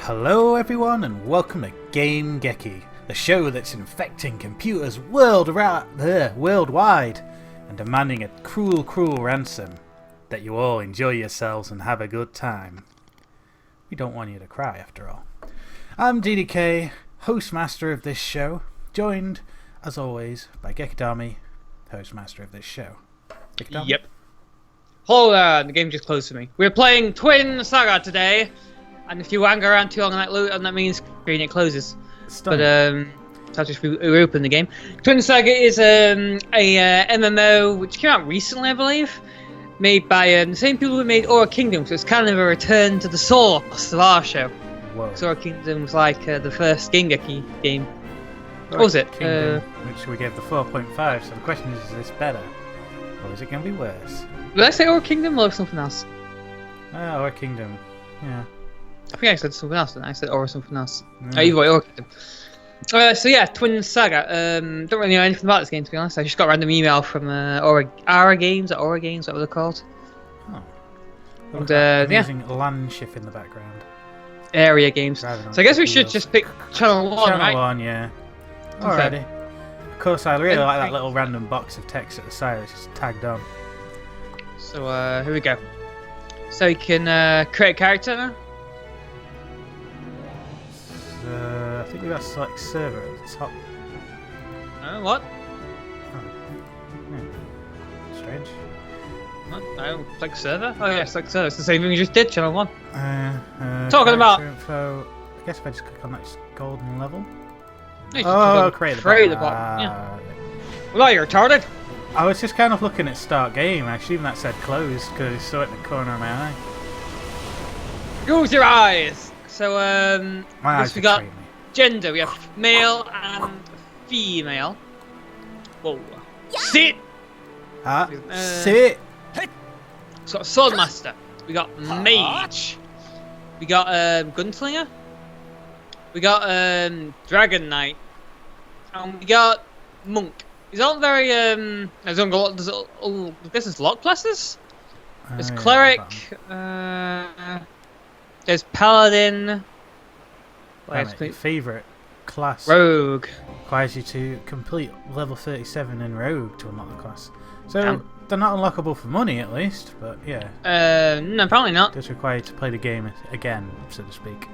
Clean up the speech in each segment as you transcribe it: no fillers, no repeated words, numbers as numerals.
Hello everyone and welcome to Game-Geki, the show that's infecting computers worldwide and demanding a cruel ransom that you all enjoy yourselves and have a good time. We don't want you to cry after all. I'm DDK, hostmaster of this show, joined as always by Gekidami, hostmaster of this show. Gekidami? Yep. Hold on, the game just closed for me. We're playing Twin Saga today. And if you hang around too long on that loot, on that main screen, it closes. Stunning. But I'll just reopen the game. Twin Saga is a MMO which came out recently, I believe, made by the same people who made Aura Kingdom. So it's kind of a return to the source of our show. Whoa. So Aura Kingdom was like the first Game-Geki game. What was it? Kingdom, which we gave the 4.5. So the question is this better, or is it going to be worse? Did I say Aura Kingdom or something else? Aura Kingdom. Yeah. I think I said something else, didn't I? I said Aura something else. Mm. Either way, Aura Kingdom. So yeah, Twin Saga. Don't really know anything about this game, to be honest. I just got a random email from Aura Games, whatever they're called. Oh. And, amazing land shift in the background. Area Games. So I guess we should just pick Channel 1, Channel right? 1, yeah. Okay. Alrighty. Of course, I really like that little random box of text at the side that's just tagged on. So here we go. So you can create a character now. I think we got to select server at the top. What? Oh. Strange. What? I don't select server? Oh yeah, select server. It's the same thing we just did, Channel 1. Talking about info. I guess if I just click on that golden level. No, create the bot. Yeah. Well, you're retarded. I was just kind of looking at start game. Actually, even that said closed because I saw it in the corner of my eye. Use your eyes. So My eyes we got betray me. gender. We have male and female. Whoa. Sit. Sit. It's got Swordmaster. We got Mage. We got Gunslinger. We got Dragon Knight. And we got Monk. These aren't very I guess there's a lot of classes. There's Cleric. There's Paladin. My favourite class. Rogue. Requires you to complete level 37 in Rogue to unlock the class. So they're not unlockable for money, at least. But yeah. No, apparently not. Just required to play the game again, so to speak.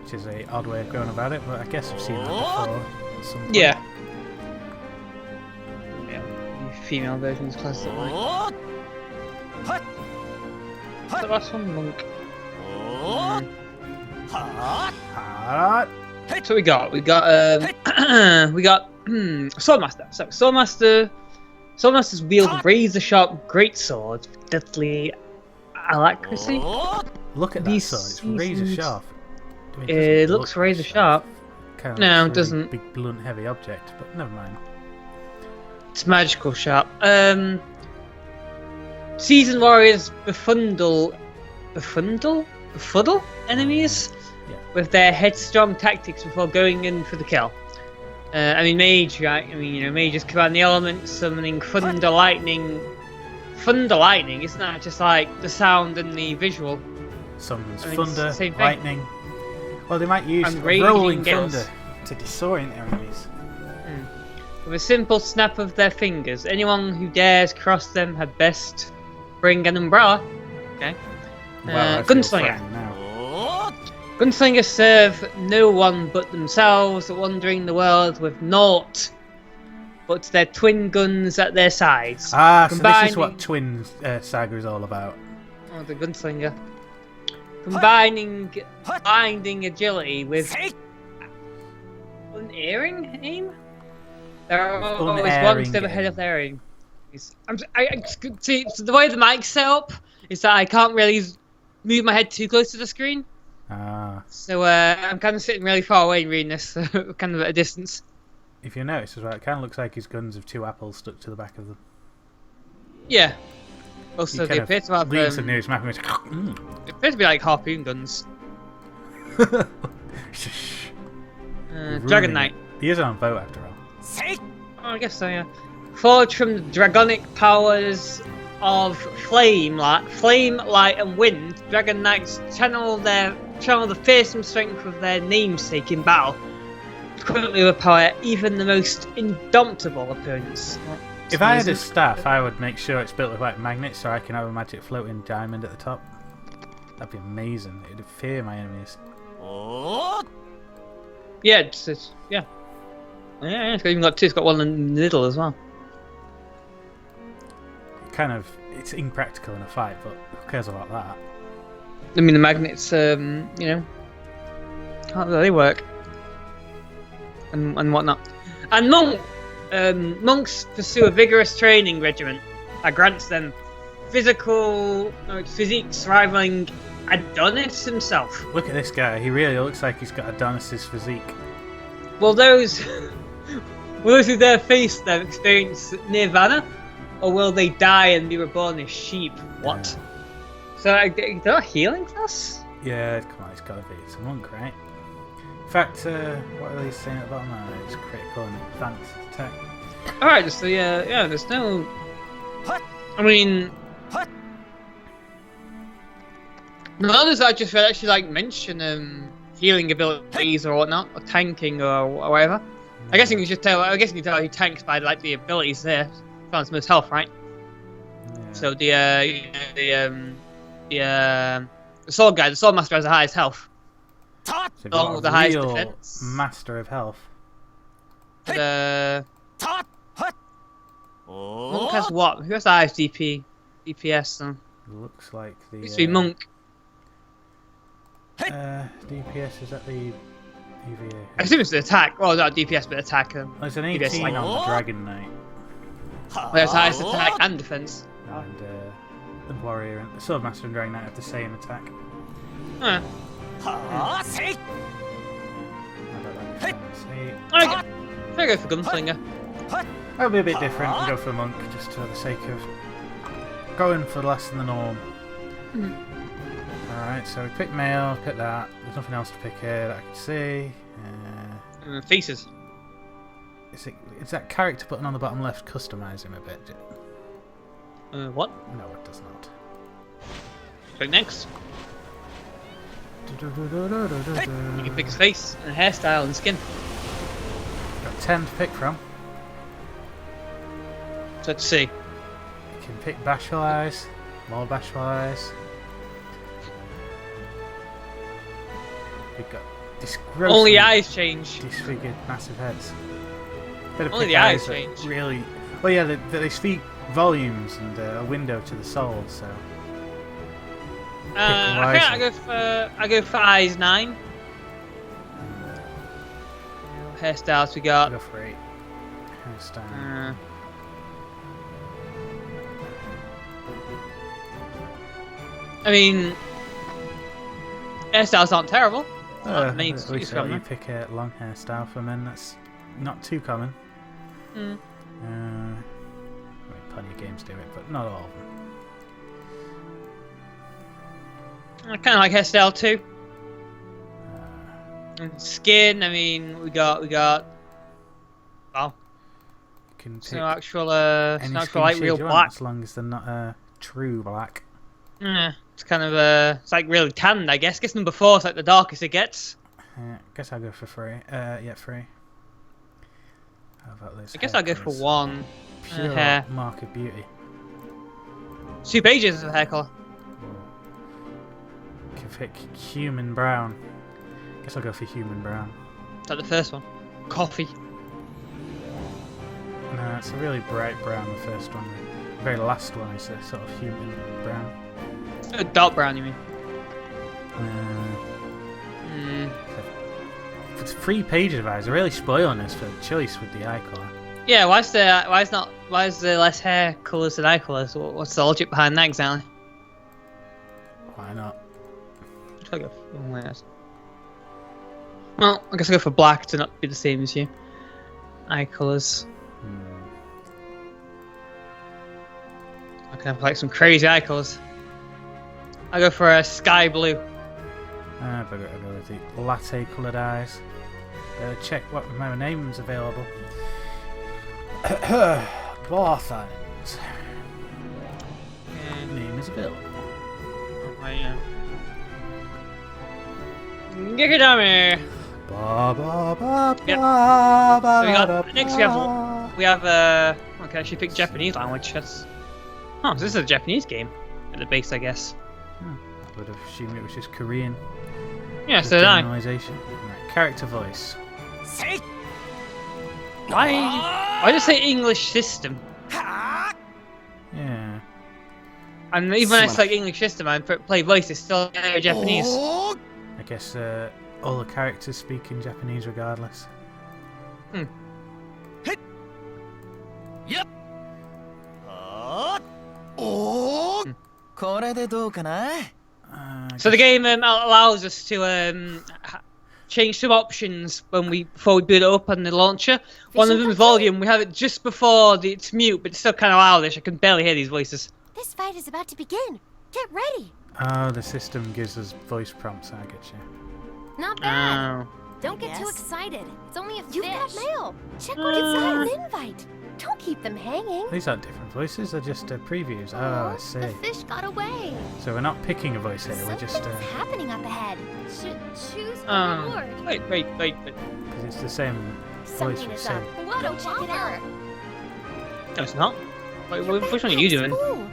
Which is a odd way of going about it, but I guess I've seen that before. At some point. Yeah. Female versions classes like. The last one, Monk. So we got Swordmaster. So Swordmasters wield razor sharp great swords with deadly alacrity. Look at that sword, it's razor sharp. I mean, It looks razor sharp. Kind of No, looks it doesn't. Big blunt heavy object, but never mind. It's magical sharp. Seasoned warriors befuddle enemies with their headstrong tactics before going in for the kill. I mean, Mage, right? I mean, mages command the elements, summoning thunder, lightning. Thunder, lightning, isn't that just like the sound and the visual? Summons I mean, thunder, same thing. lightning. Well, they might use And raging rolling gales. thunder to disorient enemies. With a simple snap of their fingers, anyone who dares cross them had best bring an umbrella. Okay. Well, I feel Gunslinger. threatened now. Gunslingers serve no one but themselves, wandering the world with naught but their twin guns at their sides. So this is what Twin Saga is all about. Oh, the Gunslinger. Combining binding agility with unerring aim. They're always one step ahead of their aim. I see, so the way the mic's set up is that I can't really move my head too close to the screen. So I'm kind of sitting really far away and reading this, so kind of at a distance. If you notice as well, it kind of looks like his guns have two apples stuck to the back of them. Yeah. Also, they appear to have. Leans near his mouth and goes, They appear to be like harpoon guns. Dragon Knight. He is on vote after all. Oh, I guess so, yeah. Forged from the dragonic powers of flame, light, and wind, Dragon Knights channel their channel the fearsome strength of their namesake in battle, quickly overpower even the most indomitable opponents. If I had a staff, I would make sure it's built with like magnets so I can have a magic floating diamond at the top. That'd be amazing. It'd fear my enemies. Yeah, yeah. Yeah, it's even got two. It's got one in the middle as well. It's impractical in a fight, but who cares about that? I mean, the magnets, you know, how do they work? And whatnot. And monks pursue a vigorous training regimen that grants them physiques rivaling Adonis himself. Look at this guy. He really looks like he's got Adonis's physique. Will those who dare face them experience nirvana, or will they die and be reborn as sheep? What? Yeah. So they're a healing class? Yeah, come on, it's gotta be. It's a monk, right? In fact, what are they saying at the bottom there? It's critical and advanced attack. Alright, so yeah, there's no... I mean... None of those I just read actually like mention healing abilities or whatnot, or tanking or whatever. I guess you can just tell. I guess you can tell who tanks by like the abilities there. Finds most health, right? Yeah. So the sword guy, the sword master has the highest health. So you've Along got with the a highest real defense. master of health. The monk has what? Who has the highest DPS then? Looks like the. Used to be monk. DPS is at the EVA. I assume it's the attack. Well, not DPS, but attack. There's an DPS 18 like- on the Dragon Knight. There's highest attack and defense. And the warrior and the swordmaster and Dragon Knight have the same attack. Huh. How about that defense? I go for gunslinger. That'll be a bit different and go for a monk just for the sake of going for less than the norm. Alright, so we pick male, pick that. There's nothing else to pick here that I can see. Faces. Is that character button on the bottom left customise him a bit? What? No, it does not. Click next. You can pick his face and hairstyle and skin. Got 10 to pick from. So let's see. You can pick bashful eyes, more bashful eyes. We've got Only eyes change. disfigured massive heads. Better Only pick the eyes that change. Really, well, yeah, they speak volumes and a window to the soul. So I think I go for eyes 9. Hairstyles we got. go for 8. Hairstyle. I mean, hairstyles aren't terrible. At Many least to choose you from, pick a long hairstyle for men. That's not too common. I mean, plenty of games do it, but not all of them. I kind of like hairstyle too. And skin, I mean, we got. Well, You can it's pick no actual, any skin like shade real you want, black. as long as they're not true black. Yeah, it's kind of it's like really tanned, I guess. Guess number 4 is like the darkest it gets. Guess I'll go for 3. Yeah, 3. How about this? I guess I'll go for 1. Pure hair. mark of beauty. 2 pages of hair colour. You can pick human brown. Guess I'll go for human brown. Is that the first one? Coffee. No, it's a really bright brown, the first one. The very last one is a sort of human brown. Dark brown, you mean? It's 3 pages of eyes. They're really spoiling us for choice with the eye colour. Yeah, why is there less hair colours than eye colours? What's the logic behind that exactly? Why not? Well, I guess I'll go for black to not be the same as you. Eye colours. I can have like some crazy eye colours. I'll go for a sky blue. I'll go with the latte coloured eyes. Check what my name's available. Barthines. Name is available. Gekidami. Ba, ba, ba, Yep. ba, ba, So we got da, next. ba. We have okay, actually pick Japanese language. That's oh, so this is a Japanese game at the base, I guess. I would have assumed it was just Korean. Yeah, so did I. Generalization. Right, character voice. Why just say English system? Yeah. And even when I select English system and play voice, it's still Japanese. I guess all the characters speak in Japanese regardless. Yep. So the game allows us to change some options before we boot it up on the launcher. One of them is volume. We have it just before it's mute, but it's still kind of loudish. I can barely hear these voices. This fight is about to begin. Get ready. Oh, the system gives us voice prompts, I get you. Not bad. Oh. Don't get too excited. It's only a fish. You've got mail. Check what Mm. it's got an invite. Don't keep them hanging. These aren't different voices, they're just previews. Oh, I see. The fish got away. So we're not picking a voice here, we're just... Something's happening up ahead. Should choose a reward. Wait. Because it's the same voice Something with is same... up. What a check it out. No, it's not. Wait, Your which one are you backpack's doing? full.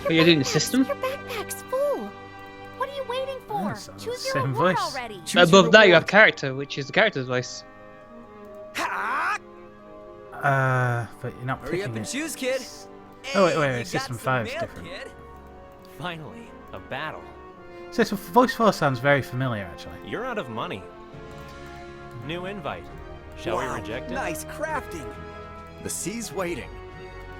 Oh, you're doing the system? Your backpack's full. What are you waiting for? Yes, Choose same your reward voice. already. Above that, you have character, which is the character's voice. But you're not Hurry picking up and it. choose, kid. Oh, wait, Hey, you System got some 5's mail, different. kid. Finally, a battle. So voice 4 sounds very familiar, actually. You're out of money. New invite. Shall we reject it? Nice crafting. The sea's waiting.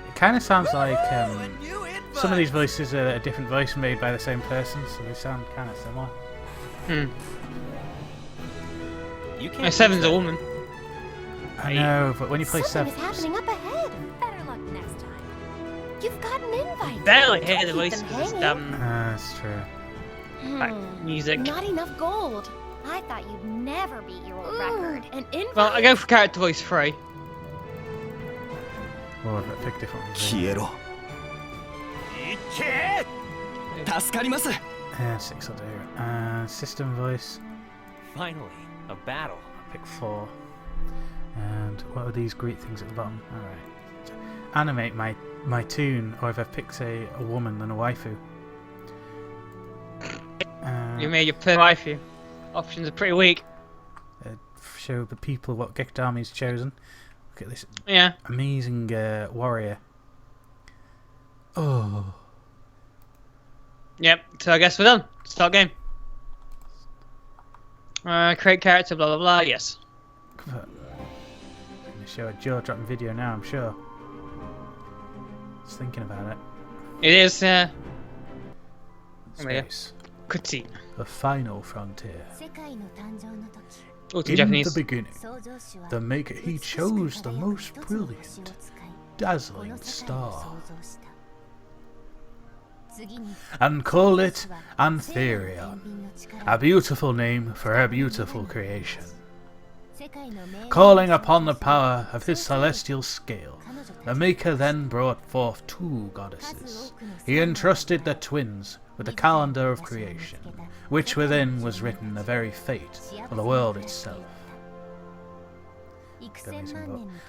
It kind of sounds like A new invite. some of these voices are a different voice made by the same person, so they sound kind of similar. You can't. Seven's use a that. woman. I know, but when you play Something Seven... is happening up ahead. Better luck next time. You've got an invite. Barely Don't hear the keep voice them because it's hanging. That's true. back music. Not enough gold. I thought you'd never beat your old record. An invite. Well, I go for character voice 3. Or if I pick different ones. 消えろ。 助かります。 6 will do. System voice. Finally, a battle. I'll pick 4. And what are these great things at the bottom? Alright. Animate my tune, or if I've picked, say, a woman than a waifu. You made your per waifu. Options are pretty weak. Show the people what Gekidami's chosen. Look at this Yeah. amazing warrior. Oh. Yep. So I guess we're done. Start game. Create character. Blah blah blah. Yes. I'm going to show a jaw-dropping video now, I'm sure. Just thinking about it. It is. Oh, yeah. Space. Cutscene. The final frontier. Oh, it's in In Japanese. the beginning, the Maker he chose the most brilliant, dazzling star, and called it Antherion, a beautiful name for a beautiful creation. Calling upon the power of his celestial scale, the Maker then brought forth 2 goddesses. He entrusted the twins with the calendar of creation, which within was written the very fate of the world itself.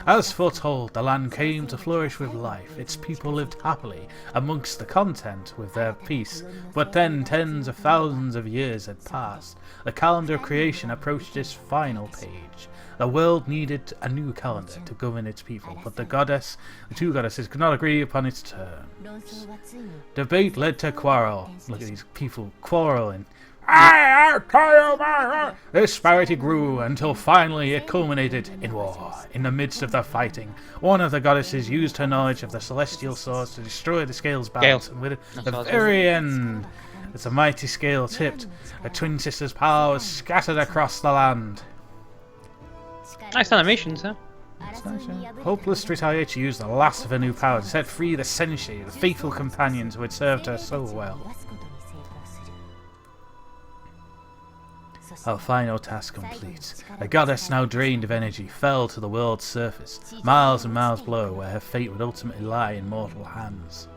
As foretold, the land came to flourish with life. Its people lived happily amongst the content with their peace. But then tens of thousands of years had passed. The calendar of creation approached its final page. The world needed a new calendar to govern its people, but the 2 goddesses could not agree upon its terms. Debate led to quarrel. Look at these people quarreling. This disparity grew until finally it culminated in war. In the midst of the fighting, one of the goddesses used her knowledge of the celestial source to destroy the scale's balance, and with the very end, as the mighty scale tipped, the twin sisters' power was scattered across the land. Nice animations, huh? Hopeless retaliation used the last of her new power to set free the Senshi, the faithful companions who had served her so well. Our final task complete. A goddess now drained of energy fell to the world's surface, miles and miles below, where her fate would ultimately lie in mortal hands.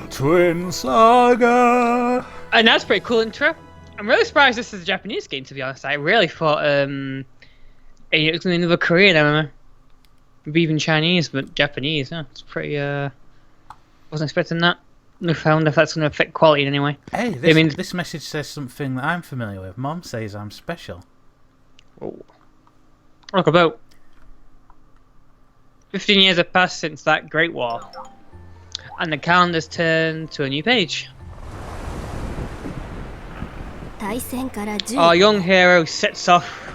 Twin Saga! And that's pretty cool intro. I'm really surprised this is a Japanese game, to be honest. I really thought it was going to be another Korean MMO. Maybe even Chinese, but Japanese. Yeah, it's pretty. Wasn't expecting that. No found if that's going to affect quality in any way. Hey, this message says something that I'm familiar with. Mom says I'm special. Oh. Look, about 15 years have passed since that Great War, and the calendar's turned to a new page. Our young hero sets off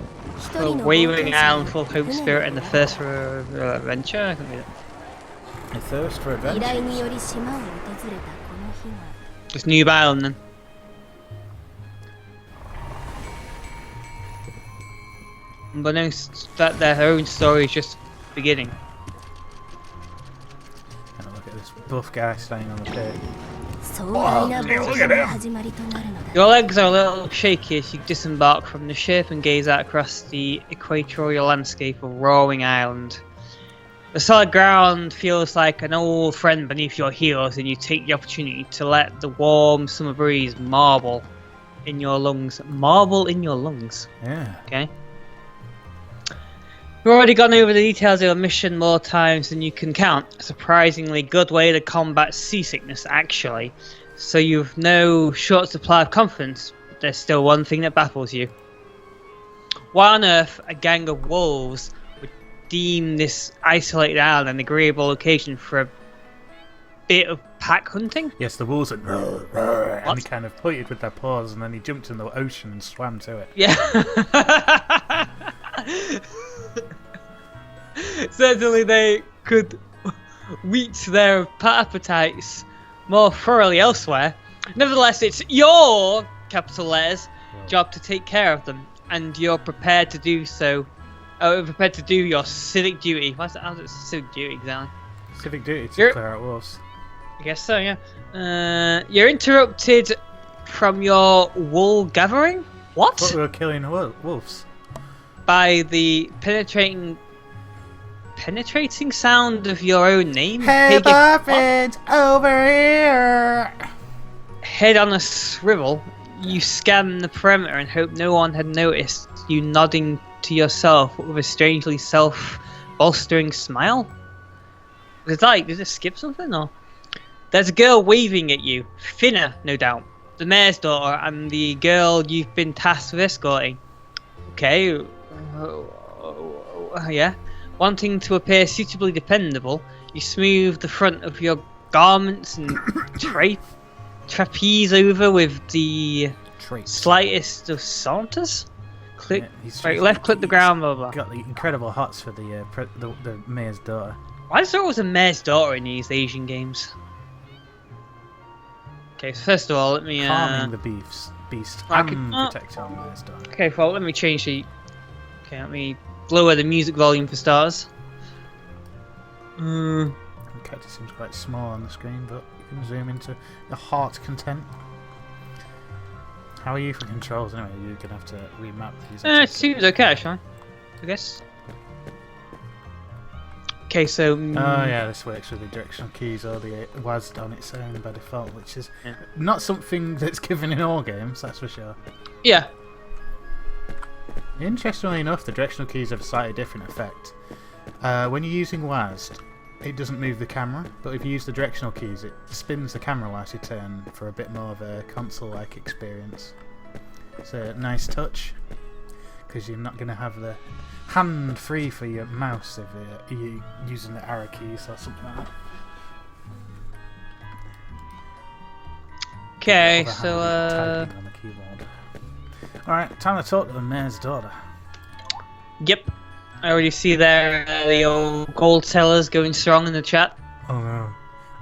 to a wavering island full of hope, spirit, and the thirst for adventure. I can read it. A thirst for adventure. Just Noob Island then. Unbeknownst that their own story is just beginning. And look at this buff guy standing on the pit. Your legs are a little shaky as you disembark from the ship and gaze out across the equatorial landscape of Roaring Island. The solid ground feels like an old friend beneath your heels, and you take the opportunity to let the warm summer breeze marble in your lungs. Marble in your lungs. Yeah. Okay. We've already gone over the details of your mission more times than you can count. A surprisingly good way to combat seasickness, actually. So you've no short supply of confidence, but there's still one thing that baffles you. Why on earth a gang of wolves would deem this isolated island an agreeable location for a bit of pack hunting? Yes, the wolves went and he kind of pointed with their paws, and then he jumped in the ocean and swam to it. Yeah. Certainly they could reach their appetites more thoroughly elsewhere. Nevertheless, it's your, capital letters, job to take care of them, and you're prepared to do so. Prepared to do your civic duty. How's it civic duty exactly? Civic duty to clear out wolves. I guess so, yeah. You're interrupted from your wool gathering? What? But we were killing wolves. By the penetrating sound of your own name. Hey, boyfriend, over here! Head on a swivel, you scan the perimeter and hope no one had noticed you nodding to yourself with a strangely self-bolstering smile. Did it skip something or? There's a girl waving at you. Finna, no doubt. The mayor's daughter and the girl you've been tasked with escorting. Okay. Yeah. Wanting to appear suitably dependable, you smooth the front of your garments and trapeze over with the slightest of saunters. Left click the ground, blah blah. Got the incredible hots for the mayor's daughter. Why is there always a mayor's daughter in these Asian games? Okay, so first of all, let me calming the beast and protecting the mayor's daughter. Okay, well, let me change the. Okay, let me lower the music volume for starters. The character seems quite small on the screen, but you can zoom into the heart content. How are you for controls anyway? You're gonna have to remap these. It seems okay, actually. I guess. Okay, so. Oh yeah, this works with the directional keys or the WASD on its own by default, which is not something that's given in all games, that's for sure. Yeah. Interestingly enough, the directional keys have a slightly different effect. When you're using WASD, it doesn't move the camera, but if you use the directional keys, it spins the camera whilst you turn for a bit more of a console-like experience. It's a nice touch, because you're not going to have the hand free for your mouse if you're using the arrow keys or something like that. Okay, so typing on the keyboard. Alright, time to talk to the mayor's daughter. Yep. I already see there the old gold sellers going strong in the chat. Oh no.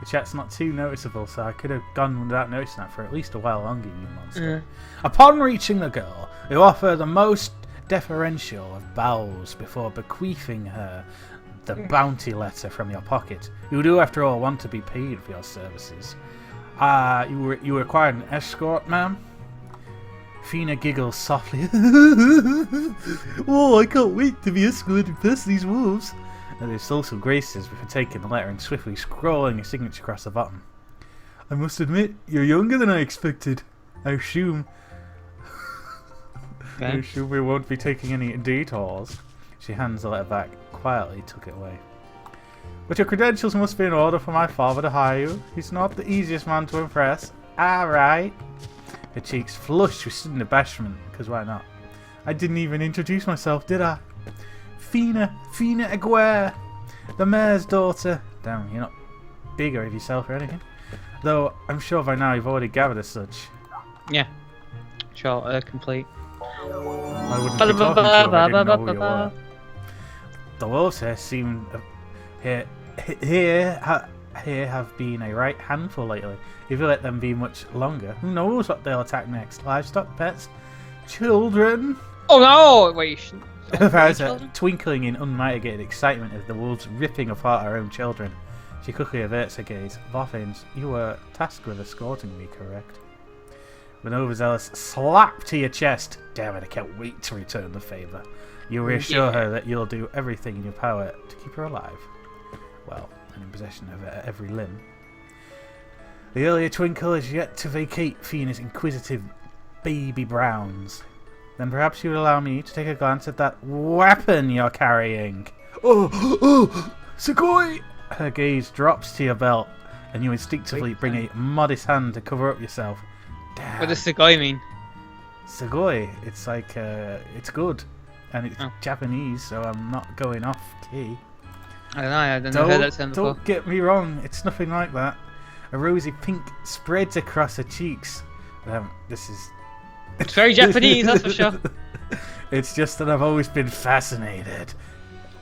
The chat's not too noticeable, so I could have gone without noticing that for at least a while longer, you monster. Upon reaching the girl, you offer the most deferential of bows before bequeathing her the bounty letter from your pocket. You do, after all, want to be paid for your services. You required an escort, ma'am? Fina giggles softly. Oh, I can't wait to be escorted past these wolves. And there's also graces before taking the letter and swiftly scrolling a signature across the bottom. I must admit, you're younger than I expected. I assume. Okay. You sure we won't be taking any detours? She hands the letter back, quietly took it away. But your credentials must be in order for my father to hire you. He's not the easiest man to impress. Alright. Her cheeks flushed with sudden abashment, because why not? I didn't even introduce myself, did I? Fina Aguirre, the mayor's daughter. Damn, you're not bigger of yourself or anything. Though, I'm sure by now you've already gathered as such. Yeah. Sure, complete. I wouldn't be talking to you if I didn't know who you were. The wolves here seem... Here have been a right handful lately. If you let them be much longer, who knows what they'll attack next? Livestock, pets, children? Oh no! Wait, you shouldn't. There's a twinkling in unmitigated excitement as the wolves ripping apart her own children. She quickly averts her gaze. Boffins, you were tasked with escorting me, correct? With an overzealous slap to your chest. Damn it, I can't wait to return the favour. You reassure her that you'll do everything in your power to keep her alive. Well, and in possession of every limb. The earlier twinkle is yet to vacate Fina's inquisitive baby browns. Then perhaps you would allow me to take a glance at that weapon you're carrying. Oh, Sugoi! Her gaze drops to your belt, and you instinctively bring a modest hand to cover up yourself. Damn. What does Sugoi mean? Sugoi, it's like, it's good. And it's Japanese, so I'm not going off key. I don't know, I don't know heard that term before. Don't get me wrong, it's nothing like that. A rosy pink spreads across her cheeks. This is... It's very Japanese, that's for sure. It's just that I've always been fascinated.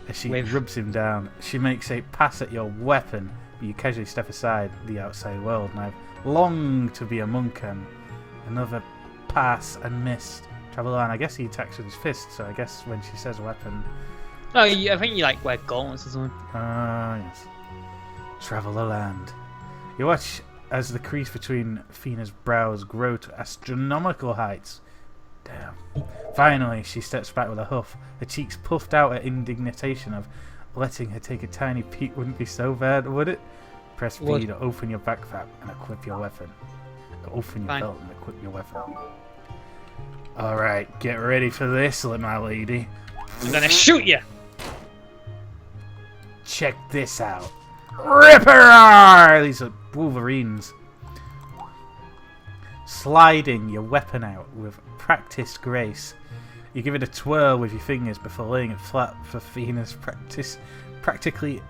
As she rubs him down, she makes a pass at your weapon, but you casually step aside the outside world, and I've longed to be a monk, and another pass and missed. Travel on. I guess he attacks with his fist, so I guess when she says weapon... Oh, I think you like wear gauntlets or something. Yes. Travel the land. You watch as the crease between Fina's brows grow to astronomical heights. Damn. Finally, she steps back with a huff, her cheeks puffed out at indignation of letting her take a tiny peek wouldn't be so bad, would it? Press B to open your backpack and equip your weapon. Open your belt and equip your weapon. Alright, get ready for this, my lady. I'm gonna shoot you! Check this out. Ripper! These are Wolverines. Sliding your weapon out with practiced grace. You give it a twirl with your fingers before laying it flat for Fina's practically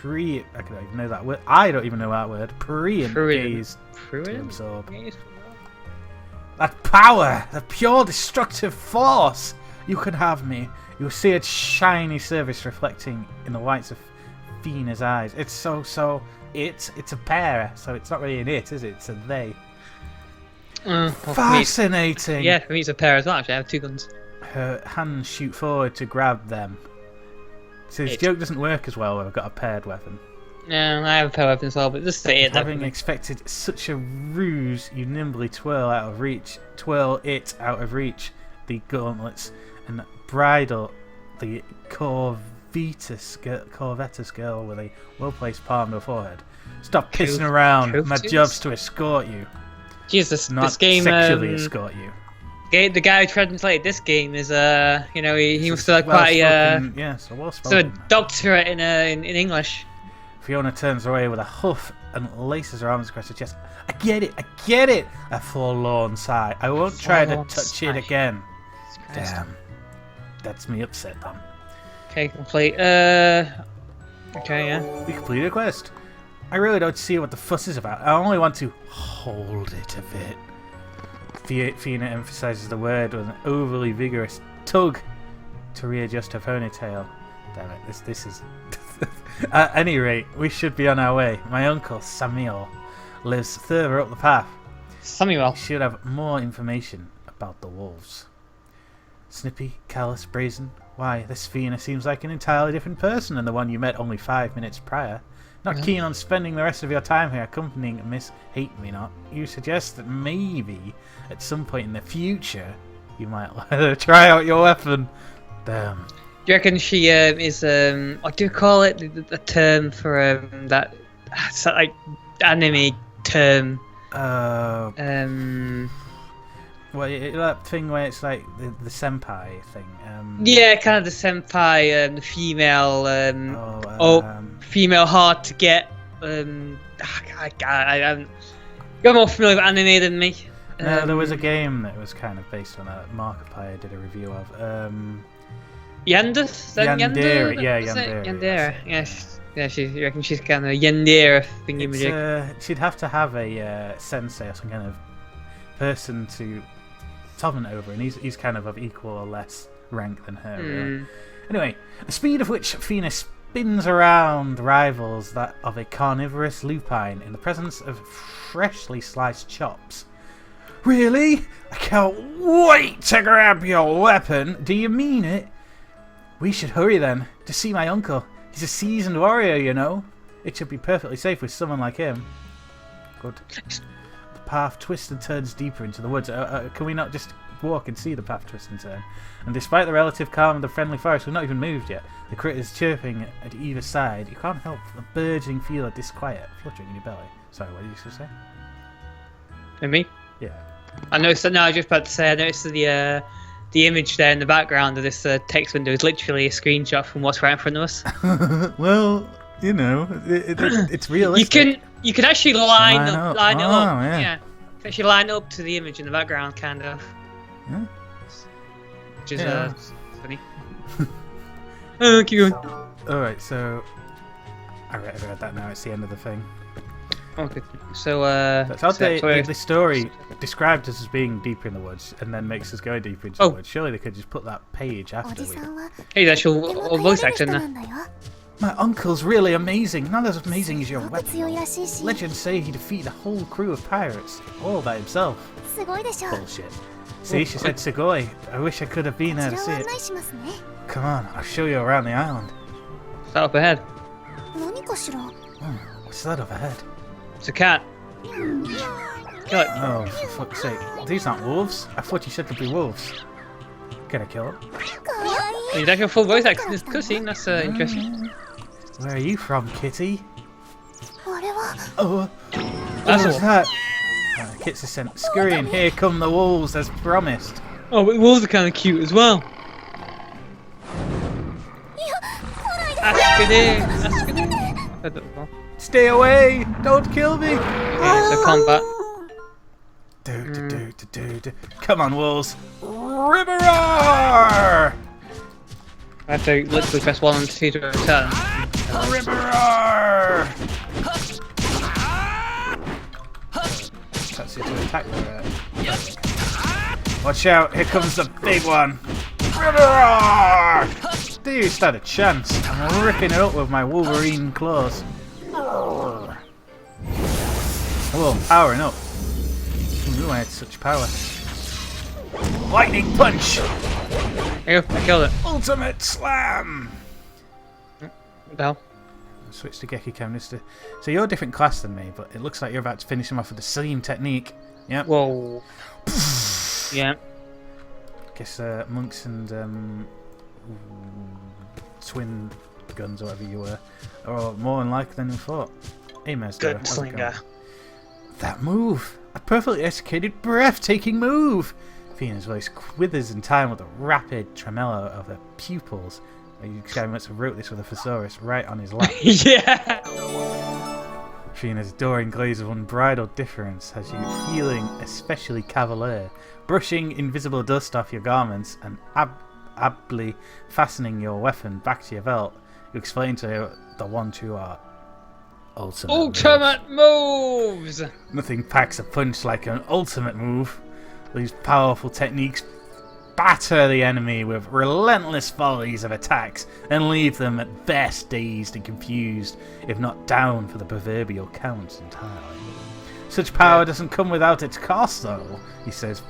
I don't even know that word. I don't even know that word. Gaze to absorb. That power! The pure destructive force! You can have me. You'll see its shiny surface reflecting in the whites of Fina's eyes. It's it's a pair, so it's not really an it, is it? It's a they. Fascinating! Yeah, for me it's a pair as well, actually. I have two guns. Her hands shoot forward to grab them. So this joke doesn't work as well when I've got a paired weapon. No, I have a pair weapon as well, but this is it. Having expected such a ruse, you nimbly twirl it out of reach, the gauntlets, and bridle the Corvetus girl with a well-placed palm to her forehead. Stop pissing around. My job's to escort you. Jesus, not this game sexually escort you. The guy who translated this game is he must have quite a doctorate in English. Fiona turns away with a huff and laces her arms across her chest. I get it! A forlorn sigh. I won't try to touch it again. Damn. That's me upset then. Okay, complete. Okay, yeah. We completed a quest. I really don't see what the fuss is about. I only want to hold it a bit. Fiona emphasizes the word with an overly vigorous tug to readjust her ponytail. Damn it, this is... At any rate, we should be on our way. My uncle, Samuel, lives further up the path. Samuel. He should have more information about the wolves. Snippy, callous, brazen. Why, this Fiona seems like an entirely different person than the one you met only 5 minutes prior. Not keen on spending the rest of your time here accompanying Miss Hate Me Not. You suggest that maybe, at some point in the future, you might let her try out your weapon. Damn. Do you reckon she is what do you call it? The term for that like anime term. Well, that thing where it's like the senpai thing. Yeah, kind of the senpai, the female, female hard to get. I'm you're more familiar with anime than me. No, there was a game that was kind of based on that. Markiplier did a review of. Yandere? Yandere, yeah, Yandere. Yandere. Yes. Yeah, you reckon she's kind of Yandere thingy-majig? She'd have to have a sensei or some kind of person to dominate over, and he's kind of equal or less rank than her. Really. Anyway, the speed of which Athena spins around rivals that of a carnivorous lupine in the presence of freshly sliced chops. Really? I can't wait to grab your weapon. Do you mean it? We should hurry then, to see my uncle. He's a seasoned warrior, you know. It should be perfectly safe with someone like him. Good. The path twists and turns deeper into the woods. Can we not just walk and see the path twist and turn? And despite the relative calm of the friendly forest, we've not even moved yet. The critters chirping at either side. You can't help the burgeoning feel of disquiet fluttering in your belly. Sorry, what did you say? And me? Yeah. I noticed that now. I was just about to say. I noticed the image there in the background of this text window is literally a screenshot from what's right in front of us. Well, you know, it's realistic. You can actually line it up. Yeah. Yeah. You can actually line up to the image in the background, kind of. Yeah. Which is funny. Keep going. Alright, so I read that now. It's the end of the thing. Okay. So that's how the story described us as being deeper in the woods, and then makes us go deeper into the woods. Surely they could just put that page after. Hey, the actual voice actor in there. My uncle's really amazing. Not as amazing as your weapon. Legends say he defeated a whole crew of pirates, all by himself. Bullshit. See, she said Sugoi. I wish I could have been there to see it. Come on, I'll show you around the island. What's that up ahead? What's that up ahead? It's a cat. Kill it. Oh, for fuck's sake. These aren't wolves. I thought you said there'd be wolves. Can I kill it? You don't have full voice acting in this cutscene. That's interesting. Where are you from, kitty? Oh, That's what was that? Kits is sent scurrying. Here come the wolves, as promised. Oh, but wolves are kind of cute as well. Stay away! Don't kill me! Yeah, so combat. Come on, wolves! River roar! I have to literally press 1 and 2 to return. River roar! That's it to attack there. Watch out! Here comes the big one! River roar! Dude, stand a chance. I'm ripping it up with my Wolverine claws. Oh, powering up. Who knew I had such power? Lightning punch! There you go, I killed it. Ultimate slam! What the hell? Switch to Gekidami. So you're a different class than me, but it looks like you're about to finish him off with the same technique. Yep. Whoa. Yeah. Guess monks and twin guns, or whatever you were, are more unlike than we thought. Ames, Gunslinger. That move! A perfectly executed, breathtaking move! Athena's voice quivers in time with a rapid tremolo of her pupils. You guy must have wrote this with a thesaurus right on his lap. Yeah! Athena's adoring glaze of unbridled difference has you feeling especially cavalier, brushing invisible dust off your garments and ably fastening your weapon back to your belt. You explain to her the one true art. Ultimate moves! Nothing packs a punch like an ultimate move. These powerful techniques batter the enemy with relentless volleys of attacks and leave them at best dazed and confused, if not down for the proverbial count entirely. Such power doesn't come without its cost, though, he says,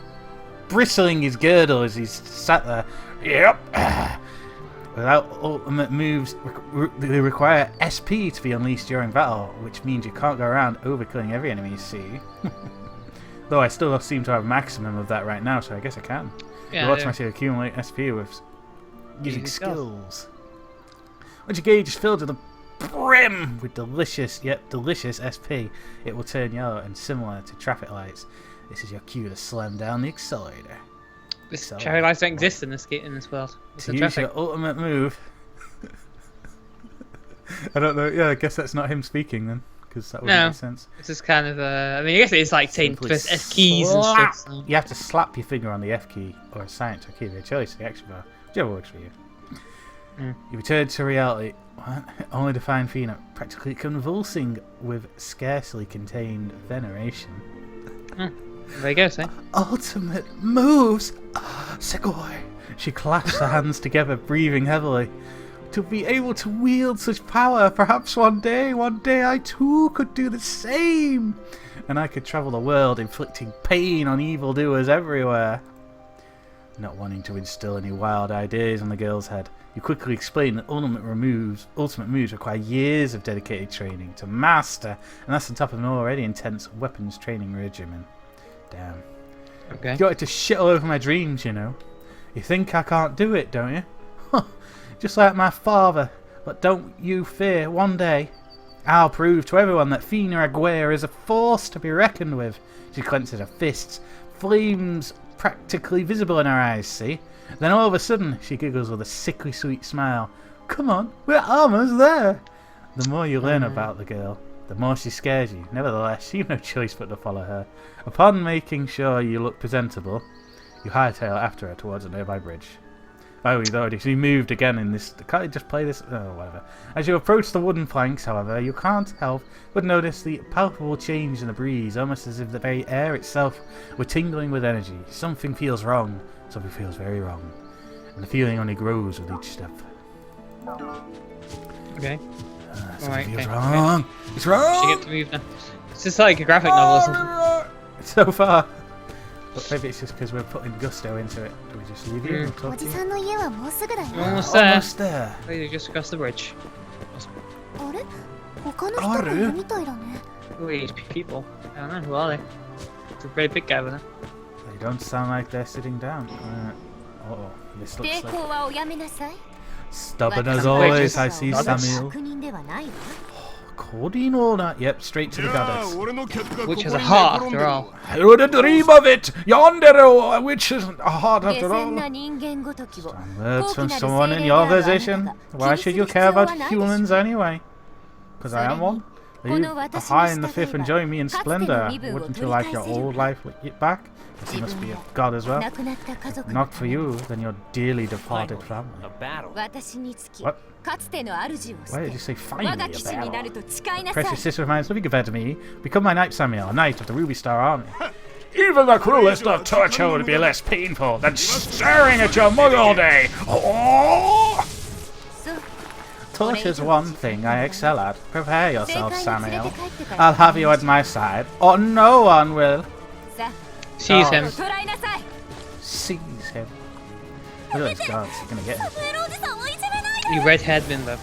bristling his girdle as he's sat there. Yep. Without ultimate moves, they require SP to be unleashed during battle, which means you can't go around overkilling every enemy you see. Though I still seem to have maximum of that right now, so I guess I can. You automatically accumulate SP with using skills. Once your gauge is filled to the brim with delicious, yet delicious SP, it will turn yellow and similar to traffic lights. This is your cue to slam down the accelerator. This So- traffic lights don't exist in this world. It's To the use traffic. your ultimate move. I don't know. Yeah, I guess that's not him speaking then, because that wouldn't No. make sense. This is kind of I mean, I guess it's like saying Simply press F keys and slap. stuff. So. You have to slap your finger on the F key or assign it to a key of your choice, the action bar, whichever works for you. You return to reality, only to find Fina practically convulsing with scarcely contained veneration. There you go, see? Ultimate moves! Segoi! She clasped her hands together, breathing heavily. To be able to wield such power, perhaps one day I too could do the same! And I could travel the world inflicting pain on evildoers everywhere. Not wanting to instill any wild ideas on the girl's head, you quickly explain that ultimate moves require years of dedicated training to master, and that's on top of an already intense weapons training regimen. Damn. Okay. You got to shit all over my dreams, you know. You think I can't do it, don't you? Just like my father. But don't you fear, one day I'll prove to everyone that Fina Aguirre is a force to be reckoned with. She clenches her fists, flames practically visible in her eyes, see? Then all of a sudden, she giggles with a sickly sweet smile. Come on, we're almost there. The more you learn about the girl, the more she scares you. Nevertheless, you've no choice but to follow her. Upon making sure you look presentable, you hightail after her towards a nearby bridge. Oh, he moved again in this. Can't he just play this? Oh, whatever. As you approach the wooden planks, however, you can't help but notice the palpable change in the breeze, almost as if the very air itself were tingling with energy. Something feels wrong. Something feels very wrong. And the feeling only grows with each step. Okay. Something Alright, feels okay. wrong. It's She wrong! get to move now. It's just like a graphic novel or something. So far. But maybe it's just because we're putting gusto into it. Do we just leave you? We'll お talk to じ you? さんの家はもうすぐだよ。 Almost there. Almost there. Wait, just across the bridge. あれ？他の人もいるみたいだね。 Who are these people? I don't know. Who are they? It's a very big guy with them. They don't sound like they're sitting down. Uh-oh. This looks 抵 like... 抗はおやめなさい。 Stubborn as Like always, some I see goddess. Samuel. 確認ではないわ。 Codeine order. Yep, straight to the goddess. Which has a heart after all. I would dream of it! Yonder, a witch is a heart 下 after 船 all. な人間ごときを Words 高 from 貴なる someone 精 in 霊 your であるあなた position. が Why 気 should に you す care る必要は about ないでしょ humans anyway? Because I am one. こ You の are 私の high in the 従 fifth いは enjoying me in かつての splendor. 身分を Wouldn't 取 you り like 返 your せる old life back? Guess you must be a god as well. 亡くなった家族 Not for you, then your dearly departed Finally, family. a battle. 私につき What? かつての主を捨 Why て did you say 我 finally が a 騎士になる battle? と誓いなさい Precious sister of mine is nothing compared to me. Become my knight, Samuel, a knight of the Ruby Star Army. Even the cruelest of torture would be less painful than staring at your mug all day. Oh! そう Torture's one thing I excel at. Prepare 正 yourself, 解に連れ Samuel. て帰ってから I'll have you at my side, or no one will. さ Seize あ him. 捕らえなさい Seize him. Look at those guards, you're gonna get him. サムエルおじさんをいじめない You red-haired bimbo.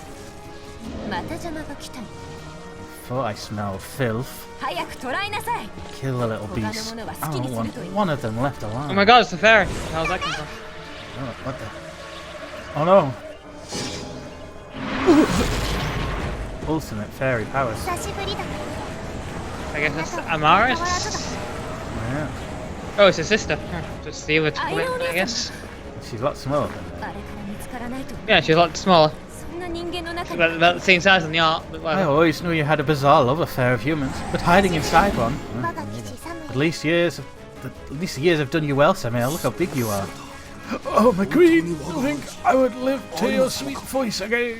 また邪魔が来たよ For I smell filth. 早く捕らえなさい Kill the little beast. I don't want one of them left alive. Oh my god, it's the fairy. How's that come from? Oh, what the? Oh no! Ultimate fairy powers. 久しぶりだ I guess that's Amaris? Yeah. Oh, it's his sister. Just the other twin, I guess. She's a lot smaller than あ that. れから見つからないと Yeah, she's a lot smaller. そんな人間の中 She's に about the same size in the art, but I whatever. always knew you had a bizarre love affair of humans, but hiding inside one. 我が騎士サムエ At ル least the years have done you well, Samuel. Look how big you are. Oh, my queen! You think I would live to your sweet voice again?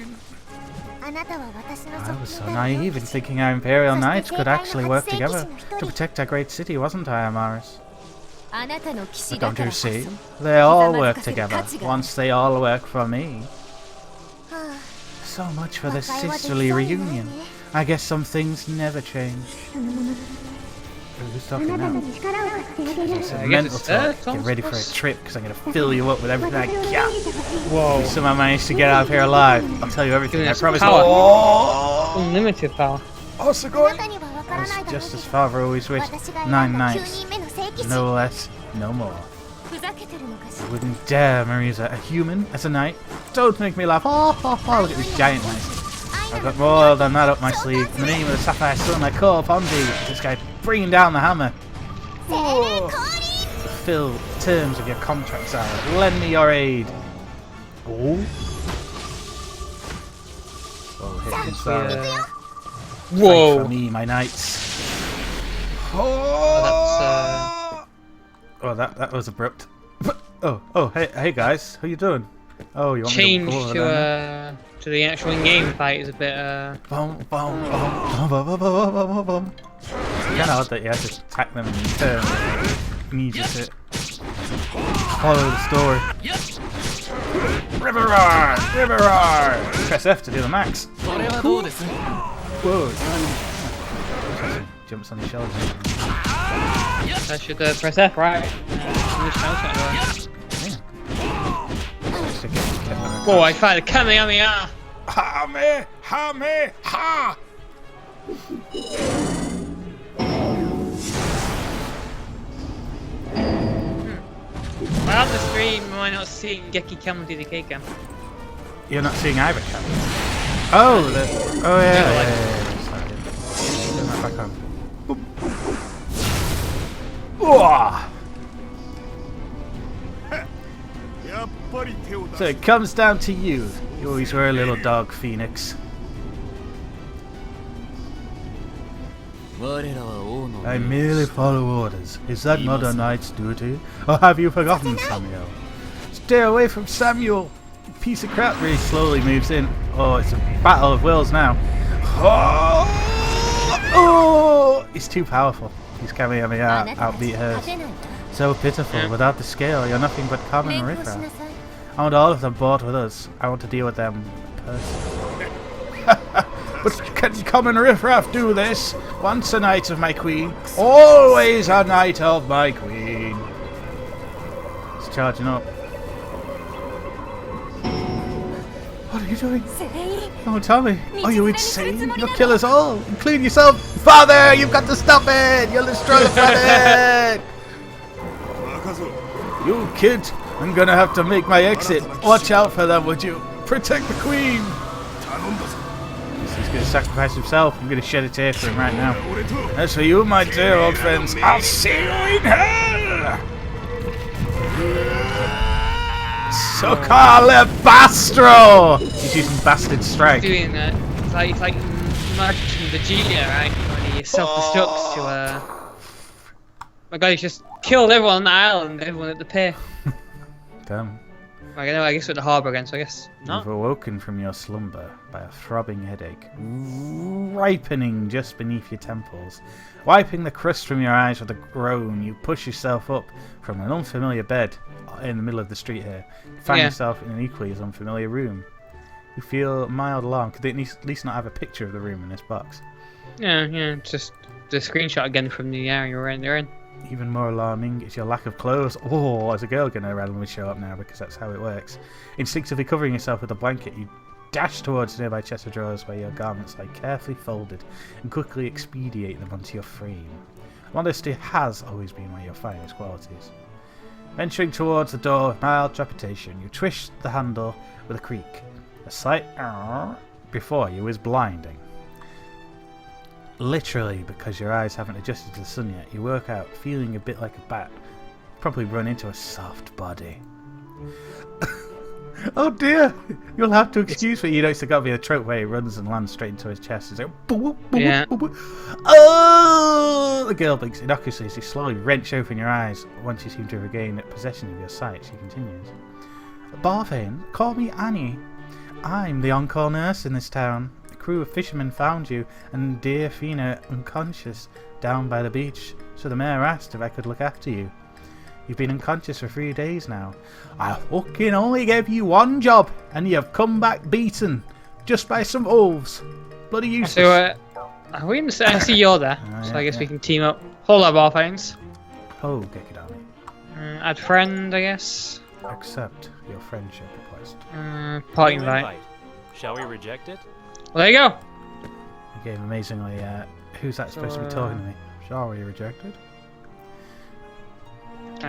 あなたは私の I was 側 so 近だよ naive in thinking our Imperial Knights could actually work together to protect our great city, wasn't I, Amaris? あなたの騎士 But だ don't から you こそ see? They all work 刻まずかせる together 価値がある once they all work for me. は So much for あ this 和解はできそう sisterly にない reunion. ね I guess some things never change. Who's talking now? It's a I guess mental it's talk. Tom, Get ready for a suppose. trip because I'm going to fill you up with everything I got. Whoa. You somehow managed to get out of here alive. I'll tell you everything. Giving I us promise. power. Oh, Unlimited power. あなたにはわからない As だろう just け as ど father always wished. 私が選ん Nine だ9 knights. 人目の聖騎士 No less, no more. ふざけてるのかし I ら wouldn't dare, Marisa, a human as a knight. Don't make me laugh. Oh, oh, oh, look at this giant knight. I've got more than that up my sleeve. In the name of the Sapphire Sun, I call upon thee. This guy bringing down the hammer. Fill terms of your contracts out. Lend me your aid. Oh. Oh, hit inside. Whoa. For me, my knights. Oh, Oh, that was abrupt. Oh, hey guys, how you doing? Oh, you want change me to go over to the actual in-game fight is a bit Boom, boom, boom, boom, boom, boom, boom, boom. It's kind of odd that you have to attack them in turn. You need you to follow the story. River roar! River roar! Press F to do the max. Whoa! Jumps on your shoulders. I should press F, right? Whoa, I fired a Kamehameha! Ha-me! Ha-me! Ha! Well, on the stream, am I not seeing Gekidami DDK cam? You're not seeing either cam. Oh, yeah. Sorry. Turn that back on. Boop. So it comes down to you. You always were a little dog, Phoenix. I merely follow orders. Is that not a knight's duty? Or have you forgotten, Samuel? Stay away from Samuel! You piece of crap. Really slowly moves in. Oh, it's a battle of wills now. Oh! He's too powerful. He's Kamehameha outbeat hers. So pitiful. Without the scale, you're nothing but common riffraff. I want all of them bought with us. I want to deal with them personally. But can common riffraff do this? Once a knight of my queen, always a knight of my queen. It's charging up. What are you doing? Oh, tell me. Are you insane? You'll kill us all, including yourself. Father, you've got to stop it. You'll destroy the planet. You kid. I'm gonna have to make my exit. Watch out for them, would you? Protect the queen. He's gonna sacrifice himself. I'm gonna shed a tear for him right now. As for you, my dear old friends, I'll see you in hell. Socale Bastro! He's using Bastard Strike. Doing that. It's like marching Vegeta, right? When he self-destructs to my god, he's just killed everyone on the island, everyone at the pier. Damn. I guess we're at the harbour again, so I guess not. You've awoken from your slumber by a throbbing headache, ripening just beneath your temples. Wiping the crust from your eyes with a groan, you push yourself up from an unfamiliar bed in the middle of the street here. You find yourself in an equally as unfamiliar room. You feel mild alarm. Could they at least not have a picture of the room in this box? Yeah, just the screenshot again from the area they're in. Even more alarming is your lack of clothes. Oh, is a girl going to randomly show up now because that's how it works? Instinctively covering yourself with a blanket, you dash towards the nearby chest of drawers where your garments lie carefully folded and quickly expedite them onto your frame. Modesty has always been one of your finest qualities. Venturing towards the door with mild trepidation, you twist the handle with a creak. A slight before you is blinding. Literally, because your eyes haven't adjusted to the sun yet, you work out feeling a bit like a bat. Probably run into a soft body. Oh dear! You'll have to excuse me. You know, it's got to be a trope where he runs and lands straight into his chest. It's like, boo, boo, yeah. Boo, boo. Oh! The girl blinks innocuously as you slowly wrench open your eyes. Once you seem to regain possession of your sight, she continues. Barvin, call me Annie. I'm the on-call nurse in this town. A crew of fishermen found you and dear Fina unconscious down by the beach, so the mayor asked if I could look after you. You've been unconscious for 3 days now. I fucking only gave you one job, and you've come back beaten, just by some wolves. Bloody useless. So, are we in the I see you're there, so I guess we can team up. Hold up, Barfains. Oh, Gekidami. Add friend, I guess. Accept your friendship request. Party invite. Shall we reject it? Well, there you go. Okay, amazingly, who's that supposed to be talking to me? Shall we rejected? If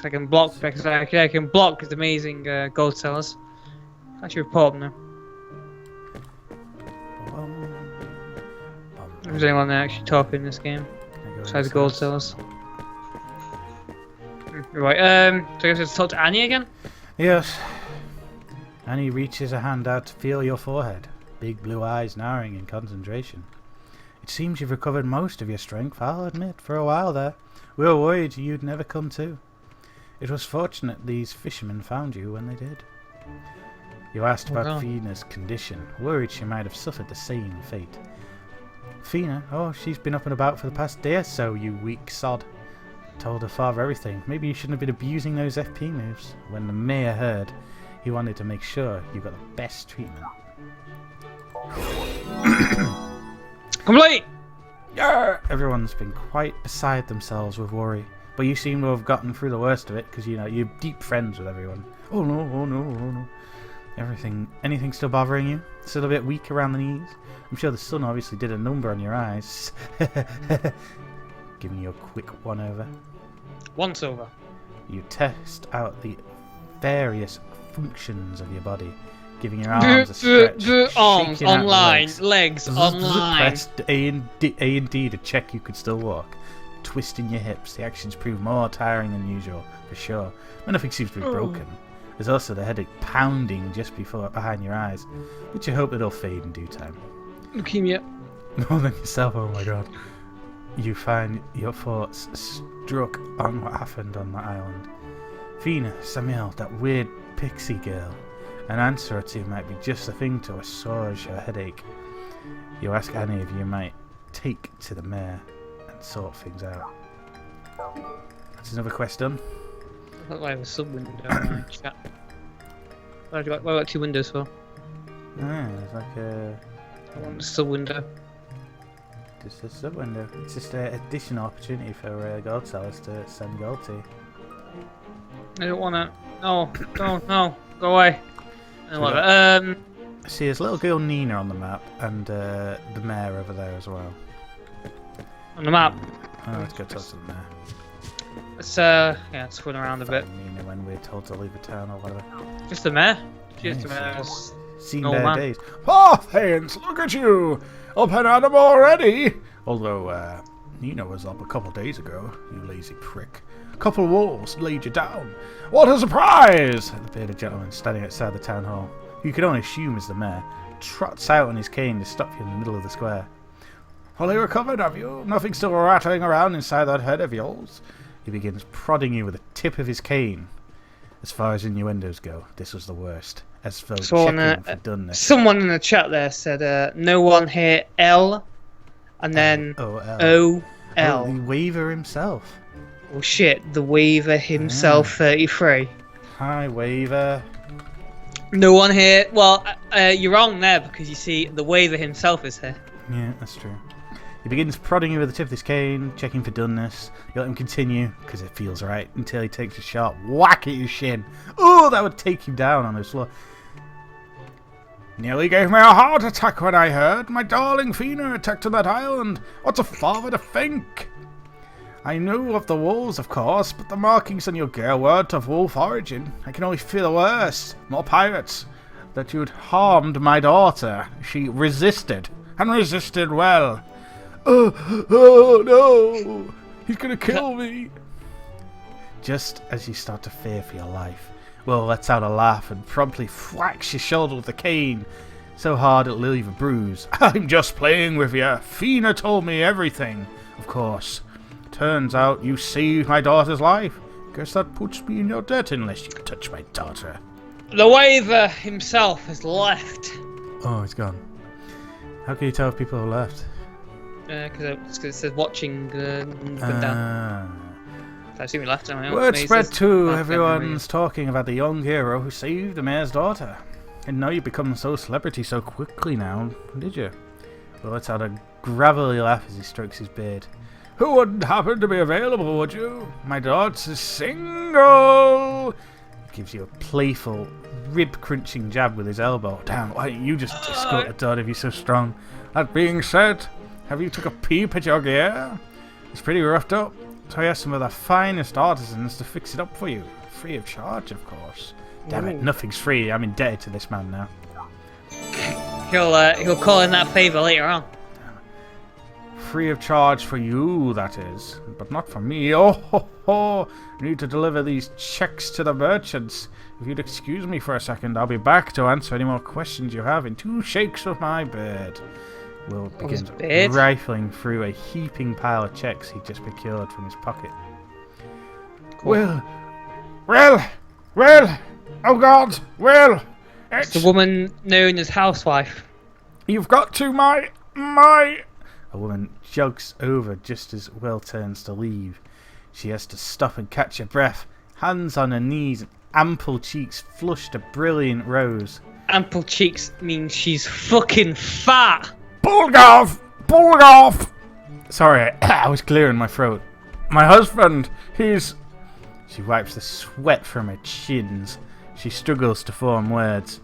I can block, because I can block his amazing gold sellers. I should report them now. Is anyone actually talking in this game? Besides the gold sellers. Right, so I guess let's talk to Annie again? Yes. Annie reaches a hand out to feel your forehead. Big blue eyes narrowing in concentration. It seems you've recovered most of your strength, I'll admit. For a while there, we were worried you'd never come to. It was fortunate these fishermen found you when they did. You asked about Fina's condition, worried she might have suffered the same fate. Fina? Oh, she's been up and about for the past day or so, you weak sod. Told her father everything. Maybe you shouldn't have been abusing those FP moves. When the mayor heard, he wanted to make sure you got the best treatment. Complete! Yeah! Everyone's been quite beside themselves with worry. But you seem to have gotten through the worst of it, because you know, you're deep friends with everyone. Oh no, oh no, oh no. Anything still bothering you? Still a bit weak around the knees? I'm sure the sun obviously did a number on your eyes. Giving you a quick one-over. Once-over. You test out the various functions of your body, giving your arms a stretch. Arms shaking out online, the legs online. Pressed A and D to check you could still walk. Twisting your hips. The actions prove more tiring than usual, for sure. But nothing seems to be broken. There's also the headache pounding just behind your eyes, but you hope it'll fade in due time. Leukemia. More than yourself, oh my god. You find your thoughts struck on what happened on the island. Fina, Samuel, that weird pixie girl. An answer or two might be just the thing to assuage your headache. You ask Annie if you might take to the mayor and sort things out. That's another quest done. I thought I have a sub window in my chat. What have I got 2 windows for? It's like a... I want a sub window. Just a sub window. It's just an additional opportunity for gold sellers to send gold to you. I don't wanna... No, no, go away. I don't want it. See, there's little girl Nina on the map, and the mayor over there as well. On the map. Oh, let's go talk to the mayor. Let's run around a bit. Nina when we're told to leave the town or whatever. Just the mayor? Yes, Just the mayor. Seen No, their man. days. Oh, thanks, look at you! Up and at 'em already! Although, Nina was up a couple days ago, you lazy prick. A couple of wolves laid you down. What a surprise! The bearded gentleman standing outside the town hall, who you could only assume is the mayor, trots out on his cane to stop you in the middle of the square. Fully recovered, have you? Nothing still rattling around inside that head of yours? He begins prodding you with the tip of his cane. As far as innuendos go, this was the worst. As though checking for doneness. Someone in the chat there said, no one here L, and then O-L. Oh, the Waver himself. Oh shit, the Waver himself, 33. Hi, Waver. No one here. Well, you're wrong there, because you see, the Waver himself is here. Yeah, that's true. He begins prodding you with the tip of his cane, checking for doneness. You let him continue, because it feels right, until he takes a sharp whack at your shin. Oh, that would take you down on the floor. Nearly gave me a heart attack when I heard my darling Fina attacked on that island. What's a father to think? I knew of the wolves, of course, but the markings on your girl weren't of wolf origin. I can only feel the worst. More pirates. That you'd harmed my daughter. She resisted, and resisted well. Oh no! He's gonna kill me! Just as you start to fear for your life, Will lets out a laugh and promptly whacks your shoulder with the cane, so hard it'll leave a bruise. I'm just playing with you. Fina told me everything, of course. Turns out you saved my daughter's life. Guess that puts me in your debt unless you touch my daughter. The Waver himself has left. Oh, he's gone. How can you tell if people have left? Because it says watching go down. I assume he left. Word spread too. Everyone's talking about the young hero who saved the mayor's daughter. And now you become so celebrity so quickly now, did you? Well, let's have a gravelly laugh as he strokes his beard. Who wouldn't happen to be available, would you? My daughter's single! He gives you a playful, rib-crunching jab with his elbow. Damn, why don't you just escort the daughter if you're so strong? That being said, have you took a peep at your gear? It's pretty roughed up. So I asked some of the finest artisans to fix it up for you. Free of charge, of course. Damn it, nothing's free. I'm indebted to this man now. He'll call in that favour later on. Free of charge for you, that is. But not for me. Oh, ho, ho. Need to deliver these checks to the merchants. If you'd excuse me for a second, I'll be back to answer any more questions you have in 2 shakes of my bird. Will begin rifling through a heaping pile of checks he just procured from his pocket. Cool. Well, oh God, it's the woman known as Housewife. You've got to my... A woman jogs over just as Will turns to leave. She has to stop and catch her breath, hands on her knees, and ample cheeks flushed a brilliant rose. Ample cheeks means she's fucking fat. Bulgov! Sorry, I was clearing my throat. My husband, he's... She wipes the sweat from her chins. She struggles to form words.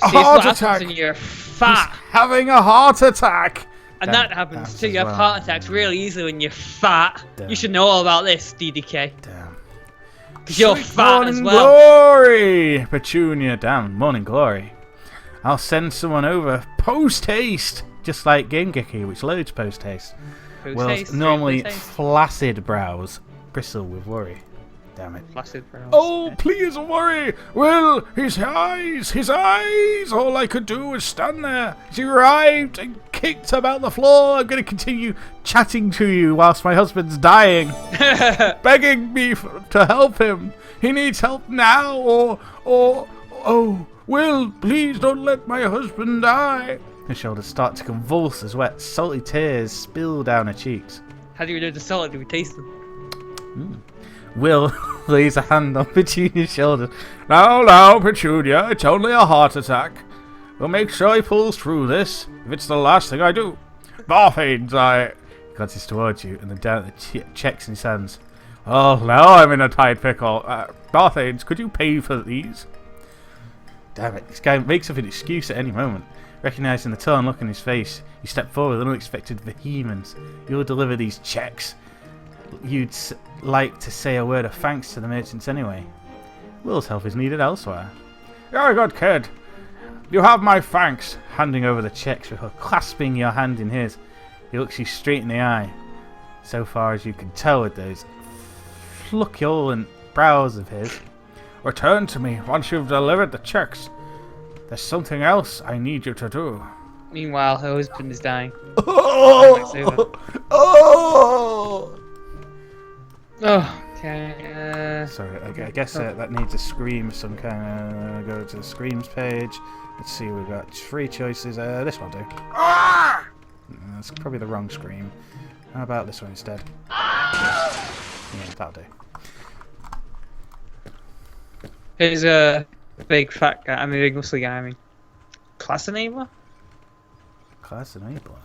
A heart attack! When you're fat. He's having a heart attack! And that happens too. You have heart attacks really easily when you're fat. Damn. You should know all about this, DDK. Damn. Because you're fat as well. Glory! Petunia, damn, morning glory. I'll send someone over post-haste. Just like Game-Geki, which loads post-haste. Will's normally flaccid brows bristle with worry. Damn it. Flaccid brows. Oh, please don't worry. Will, his eyes. All I could do was stand there. She arrived and kicked about the floor. I'm going to continue chatting to you whilst my husband's dying. Begging me to help him. He needs help now oh, Will, please don't let my husband die. Her shoulders start to convulse as wet, salty tears spill down her cheeks. How do you know the salt? Do we taste them? Will lays a hand on Petunia's shoulder. Now, Petunia, it's only a heart attack. We'll make sure he pulls through this, if it's the last thing I do. Barfades, He glances towards you and then checks in his hands. Oh, now I'm in a tight pickle. Barfades, could you pay for these? Damn it, this guy makes up an excuse at any moment. Recognizing the torn look on his face, you step forward with unexpected vehemence. You'll deliver these checks. You'd like to say a word of thanks to the merchants anyway. Will's help is needed elsewhere. You're a good kid. You have my thanks. Handing over the checks before clasping your hand in his. He looks you straight in the eye. So far as you can tell with those flocculent brows of his. Return to me once you've delivered the checks. There's something else I need you to do. Meanwhile, her husband is dying. Oh, okay. Sorry, I guess that needs a scream of some kind. Go to the screams page. Let's see, we've got 3 choices. This one will do. That's probably the wrong scream. How about this one instead? Yeah, that'll do. Here's a big fat guy. Big muscly guy. Class enabler? Class enabler?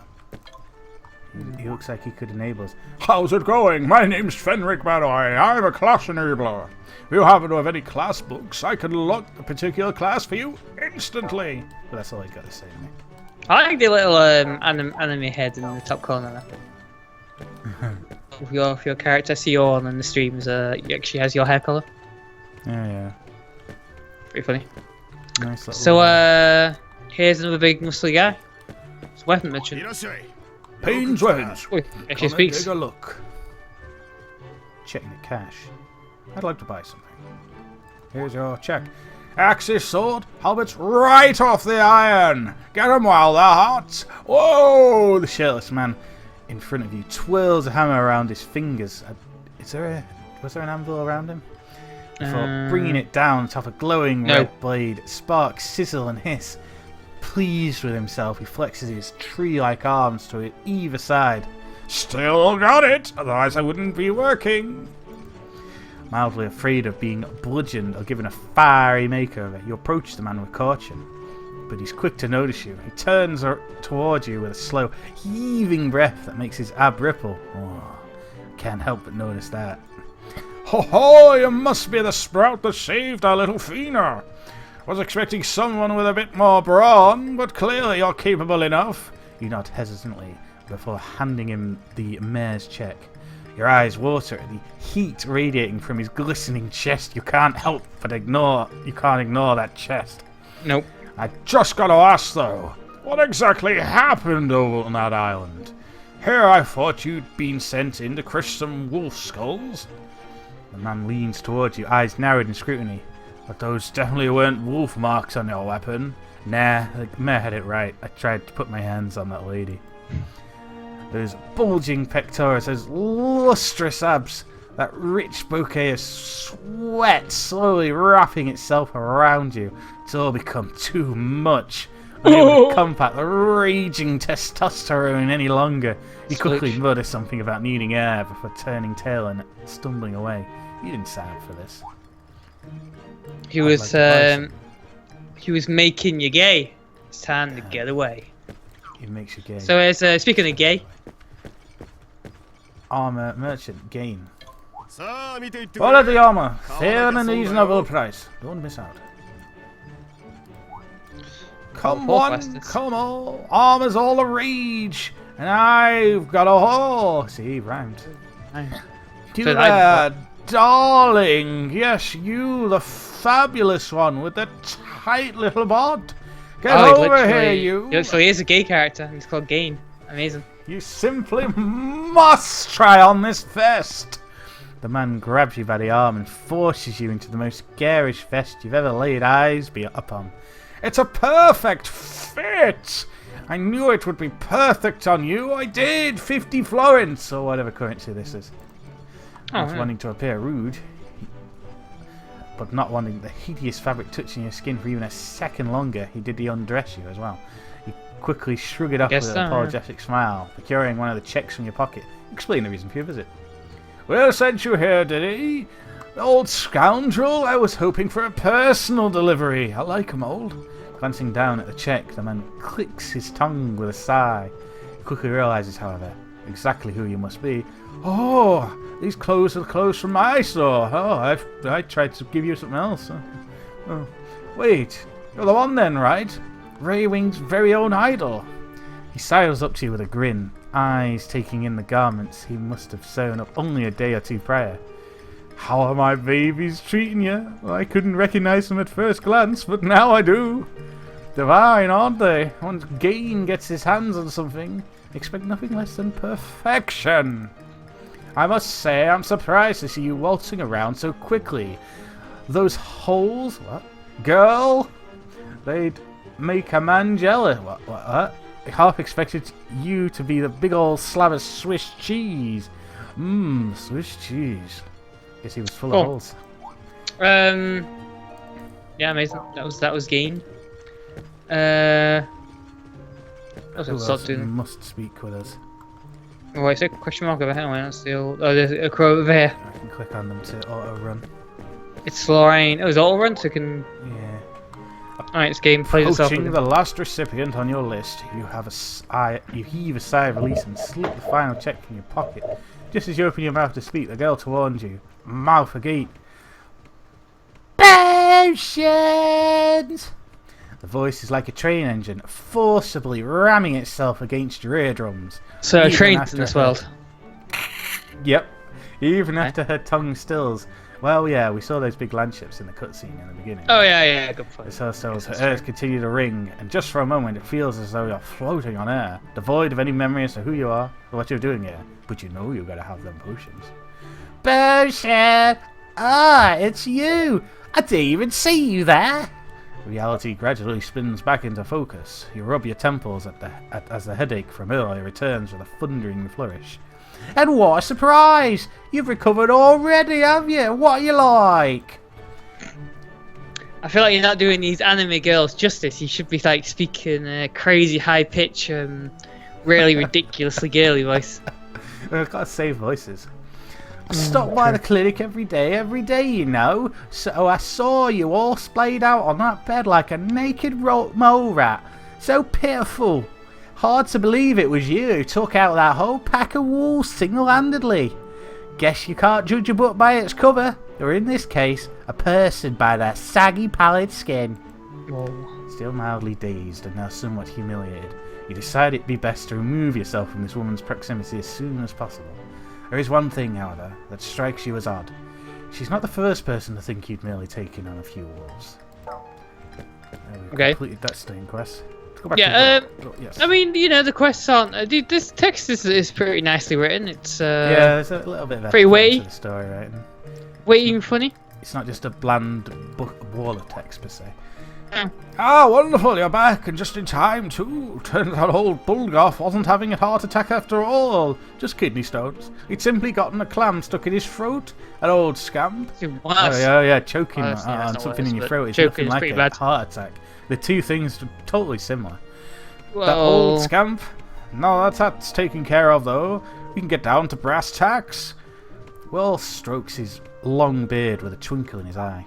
He looks like he could enable us. How's it going? My name's Fenric Badoy. I'm a class enabler. If you happen to have any class books, I can lock the particular class for you instantly. But that's all I got to say to me. I like the little anime head in the top corner there. If your character, I see you all on the streams, he actually has your hair colour. Yeah. Pretty funny. Nice little so, here's another big muscly guy. It's a weapon merchant. Payne's weapons. Actually speaks. Take a look. Checking the cash. I'd like to buy something. Here's your check. Axis sword, halberds right off the iron. Get 'em while they're hot. Whoa! The shirtless man in front of you twirls a hammer around his fingers. Was there an anvil around him? Before bringing it down atop a glowing red blade, sparks sizzle and hiss. Pleased with himself, he flexes his tree-like arms to either side. Still got it, otherwise I wouldn't be working. Mildly afraid of being bludgeoned or given a fiery makeover, you approach the man with caution. But he's quick to notice you. He turns towards you with a slow, heaving breath that makes his ab ripple. Oh, can't help but notice that. Ho ho! You must be the sprout that saved our little Fina. Was expecting someone with a bit more brawn, but clearly you're capable enough. You nod hesitantly before handing him the mare's check. Your eyes water at the heat radiating from his glistening chest. You can't ignore that chest. Nope. I just got to ask though, what exactly happened over on that island? Here I thought you'd been sent in to crush some wolf skulls. The man leans towards you, eyes narrowed in scrutiny. But those definitely weren't wolf marks on your weapon. Nah, the mayor had it right. I tried to put my hands on that lady. Those bulging pectorals, those lustrous abs, that rich bouquet of sweat slowly wrapping itself around you. It's all become too much. Unable to combat the raging testosterone any longer. You quickly mutter something about needing air before turning tail and stumbling away. You didn't sign up for this. He was making you gay. It's time to get away. It makes you gay. So, as speaking of gay, Armor merchant gain. Follow the armor. Fair and reasonable price. Don't miss out. Come on, come on. Armor's all the rage. And I've got a haul. See, rhymed. You there, darling. Yes, you, the fabulous one with the tight little bod. Get over here, you. So he is a gay character. He's called Gain. Amazing. You simply must try on this vest. The man grabs you by the arm and forces you into the most garish vest you've ever laid eyes upon. It's a perfect fit. I knew it would be perfect on you. I did. 50 florins, or whatever currency this is. Not wanting to appear rude, but not wanting the hideous fabric touching your skin for even a second longer, he did the undress you as well. You quickly shrug it off with an apologetic smile, procuring one of the checks from your pocket. Explain the reason for your visit. Well, sent you here, did he? The old scoundrel. I was hoping for a personal delivery. I like 'em old. Glancing down at the check, the man clicks his tongue with a sigh. He quickly realizes, however, exactly who you must be. Oh, these clothes are the clothes from my store. Oh, I tried to give you something else. Oh, wait, you're the one then, right? Raywing's very own idol. He sidles up to you with a grin, eyes taking in the garments he must have sewn up only a day or two prior. How are my babies treating you? Well, I couldn't recognize them at first glance, but now I do. Divine, aren't they? Once Gain gets his hands on something, expect nothing less than perfection. I must say, I'm surprised to see you waltzing around so quickly. Those holes, what? Girl, they'd make a man jealous. What? I half expected you to be the big old slab of Swiss cheese. Swiss cheese. Guess he was full of holes. Yeah, amazing. That was Gain. I was Who gonna stop else doing. must speak with us? Oh, wait, a question mark over here. That's the old. Oh, there's a crow over here. I can click on them to auto run. It's Lorraine. Oh, it's auto run, so you can. Yeah. Alright, it's game plays itself. Approaching the last recipient on your list, you have you heave a sigh of release and slip the final check from your pocket. Just as you open your mouth to speak, the girl towards you, mouth agape. Potions! The voice is like a train engine, forcibly ramming itself against your eardrums. So a train in this world. Yep. Even after her tongue stills. Well, yeah, we saw those big landships in the cutscene in the beginning. Oh yeah, good point. So her ears continue to ring, and just for a moment it feels as though you're floating on air, devoid of any memory as to who you are or what you're doing here. But you know you've got to have them potions. Potion! Ah, it's you! I didn't even see you there! Reality gradually spins back into focus. You rub your temples as the headache from earlier returns with a thundering flourish. And what a surprise! You've recovered already, have you? What are you like? I feel like you're not doing these anime girls justice. You should be like speaking a crazy high pitch, really ridiculously girly voice. I've got to save voices. I stop by the clinic every day, you know. So I saw you all splayed out on that bed like a naked mole rat. So pitiful. Hard to believe it was you who took out that whole pack of wolves single-handedly. Guess you can't judge a book by its cover, or in this case, a person by their saggy pallid skin. Whoa. Still mildly dazed and now somewhat humiliated, you decide it'd be best to remove yourself from this woman's proximity as soon as possible. There is one thing, however, that strikes you as odd. She's not the first person to think you'd merely taken on a few wolves. We've completed that stone quest. go back Yeah, to the yes. I mean, you know, the quests aren't. This text is pretty nicely written. It's yeah, there's a little bit of pretty effort weighty. into the story, right? And witty and funny. it's not just a bland wall of text per se. Mm. Ah, wonderful, you're back, and just in time, too. Turns out old Bulgoff wasn't having a heart attack after all. Just kidney stones. He'd simply gotten a clam stuck in his throat. An old scamp. It's Oh, worse. yeah, choking Honestly, that's on not something worse, in your but throat is choking nothing is like pretty a bad. heart attack. The two things are totally similar. That Well, old scamp? No, that's taken care of, though. We can get down to brass tacks. Will strokes his long beard with a twinkle in his eye.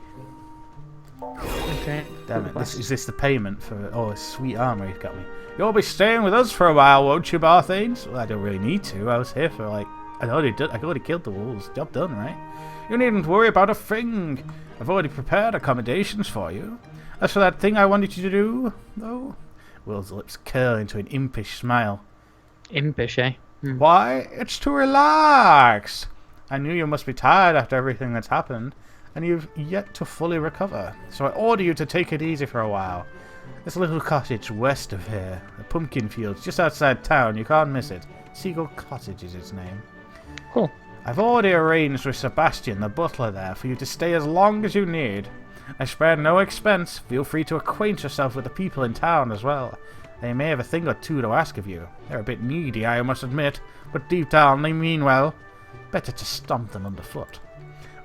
okay. Damn it, is this the payment for all this sweet armour you've got me? You'll be staying with us for a while, won't you, Barthanes? Well, I don't really need to. I was here for, like... I already killed the wolves. Job done, right? You needn't worry about a thing. I've already prepared accommodations for you. As for that thing I wanted you to do, though... Will's lips curl into an impish smile. Impish, eh? Why, it's to relax. I knew you must be tired after everything that's happened, and you've yet to fully recover. So I order you to take it easy for a while. This little cottage west of here, the pumpkin fields just outside town, you can't miss it. Seagull Cottage is its name. Cool. I've already arranged with Sebastian, the butler there, for you to stay as long as you need. I spared no expense. Feel free to acquaint yourself with the people in town as well. They may have a thing or two to ask of you. They're a bit needy, I must admit, but deep down they mean well. Better to stomp them underfoot.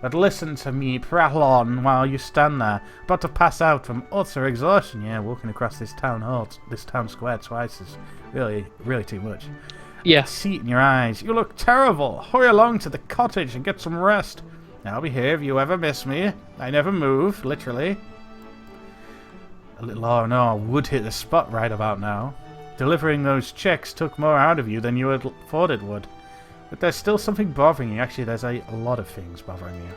But listen to me prattle on while you stand there, about to pass out from utter exhaustion. Yeah, walking across this town hall, this town square twice is really, really too much. Yeah. Seat in your eyes. You look terrible. Hurry along to the cottage and get some rest. I'll be here if you ever miss me. I never move, literally. A little R&R would hit the spot right about now. Delivering those checks took more out of you than you had thought it would. But there's still something bothering you. Actually, there's a lot of things bothering you.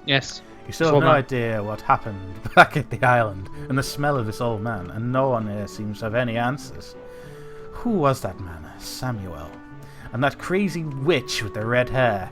Yes. You still have no idea what happened back at the island, and the smell of this old man, and no one here seems to have any answers. Who was that man? Samuel. And that crazy witch with the red hair.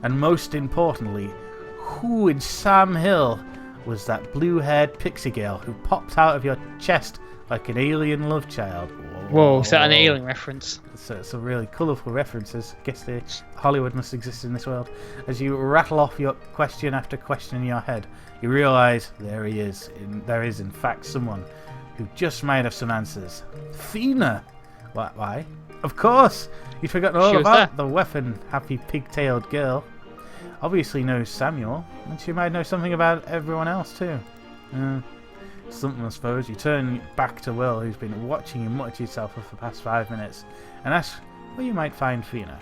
And most importantly, who in Sam Hill was that blue-haired pixie girl who popped out of your chest like an alien love child? Whoa, is that an alien reference? It's a really colourful references. I guess Hollywood must exist in this world. As you rattle off your question after question in your head, you realise there he is. There is, in fact, someone who just might have some answers. Fina! Why? Of course! You'd forgotten all about the weapon-happy pig-tailed girl. Obviously knows Samuel, and she might know something about everyone else too. Something, I suppose. You turn back to Will, who's been watching you mutter to yourself for the past 5 minutes, and ask where you might find Fina.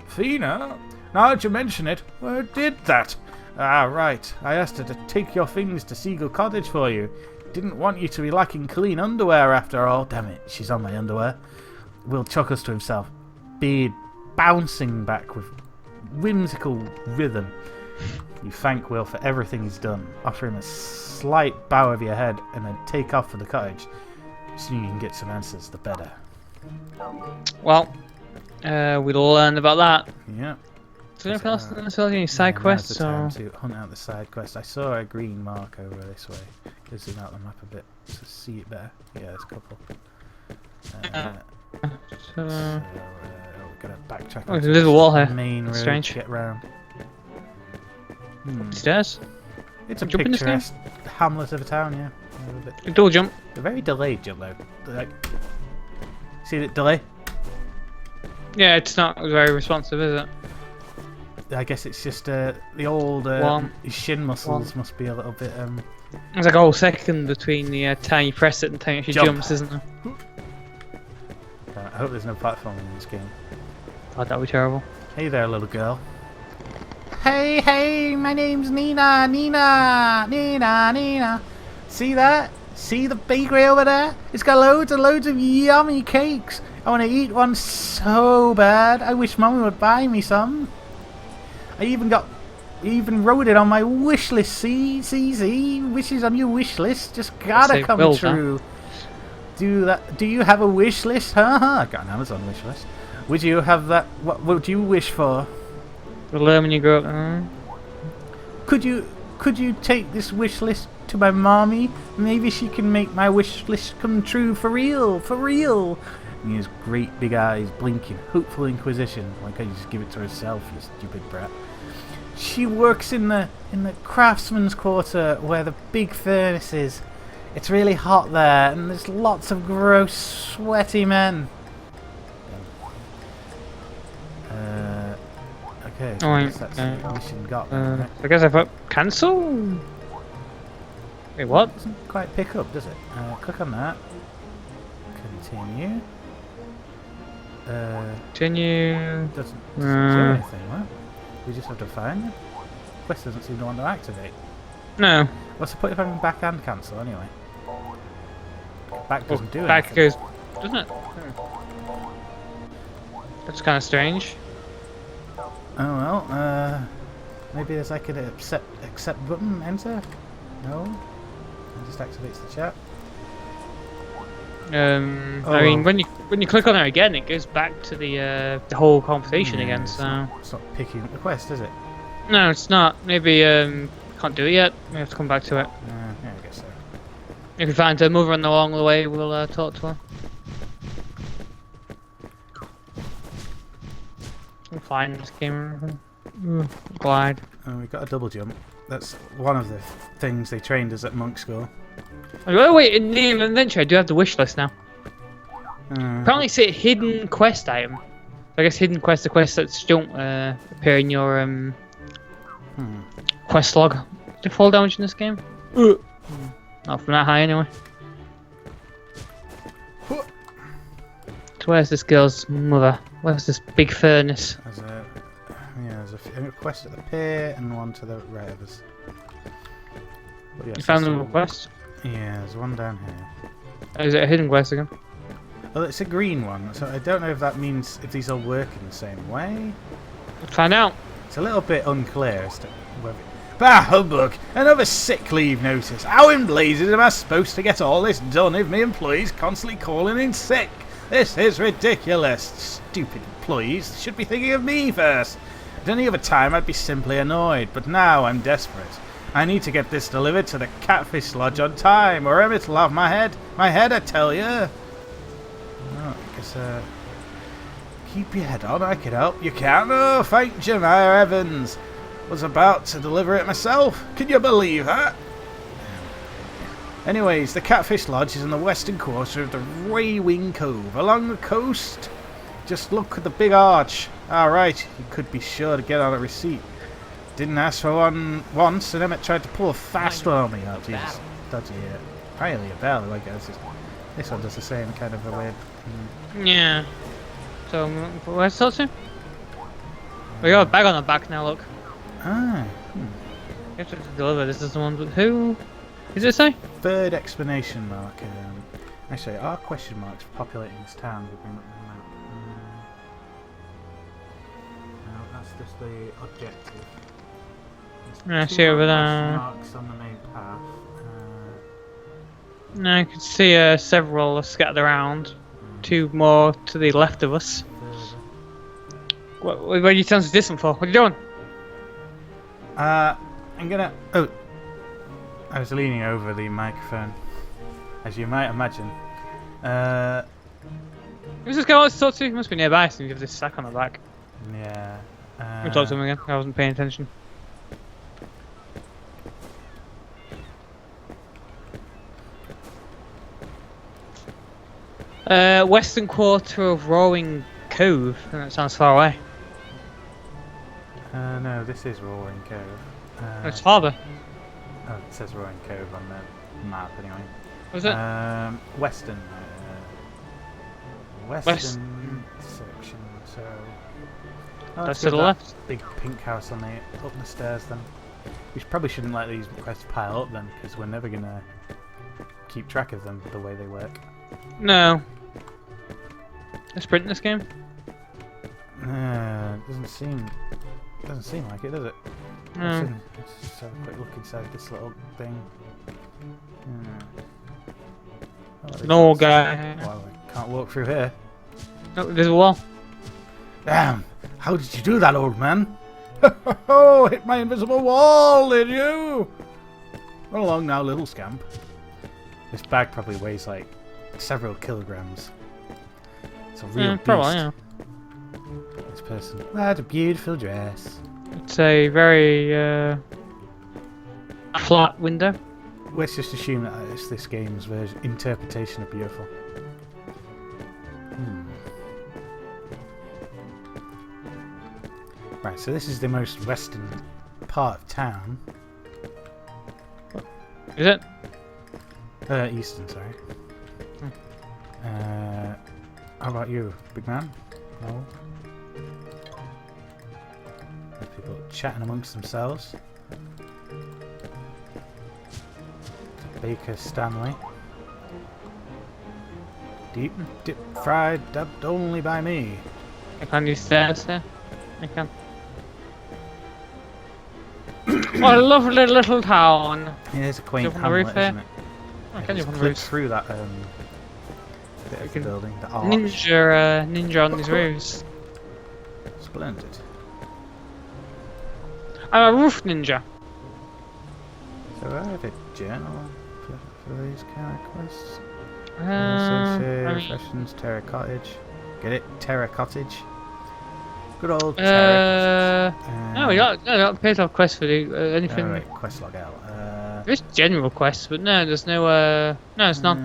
Fina? Now that you mention it, where did that? Ah, right. I asked her to take your things to Seagull Cottage for you. Didn't want you to be lacking clean underwear after all. Damn it, she's on my underwear. Will chuckles to himself, beard bouncing back with whimsical rhythm. You thank Will for everything he's done, offer him a slight bow of your head, and then take off for the cottage. The sooner you can get some answers, the better. Well, we'll learn about that. Yeah. Is there anything else to tell you? Any side quests? Now's the time to hunt out the side quest. I saw a green mark over this way. Let's zoom out the map a bit to see it better. Yeah, there's a couple. So, we're gonna backtrack. oh, there's a wall here. Main road Strange. to get round. Stairs? It's a Jump in this game? picturesque hamlet of a town, yeah. A bit. Double jump. A very delayed jump though. Like, see the delay? Yeah, it's not very responsive, is it? I guess it's just the old his shin muscles must be a little bit There's like a whole second between the time you press it and the time it actually jumps, isn't there? I hope there's no platforming in this game. Oh, that'd be terrible. Hey there, little girl. Hey, my name's Nina. Nina. See that? See the bakery over there? It's got loads and loads of yummy cakes. I want to eat one so bad. I wish Mummy would buy me some. I even wrote it on my wish list. See, wishes on your wish list just gotta come true. Do you have a wish list? I got an Amazon wish list. Would you have that? What would you wish for? You'll learn when you grow up. Could you take this wish list to my mommy. Maybe she can make my wish list come true for real, for real. And his great big eyes blinking, hopeful inquisition. Why can't you just give it to herself, you stupid brat? She works in the craftsman's quarter where the big furnace is. It's really hot there, and there's lots of gross, sweaty men. Okay, so I guess that's the mission got. Right? I guess I put cancel. Wait, what? It doesn't quite pick up, does it? Click on that. Continue. Continue. Doesn't say anything, what? We just have to find it. Quest doesn't seem to want to activate. No. What's the point of having back and cancel anyway? Back doesn't do anything. Back goes, doesn't it? That's kind of strange. Oh well, maybe there's like an accept button, enter? No? It just activates the chat. I mean, when you click on it again, it goes back to the whole conversation again. So It's not picking up the quest, is it? no, it's not. Maybe can't do it yet. We have to come back to it. Yeah, I guess so. If we find her moving along the way, we'll talk to her. We'll find this game. Glide. Oh, we got a double jump. That's one of the things they trained us at monk school. Oh wait, in the inventory, I do have the wish list now. Apparently, it's a hidden quest item. I guess hidden quest, the quests that don't appear in your quest log. Do fall damage in this game? Not from that high, anyway. So where's this girl's mother? Where's this big furnace? There's a quest at the pier and one to the right of us. You found the quest? Yeah, there's one down here. Oh, is it a hidden quest again? Well, it's a green one, so I don't know if that means if these all work in the same way. Let's find out. It's a little bit unclear as to whether... Bah, humbug! Another sick leave notice. How in blazes am I supposed to get all this done if my employees constantly calling in sick? This is ridiculous. Stupid employees should be thinking of me first. At any other time I'd be simply annoyed, but now I'm desperate. I need to get this delivered to the Catfish Lodge on time, or it'll have my head. My head, I tell you. Oh, I guess, keep your head on, I can help you, can't I? Oh, thank Jemiah Evans. Was about to deliver it myself. Can you believe that? Anyways, the Catfish Lodge is in the western quarter of the Raywing Cove, along the coast. Just look at the big arch. Alright, you could be sure to get on a receipt. Didn't ask for one once, and Emmett tried to pull a fast one on me. Oh, Jesus. Dodgy, apparently a bell, I guess. This one does the same kind of a weird... Yeah. So, where's the to? We got a bag on the back now, look. Ah. You have to deliver. This is the one, but who? Does it say? Third explanation mark. Actually, are question marks for populating this town? We bring up the map. No, that's just the objective. Yeah, see over there. Marks on the main path. No, you can see several scattered around. Two more to the left of us. What are you telling us this one for? What are you doing? I'm gonna... Oh. I was leaning over the microphone, as you might imagine. Who's this guy I want to talk to? He must be nearby, so you give this sack on the back. Yeah. We'll talk to him again. I wasn't paying attention. Western quarter of Roaring Cove. That sounds far away. No, this is Roaring Cove. It's harbour. Oh, it says Roaring Cove on the map anyway. Was it? Western. Western section, so... Oh, That's to the left. Big pink house on the up the stairs then. We probably shouldn't let these quests pile up then, because we're never gonna keep track of them the way they work. No. A sprint in this game? Doesn't seem like it, does it? No. Let's just have a quick look inside this little thing. An old guy. Well, I can't walk through here. Oh, there's a wall. Damn! How did you do that, old man? Oh, hit my invisible wall, did you? Run along now, little scamp. This bag probably weighs like several kilograms. It's a real beast. Probably, yeah. This person. What a beautiful dress. It's a very flat window. Let's just assume that it's this game's version interpretation of beautiful. Right, so this is the most western part of town. Is it? Eastern, sorry. How about you, big man? No? There's people chatting amongst themselves. Baker Stanley. Deep fried, dubbed only by me. I can't use stairs there. I can. What a lovely little town. Yeah, there's a quaint Jump on the roof hamlet, isn't here? it? I Yeah, can just jump on the clip roof. through that bit of the building, the arch. Ninja on these roofs. Splendid. I'm a roof ninja. So I have a journal for these kind of quests. I mean, Refreshments, Terra Cottage. Get it? Terra Cottage. Good old Terra. no, we got paid off quest for the anything. Oh, wait, quest log out. There's general quests, but no, there's no. No, it's not.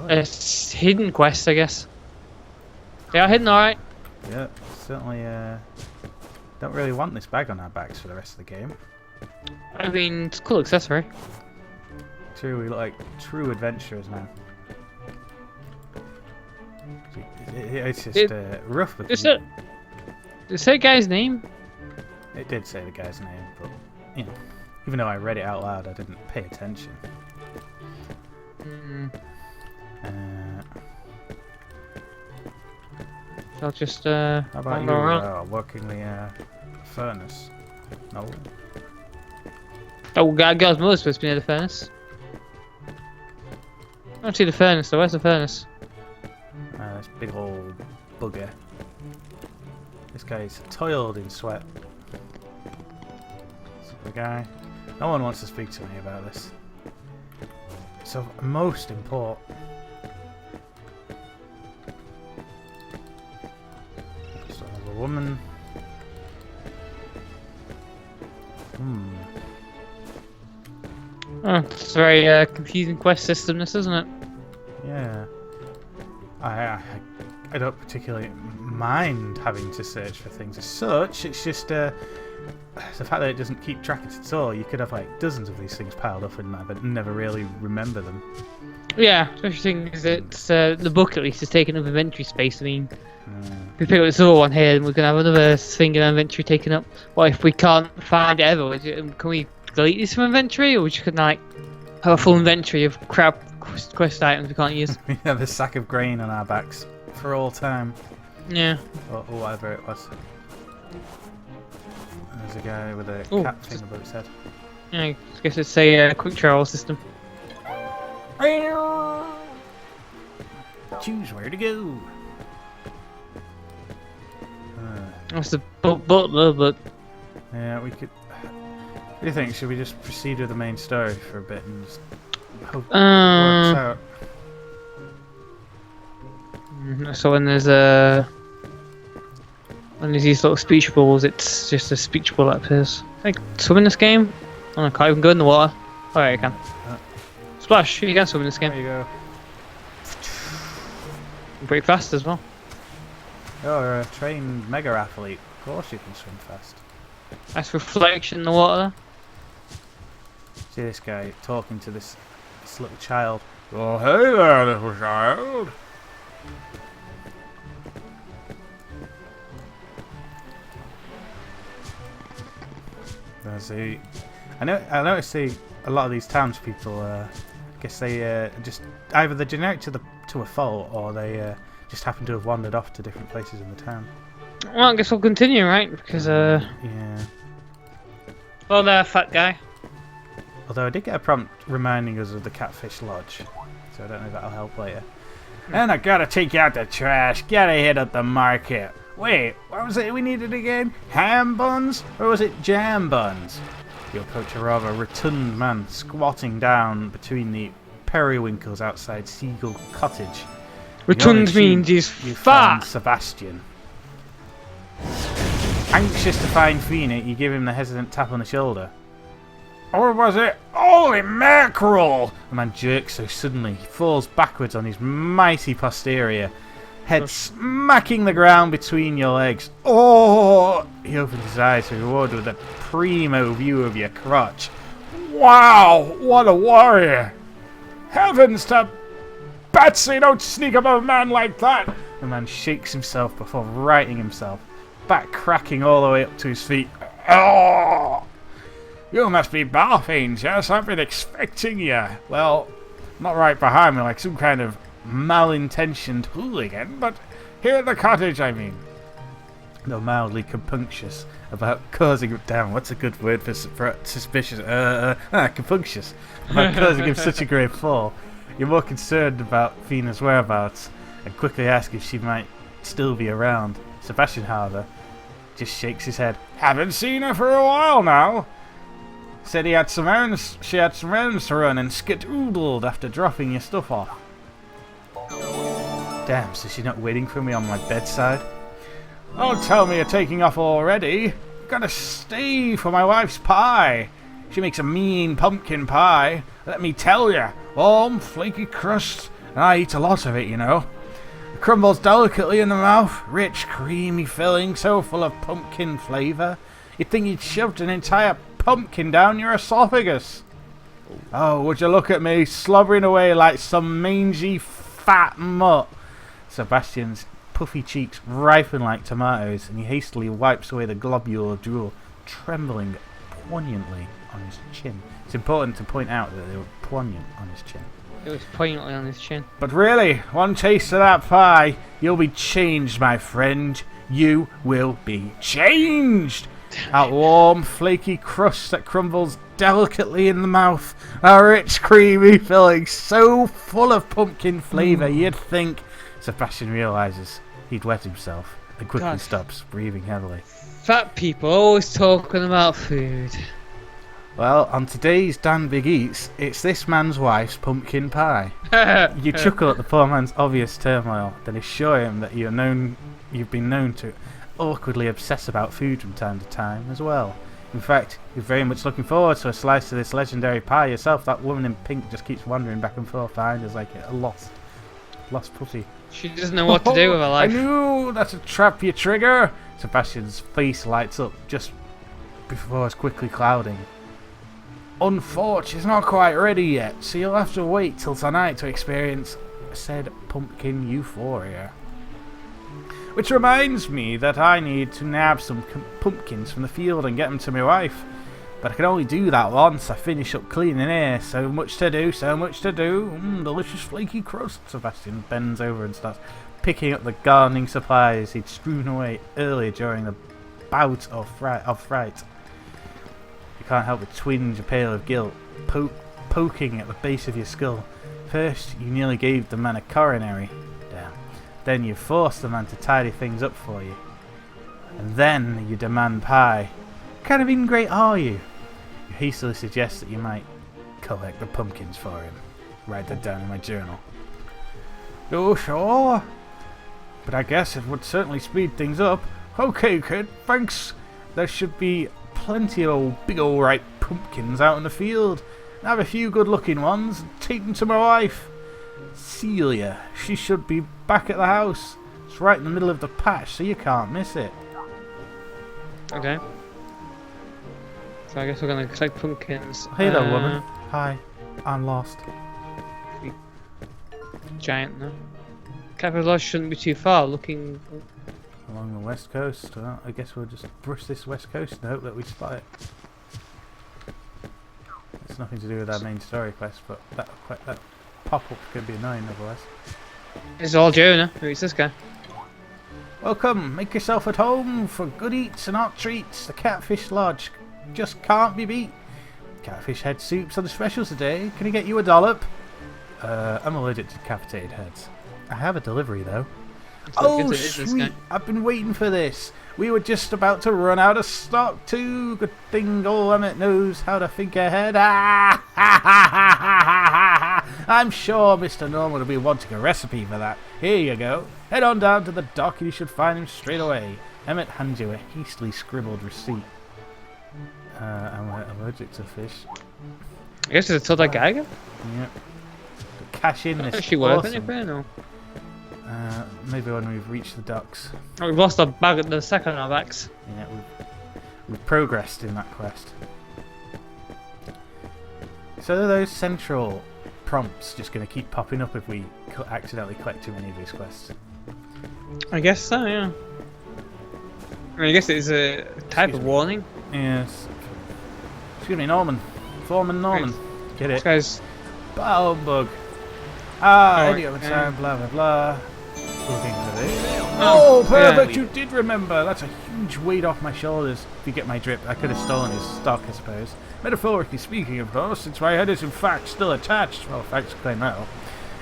It's hidden quests, I guess. They are hidden, alright. Yeah, certainly. Don't really want this bag on our backs for the rest of the game. I mean, it's a cool accessory. True, we look like true adventurers now. It's just rough. Did it say a guy's name? It did say the guy's name, but you know, even though I read it out loud, I didn't pay attention. I'll just How about you wander around. working the furnace? No. Oh, God's mother's supposed to be near the furnace. I don't see the furnace though. Where's the furnace? This big old bugger. This guy's toiled in sweat. The guy. No one wants to speak to me about this. It's of most import. So I have a woman. Oh, it's a very confusing quest system, this, isn't it? Yeah. I don't particularly mind having to search for things as such. It's just the fact that it doesn't keep track of it at all. You could have like dozens of these things piled up in there, but never really remember them. Yeah, the thing is it's the book at least is taking up inventory space. I mean, if we pick up this other one here, and we're gonna have another thing in our inventory taken up. What if we can't find it ever? Can we delete this from inventory, or we just could like have a full inventory of crap quest items we can't use? We have a sack of grain on our backs for all time. Yeah. Or whatever it was. There's a guy with a Ooh, cat thing above his head. Yeah, I guess it's a quick travel system. Choose where to go. That's the butler, but Yeah, we could. What do you think? Should we just proceed with the main story for a bit and just hope it works out? So when there's these little speech bubbles, it's just a speech bubble that appears. Can I swim in this game? Oh, I can't even go in the water. Alright, I can. Splash, you can swim in this game. There you go. Pretty fast as well. You're a trained mega athlete. Of course you can swim fast. Nice reflection in the water See this guy talking to this little child. Oh, hey there, little child. I noticed a lot of these townspeople. I guess they just either they're generic to a fault, or they just happen to have wandered off to different places in the town. there. Well, I guess we'll continue, right? Because Yeah. well, there, fat guy. Although I did get a prompt reminding us of the Catfish Lodge, so I don't know if that'll help later. And I gotta take out the trash. Gotta hit up the market. Wait, what was it we needed again? Ham buns? Or was it jam buns? You approach a rather rotund man squatting down between the periwinkles outside Seagull Cottage. Rotund means he's you found fat. Sebastian. Anxious to find Fina, you give him the hesitant tap on the shoulder. Or was it? Holy mackerel! The man jerks so suddenly he falls backwards on his mighty posterior, head smacking the ground between your legs. Oh! He opens his eyes to reward with a primo view of your crotch. Wow! What a warrior! Heavens to Betsy, don't sneak up on a man like that! The man shakes himself before righting himself, back cracking all the way up to his feet. Oh! You must be Barfiends, yes? I've been expecting you. Well, not right behind me like some kind of malintentioned hooligan, but here at the cottage, I mean. Though mildly compunctious about causing him down. What's a good word for suspicious? Compunctious. About causing him such a great fall. You're more concerned about Fina's whereabouts and quickly ask if she might still be around. Sebastian, however, just shakes his head. Haven't seen her for a while now. Said she had some errands to run and skedoodled after dropping your stuff off. Damn, so she's not waiting for me on my bedside? Don't tell me you're taking off already. Gotta stay for my wife's pie. She makes a mean pumpkin pie, let me tell you. Warm, flaky crust, and I eat a lot of it, you know. It crumbles delicately in the mouth, rich, creamy filling, so full of pumpkin flavour. You'd think you'd shoved an entire pumpkin down your esophagus. Oh, would you look at me, slobbering away like some mangy fat mutt. Sebastian's puffy cheeks ripen like tomatoes, and he hastily wipes away the globular drool, trembling poignantly on his chin. It's important to point out that they were poignant on his chin. It was poignantly on his chin. But really, one taste of that pie, you'll be changed, my friend. You will be changed. That warm, flaky crust that crumbles delicately in the mouth. A rich, creamy filling so full of pumpkin flavour you'd think... Sebastian realises he'd wet himself and quickly stops, breathing heavily. Fat people always talking about food. Well, on today's Dan Big Eats, it's this man's wife's pumpkin pie. You chuckle at the poor man's obvious turmoil, then assure him that you've been known to awkwardly obsess about food from time to time as well. In fact, you're very much looking forward to a slice of this legendary pie yourself. That woman in pink just keeps wandering back and forth behind us like a lost puppy. She doesn't know what to do with her life. I knew that's a trap, you trigger. Sebastian's face lights up just before it's quickly clouding. Unfortunately, she's not quite ready yet, so you'll have to wait till tonight to experience said pumpkin euphoria. Which reminds me that I need to nab some pumpkins from the field and get them to my wife. But I can only do that once I finish up cleaning here. So much to do, so much to do. Delicious flaky crust. Sebastian bends over and starts picking up the gardening supplies he'd strewn away earlier during the bout of fright. You can't help but twinge a pail of guilt, poking at the base of your skull. First, you nearly gave the man a coronary. Damn. Then you forced the man to tidy things up for you. And then you demand pie. What kind of ingrate are you? You hastily suggest that you might collect the pumpkins for him. Write that down in my journal. Oh, sure. But I guess it would certainly speed things up. Okay, kid, thanks. There should be plenty of big old ripe pumpkins out in the field. Have a few good looking ones and take them to my wife. Celia, she should be back at the house. It's right in the middle of the patch, so you can't miss it. Okay. So I guess we're gonna collect pumpkins. Hey there, woman. Hi, I'm lost. Giant, no? Capital Lodge shouldn't be too far, looking... Along the west coast. Well, I guess we'll just brush this west coast and hope that we spot it. It's nothing to do with our main story quest, but that pop-up could be annoying otherwise. It's all Jonah. Who's this guy? Welcome, make yourself at home for good eats and hot treats. The Catfish Lodge just can't be beat. Catfish head soups are the specials today. Can I get you a dollop? I'm allergic to cavitated heads. I have a delivery though. Oh sweet, I've been waiting for this. We were just about to run out of stock too. Good thing old Emmett knows how to think ahead. Ah, ha, ha, ha, ha, ha, ha. I'm sure Mr. Norman will be wanting a recipe for that. Here you go. Head on down to the dock and you should find him straight away. Emmett hands you a hastily scribbled receipt. I'm allergic to fish. I guess it's told that guy again? Yep. Cash in this. Actually worth anything, or? Maybe when we've reached the docks. Oh, we've lost our bag, the second on our backs. Yeah, we've progressed in that quest. So are those central prompts just going to keep popping up if we accidentally collect too many of these quests? I guess so, yeah. I mean, I guess it's a type of warning. Yes. Excuse me, Norman. Foreman Norman. Right. Get This it? guy's... Battle bug. Ah, Alright, idiot of a time, blah blah blah. Looking for this. Oh, Oh, perfect! yeah. You did remember. That's a huge weight off my shoulders. If you get my drip, I could have stolen his stock, I suppose. Metaphorically speaking, of course, since my head is in fact still attached. Well, thanks, claim well.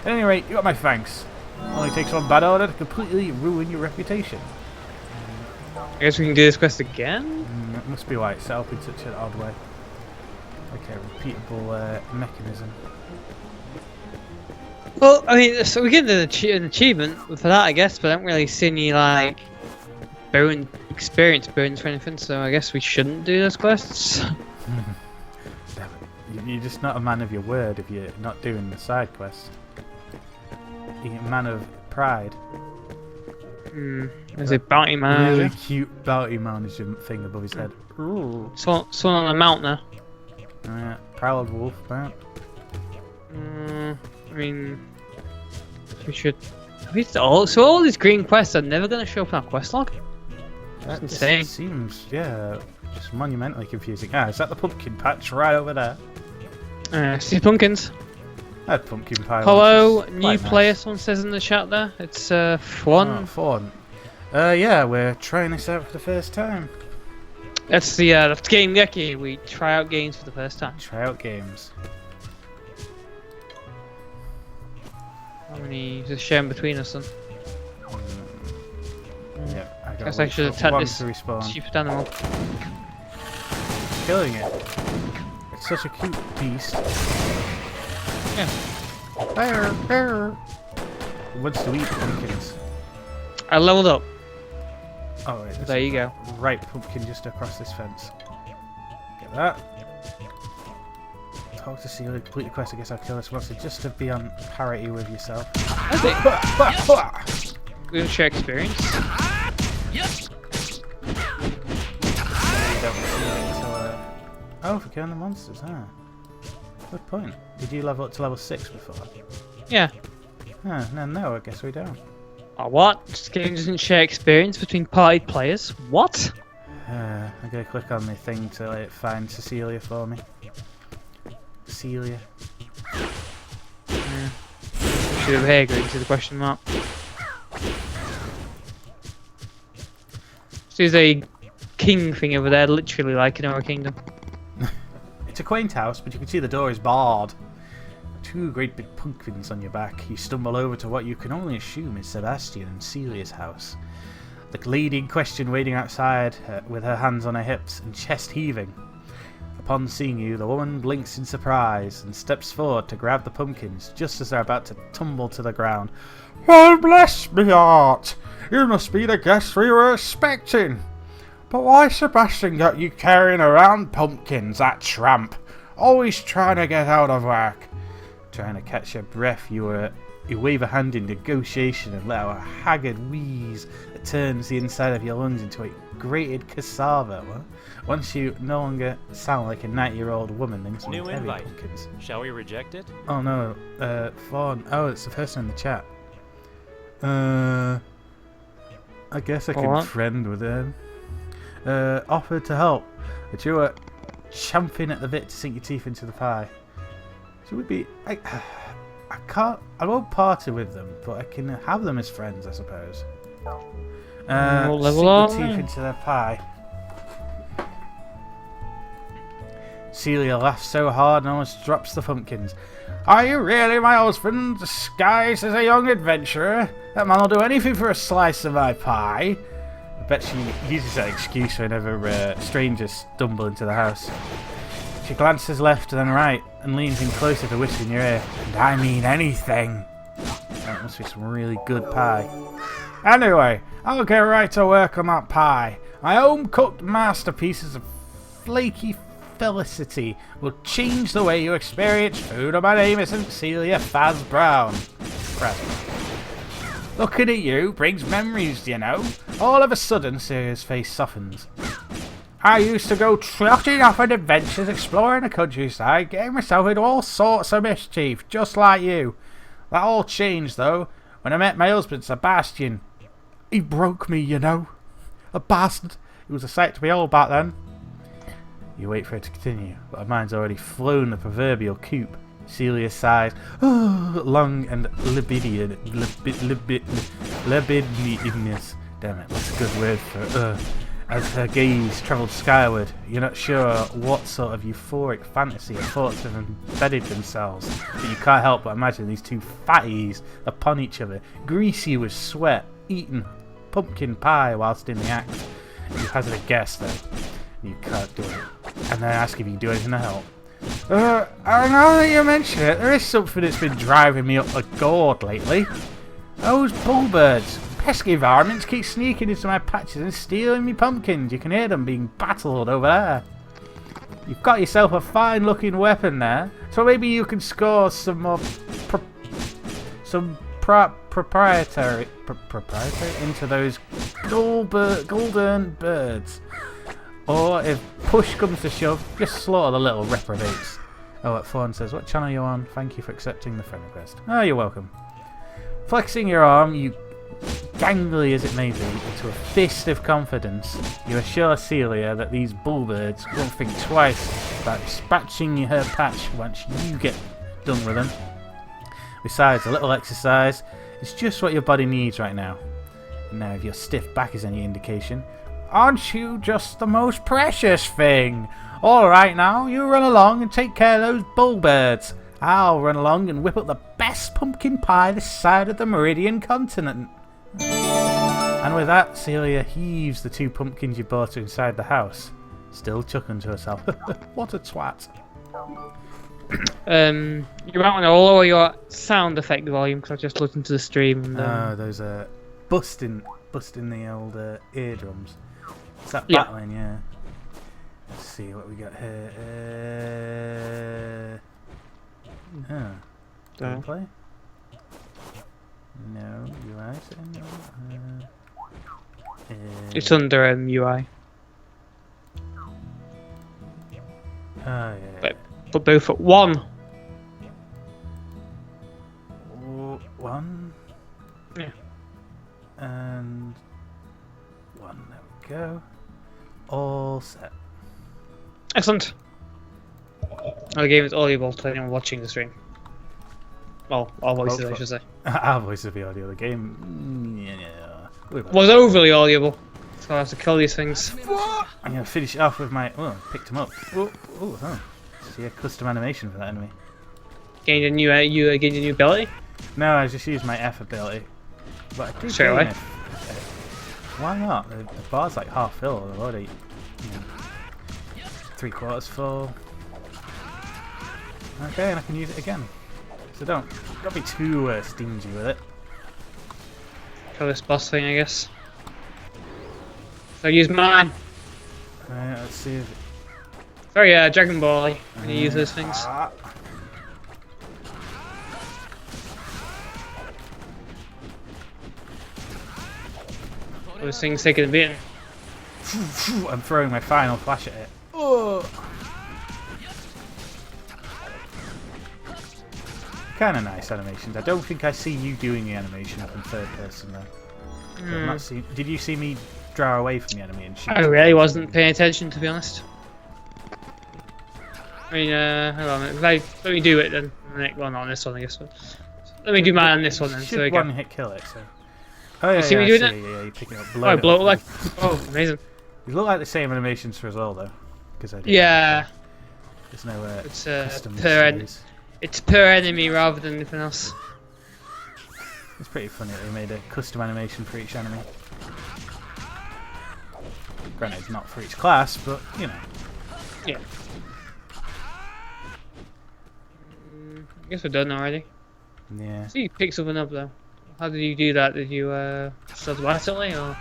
At any rate, you got my thanks. Only takes one bad order to completely ruin your reputation. I guess we can do this quest again? That must be why it's set up in such an odd way. Like a repeatable mechanism. Well, I mean, so we get an achievement for that, I guess, but I don't really see any, like, experience boons for anything, so I guess we shouldn't do those quests. You're just not a man of your word if you're not doing the side quests. You're a man of pride. There's a bounty man. Really cute bounty manager thing above his head. Ooh. Someone on the mount there. Proud wolf, man. I mean, we should. So all these green quests are never going to show up in our quest log? That That's just insane. seems, yeah, just monumentally confusing. Ah, is that the pumpkin patch right over there? See pumpkins. That pumpkin pie. Hello, is new quite player, nice. someone says in the chat there. It's Oh, Fawn. Fawn. Yeah, we're trying this out for the first time. That's Game-Geki. We try out games for the first time. Try out games. How many is sharing between us then? Yeah, I got Guess I should attack one this to respawn. stupid animal. Killing it. It's such a cute beast. Yeah. Bear. Wants to eat pumpkins. I leveled up. Oh, wait, There you go. Right pumpkin just across this fence. Get that. Talk to Celia, complete the quest. I guess I'll kill this monster just to be on parity with yourself. We don't share experience. Oh, for killing the monsters, huh? Good point. Did you level up to level 6 before? Yeah. Huh, no, I guess we don't. Oh, what? This game doesn't share experience between party players? What? I gotta click on the thing to let it find Cecilia for me. Celia. Should have hair going to the question mark. There's a king thing over there, literally like in our kingdom. It's a quaint house, but you can see the door is barred. Two great big pumpkins on your back. You stumble over to what you can only assume is Sebastian and Celia's house. The lady in question waiting outside with her hands on her hips and chest heaving. Upon seeing you, the woman blinks in surprise and steps forward to grab the pumpkins just as they're about to tumble to the ground. Well, bless me heart! You must be the guest we were expecting. But why Sebastian got you carrying around pumpkins, that tramp? Always trying to get out of work. Trying to catch your breath, you wave a hand in negotiation and let out a haggard wheeze that turns the inside of your lungs into a grated cassava. Well, once you no longer sound like a 90-year-old woman, they must be New heavy invite. pumpkins. Shall we reject it? Oh no, Fawn. Oh, it's the person in the chat. I guess I can What? friend with him. Offered to help, but you were champing at the bit to sink your teeth into the pie. So would be. I won't party with them, but I can have them as friends, I suppose. We'll level sink up. your teeth into their pie. Celia laughs so hard and almost drops the pumpkins. Are you really my husband, disguised as a young adventurer? That man will do anything for a slice of my pie. I bet she uses that excuse whenever strangers stumble into the house. She glances left then right and leans in closer to whisper in your ear, "And I mean anything." That must be some really good pie. Anyway, I'll get right to work on that pie. My home-cooked masterpieces of flaky felicity will change the way you experience food. My name isn't Celia Faz Brown. Looking at you brings memories, you know. All of a sudden, Celia's face softens. I used to go trotting off on adventures, exploring the countryside, getting myself into all sorts of mischief, just like you. That all changed, though, when I met my husband, Sebastian. He broke me, you know. A bastard. He was a sight to behold back then. You wait for her to continue, but her mind's already flown the proverbial coop. Celia sighs, long and libidinous. Damn it, that's a good word for as her gaze travelled skyward. You're not sure what sort of euphoric fantasy or thoughts have embedded themselves, but you can't help but imagine these two fatties upon each other, greasy with sweat, eating pumpkin pie whilst in the act. You hazard a guess, though. You can't do it. And then ask if you can do anything to help. I know that you mention it, there is something that's been driving me up the gourd lately. Those bullbirds. Pesky varmints keep sneaking into my patches and stealing me pumpkins. You can hear them being battled over there. You've got yourself a fine looking weapon there, so maybe you can score some more proprietary into those golden birds. Or if push comes to shove, just slaughter the little reprobates. Oh, what Fawn says, what channel are you on? Thank you for accepting the friend request. Oh, you're welcome. Flexing your arm, you gangly as it may be, into a fist of confidence, you assure Celia that these bullbirds won't think twice about dispatching her patch once you get done with them. Besides, a little exercise is just what your body needs right now. And now, if your stiff back is any indication, aren't you just the most precious thing? Alright now, you run along and take care of those bullbirds. I'll run along and whip up the best pumpkin pie this side of the Meridian continent. And with that, Celia heaves the 2 pumpkins you bought her inside the house, still chuckling to herself. What a twat. You might want to lower your sound effect volume because I just listened to the stream. And, those are busting the old eardrums. Is that Yeah. battling? Yeah. Let's see what we got here. Gameplay? No, UI. No. it's under UI. Oh yeah. But both at 1. One. Yeah. And 1. There we go. All set. Excellent. The game is audible to anyone watching the stream. Well, our voices, I should say. Our voice will be audio. The game. Was overly audible. So I have to kill these things. I'm gonna finish it off with my. Oh, picked him up. Oh. See a custom animation for that enemy. Gained a new gained a new ability. No, I just used my F ability. But I did Straight gain away. it. Why not? The bar's like half full. I've already 3/4 full. Okay, and I can use it again. So don't be too stingy with it. Kill this boss thing, I guess. So use mine. Let's see if. Very Dragon Ball-y when you use those things. Those things taking a beating. I'm throwing my final flash at it. Oh. Kind of nice animations. I don't think I see you doing the animation up in third person though. I've not seen. Did you see me draw away from the enemy and shoot? I really wasn't paying attention, to be honest. I mean, hang on. Let me do it then. Well, not on this one, I guess. But let me do mine on this one then. Should So we go. one hit kill it. So. Oh yeah, You see me I doing see, it? Yeah, you're picking up Oh, I blood. blow it like. Oh, amazing. You look like the same animations for us all though, because I did. Yeah. There's no It's custom per series. it's per enemy rather than anything else. It's pretty funny that they made a custom animation for each enemy. Granted, not for each class, but you know. Yeah. I guess we're done already. Yeah. So you picked something up though. How did you do that? Did you just automatically or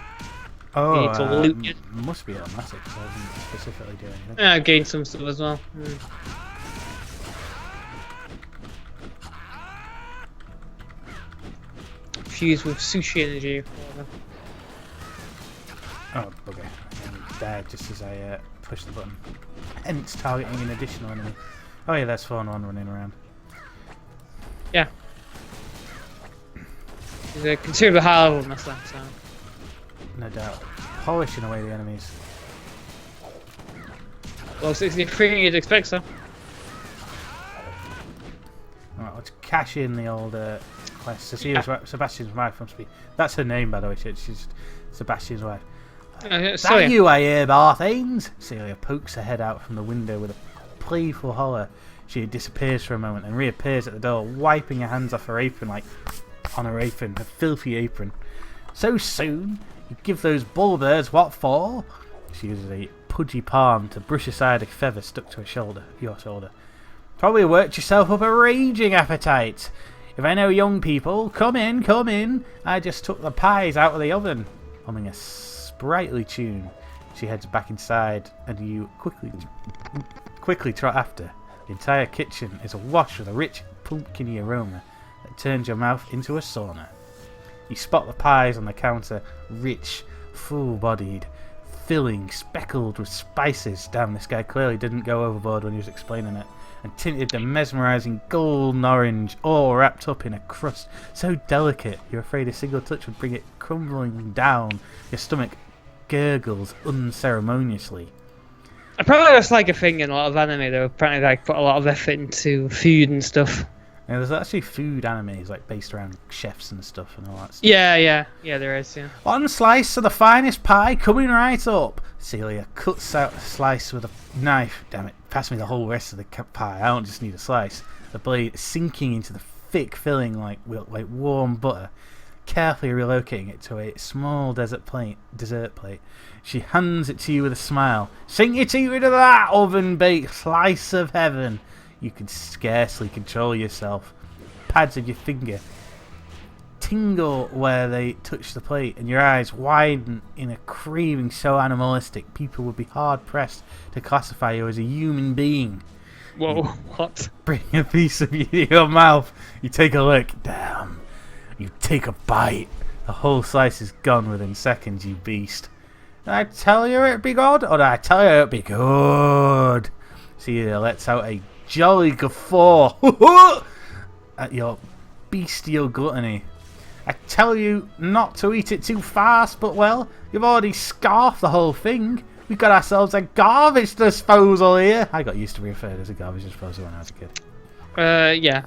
you need to loot it? Must be automatic, so I didn't specifically do anything. Yeah, I gained some stuff as well. Fused with sushi energy. Oh, bugger. And died just as I pushed the button. And it's targeting an additional enemy. Oh yeah, there's 4-1 running around. Yeah. He's a considerably high level master, so. No doubt. Polishing away the enemies. Well, 63 you'd expect so. Alright, let's cash in the old quest. Sebastian's wife must be. That's her name, by the way. She's Sebastian's wife. Is that you, I hear, Barthanes? Celia pokes her head out from the window with a playful holler. She disappears for a moment and reappears at the door, wiping her hands off her apron, like on her apron, her filthy apron. So soon? You give those bullbirds what for? She uses a pudgy palm to brush aside a feather stuck to her shoulder, your shoulder. Probably worked yourself up a raging appetite. If I know young people, come in, come in. I just took the pies out of the oven. Humming a sprightly tune, she heads back inside, and you quickly trot after. The entire kitchen is awash with a rich, pumpkiny aroma that turns your mouth into a sauna. You spot the pies on the counter, rich, full-bodied, filling, speckled with spices. Damn, this guy clearly didn't go overboard when he was explaining it. And tinted a mesmerising golden orange, all wrapped up in a crust so delicate you're afraid a single touch would bring it crumbling down. Your stomach gurgles unceremoniously. Apparently that's like a thing in a lot of anime though. Apparently they put a lot of effort into food and stuff. Yeah, there's actually food animes like based around chefs and stuff and all that stuff. Yeah, there is, yeah. One slice of the finest pie coming right up. Celia cuts out a slice with a knife. Damn it, pass me the whole rest of the pie. I don't just need a slice. The blade sinking into the thick filling like warm butter. Carefully relocating it to a small dessert plate. She hands it to you with a smile. Sink your teeth into that oven-baked slice of heaven. You can scarcely control yourself. Pads of your finger tingle where they touch the plate, and your eyes widen in a craving so animalistic people would be hard-pressed to classify you as a human being. Whoa, what? Bring a piece of you to your mouth. You take a look. Damn. You take a bite. The whole slice is gone within seconds, you beast. Did I tell you it'd be good? Or did I tell you it'd be good? Celia lets out a jolly guffaw at your bestial gluttony. I tell you not to eat it too fast, but well, you've already scarfed the whole thing. We've got ourselves a garbage disposal here. I got used to being referred as a garbage disposal when I was a kid. Yeah.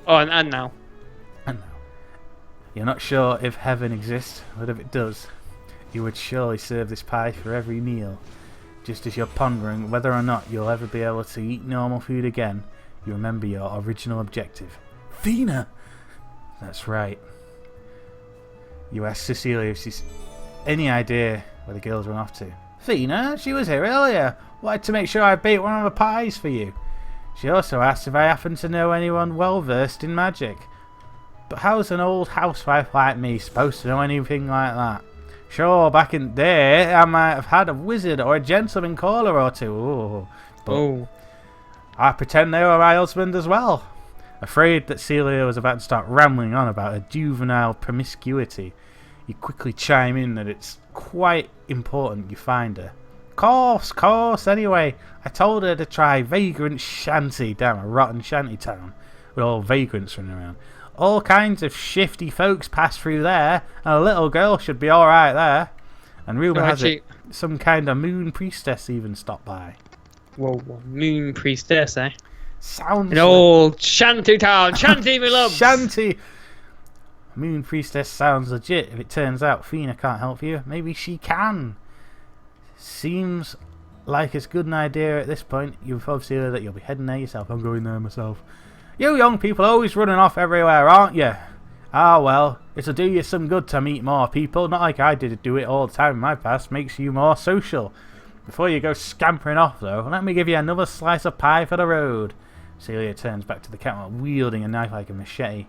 Oh, and now. And now. You're not sure if heaven exists, but if it does, you would surely serve this pie for every meal. Just as you're pondering whether or not you'll ever be able to eat normal food again, you remember your original objective. Thena! That's right. You ask Cecilia if she's any idea where the girls run off to. Thena? She was here earlier. Wanted to make sure I baked one of the pies for you. She also asked if I happen to know anyone well versed in magic. But how's an old housewife like me supposed to know anything like that? Sure, back in the day, I might have had a wizard or a gentleman caller or two. But I pretend they were my husband as well. Afraid that Celia was about to start rambling on about her juvenile promiscuity, you quickly chime in that it's quite important you find her. Course, anyway, I told her to try Vagrant Shanty. Damn, a rotten shanty town with all vagrants running around. All kinds of shifty folks pass through there, and a little girl should be alright there. And rumour has it, some kind of moon priestess even stopped by. Whoa, moon priestess, eh? Sounds an old shanty town. Shanty, me love. Shanty. Moon priestess sounds legit. If it turns out Thena can't help you, maybe she can. Seems like it's good an idea at this point. You've obviously heard that you'll be heading there yourself. I'm going there myself. You young people are always running off everywhere, aren't you? Ah well, it'll do you some good to meet more people, not like I did do it all the time in my past, makes you more social. Before you go scampering off though, let me give you another slice of pie for the road. Celia turns back to the cat while wielding a knife like a machete,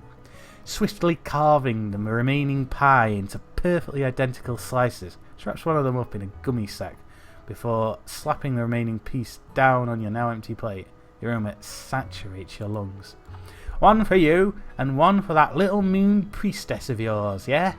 swiftly carving the remaining pie into perfectly identical slices. She wraps one of them up in a gummy sack before slapping the remaining piece down on your now empty plate. Your aroma saturates your lungs. One for you, and one for that little moon priestess of yours, yeah?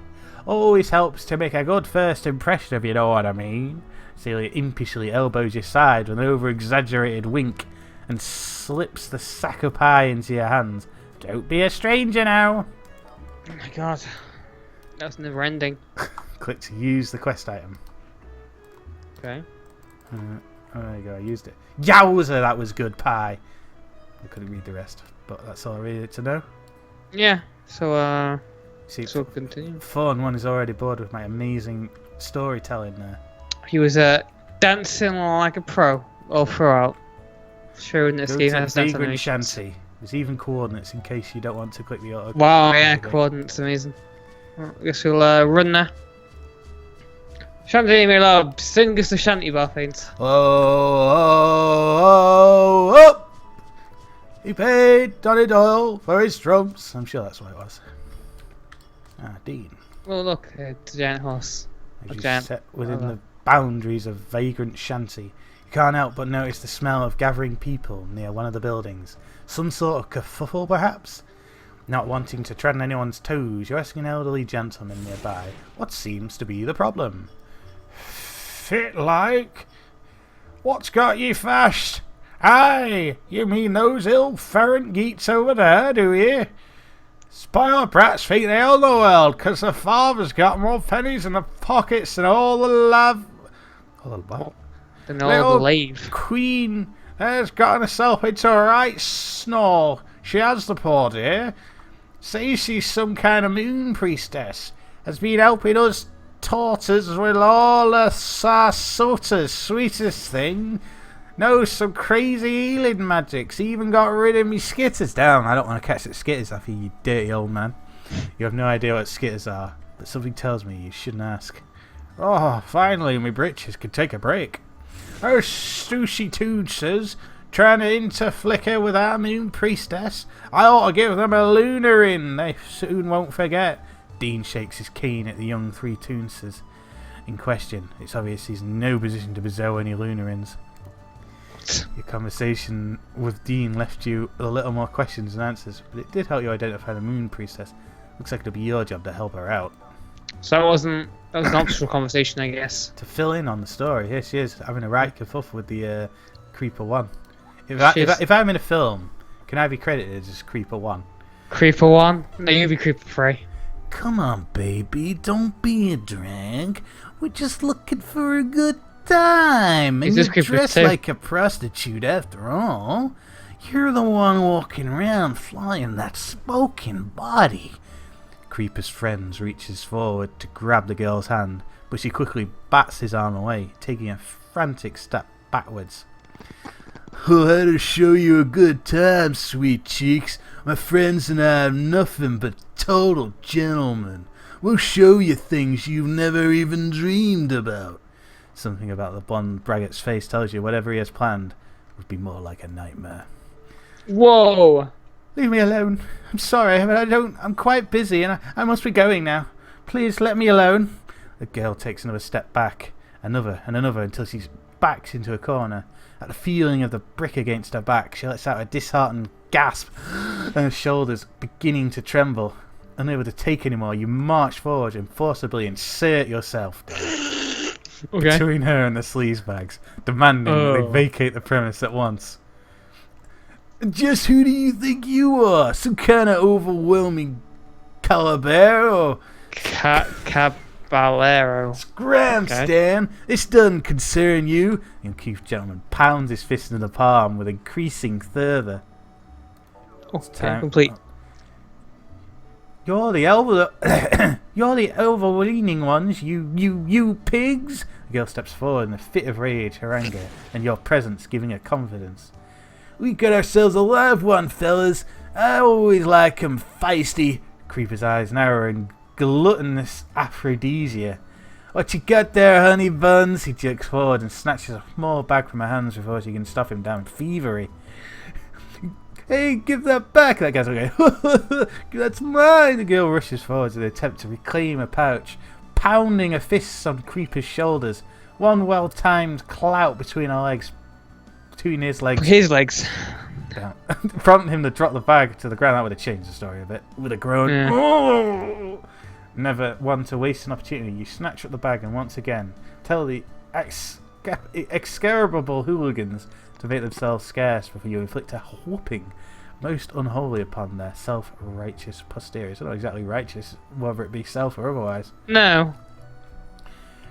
Always helps to make a good first impression, if you know what I mean. Celia impishly elbows your side with an over-exaggerated wink and slips the sack of pie into your hands. Don't be a stranger now. Oh my god. That's never ending. Click to use the quest item. Okay. Oh, there you go, I used it. Yowza, that was good pie. I couldn't read the rest, but that's all I needed to know. Yeah, so, See, so continue. Fun one is already bored with my amazing storytelling there. He was dancing like a pro all throughout. Showing this Go game to has dance Vagrant animations. Shanty. There's even coordinates in case you don't want to click the auto. Wow, yeah, Okay. coordinates amazing. Well, I guess we'll run there. Shanty, my love, sing us the shanty bar things. Oh, he paid Donny Doyle for his trumps. I'm sure that's what it was. Ah, Dean. Oh look, it's a giant horse. As you giant- set within the boundaries of Vagrant Shanty, you can't help but notice the smell of gathering people near one of the buildings. Some sort of kerfuffle, perhaps? Not wanting to tread on anyone's toes, you're asking an elderly gentleman nearby what seems to be the problem. Fit like? What's got you fast? Aye, you mean those ill-ferent geets over there, do you? Spoiled brats think they own the world, 'cause their father's got more pennies in the pockets than all the All the what? Then all Little believe. Queen has gotten herself into a right snore. She has, the poor dear. Says she's some kind of moon priestess. Has been helping us torters with all the sarsotas. Sweetest thing. Knows some crazy healing magics. Even got rid of me skitters. Damn, I don't want to catch the skitters after you dirty old man. You have no idea what skitters are, but something tells me you shouldn't ask. Oh, finally my britches could take a break. Oh, stooshy toonses, trying to interflicker with our moon priestess. I ought to give them a lunar in. They soon won't forget. Dean shakes his cane at the young three toonses in question. It's obvious he's in no position to bestow any lunarins. Your conversation with Dean left you with a little more questions than answers, but it did help you identify the moon priestess. Looks like it'll be your job to help her out. So that was an optional conversation, I guess. To fill in on the story, here she is having a right kerfuffle with the Creeper 1. If I'm in a film, can I be credited as Creeper 1? Creeper 1? No, you'll be Creeper 3. Come on, baby, don't be a drag. We're just looking for a good time. Is And this you're Creeper dressed 2? like a prostitute after all. You're the one walking around flying that smoking body. Creeper's friend reaches forward to grab the girl's hand, but she quickly bats his arm away, taking a frantic step backwards. Oh, how to show you a good time, sweet cheeks. My friends and I are nothing but total gentlemen. We'll show you things you've never even dreamed about. Something about the blonde braggart's face tells you whatever he has planned would be more like a nightmare. Whoa! Leave me alone. I'm sorry, but I'm quite busy and I must be going now. Please let me alone. The girl takes another step back, another and another until she's backed into a corner. At the feeling of the brick against her back, she lets out a disheartened gasp and her shoulders beginning to tremble. Unable to take anymore, you march forward and forcibly insert yourself between her and the sleazebags, demanding that they vacate the premise at once. Just who do you think you are? Some kind of overwhelming caliber or Caballero. scram, Stan? This doesn't concern you. The uncouth gentleman pounds his fist into the palm with increasing fervour. Okay, complete. You're the overleaning ones, you pigs. The girl steps forward in a fit of rage, her anger, and your presence giving her confidence. We got ourselves a live one, fellas. I always like 'em feisty. Creeper's eyes narrow in gluttonous aphrodisia. What you got there, honey buns? He jerks forward and snatches a small bag from her hands before she can stop him down thievery. Hey, give that back! That guy's okay. That's mine! The girl rushes forward in an attempt to reclaim her pouch, pounding her fists on Creeper's shoulders. One well-timed clout between her legs. Between his legs. His legs. Yeah. Prompting him to drop the bag to the ground. That would have changed the story a bit. With a groan. Yeah. Oh! Never one to waste an opportunity. You snatch up the bag and once again tell the execrable hooligans to make themselves scarce before you inflict a whooping most unholy upon their self-righteous posteriors. It's not exactly righteous, whether it be self or otherwise. No.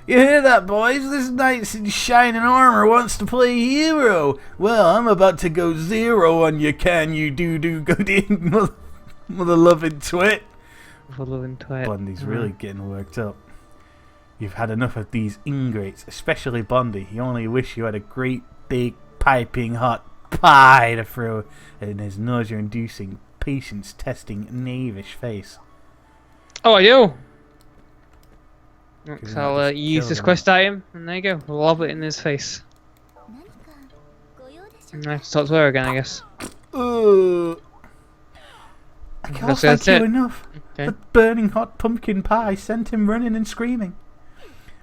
You hear that, boys? This knight in shining armor wants to play hero. Well, I'm about to go zero on you, can you do goddamn mother-loving twit. Bondi's really getting worked up. You've had enough of these ingrates, especially Bondi. You only wish you had a great big piping hot pie to throw in his nausea-inducing, patience-testing, knavish face. Oh, I do. Give So him I'll that, just use kill this him. quest item, and there you go. Lob it in his face. And I have to talk to her again, I guess. I can't That's thank you it. enough. Okay. The burning hot pumpkin pie sent him running and screaming.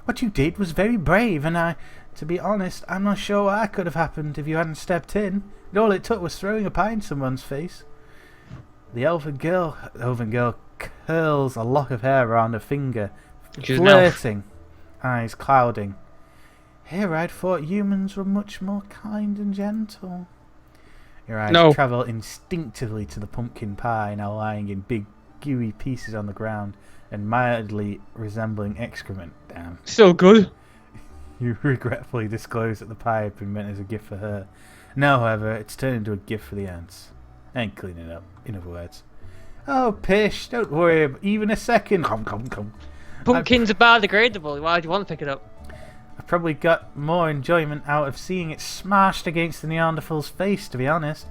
What you did was very brave, and to be honest, I'm not sure what could have happened if you hadn't stepped in. All it took was throwing a pie in someone's face. The elven girl curls a lock of hair around her finger, She's an elf. flirting, eyes clouding. Here I'd thought humans were much more kind and gentle. Your eyes No. travel instinctively to the pumpkin pie now lying in big gooey pieces on the ground and mildly resembling excrement. Damn. Still good. You regretfully disclose that the pie had been meant as a gift for her. Now, however, it's turned into a gift for the ants. And clean it up, in other words. Oh, pish, don't worry even a second. Come. Pumpkins are biodegradable. Why do you want to pick it up? I probably got more enjoyment out of seeing it smashed against the Neanderthal's face, to be honest.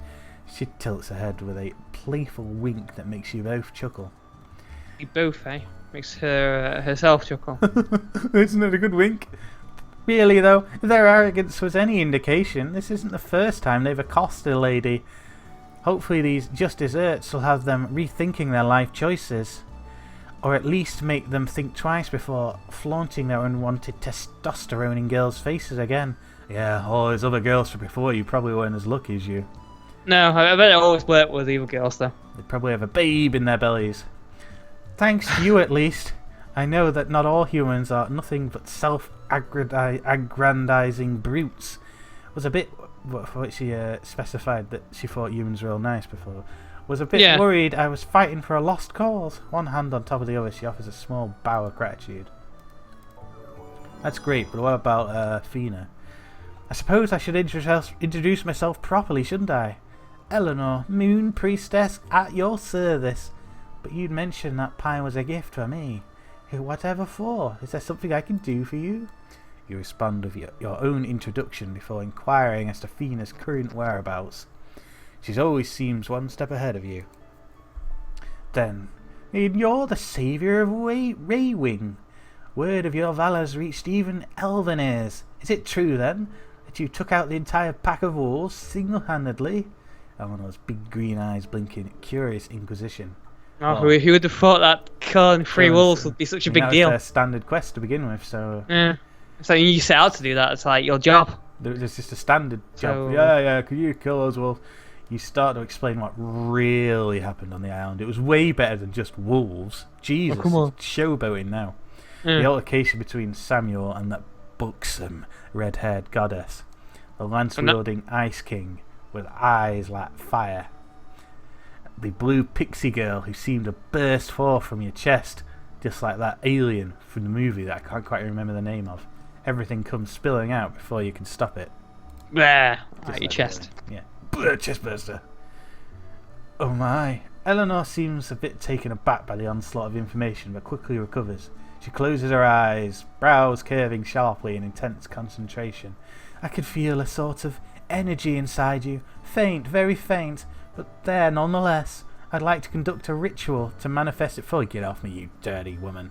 She tilts her head with a playful wink that makes you both chuckle. You both, eh? Makes her herself chuckle. Isn't it a good wink? Really, though, if their arrogance was any indication, this isn't the first time they've accosted a lady. Hopefully these just desserts will have them rethinking their life choices. Or at least make them think twice before flaunting their unwanted testosterone in girls' faces again. Yeah, all those other girls from before you probably weren't as lucky as you. No, I bet it always worked with evil girls, though. They probably have a babe in their bellies. Thanks to you, at least. I know that not all humans are nothing but self-aggrandizing brutes. Was a bit what she specified that she thought humans were all nice before. Was a bit worried I was fighting for a lost cause. One hand on top of the other, she offers a small bow of gratitude. That's great, but what about Fina? I suppose I should introduce myself properly, shouldn't I? Eleanor, Moon Priestess, at your service. But you'd mentioned that pie was a gift for me. Whatever for? Is there something I can do for you? You respond with your own introduction before inquiring as to Fina's current whereabouts. She always seems one step ahead of you. Then, you're the saviour of Raywing. Word of your valours reached even elven ears. Is it true, then, that you took out the entire pack of wolves single-handedly? Eleanor's big green eyes blinking in curious inquisition. Oh, who would have thought that killing 3 wolves would be such a big deal? That was their standard quest to begin with, so... Yeah. So you set out to do that, it's like your job. There's just a standard job. So- Yeah, could you kill those wolves? You start to explain what really happened on the island. It was way better than just wolves. Jesus, come on. it's showboating now. Yeah. The altercation between Samuel and that buxom red-haired goddess. The lance-wielding Ice King with eyes like fire. The blue pixie girl who seemed to burst forth from your chest, just like that alien from the movie that I can't quite remember the name of. Everything comes spilling out before you can stop it. There, Just at your like chest. that, yeah. Chest burster. Oh my. Eleanor seems a bit taken aback by the onslaught of information, but quickly recovers. She closes her eyes, brows curving sharply in intense concentration. I could feel a sort of energy inside you. Faint, very faint, but there nonetheless. I'd like to conduct a ritual to manifest it fully. Get off me, you dirty woman.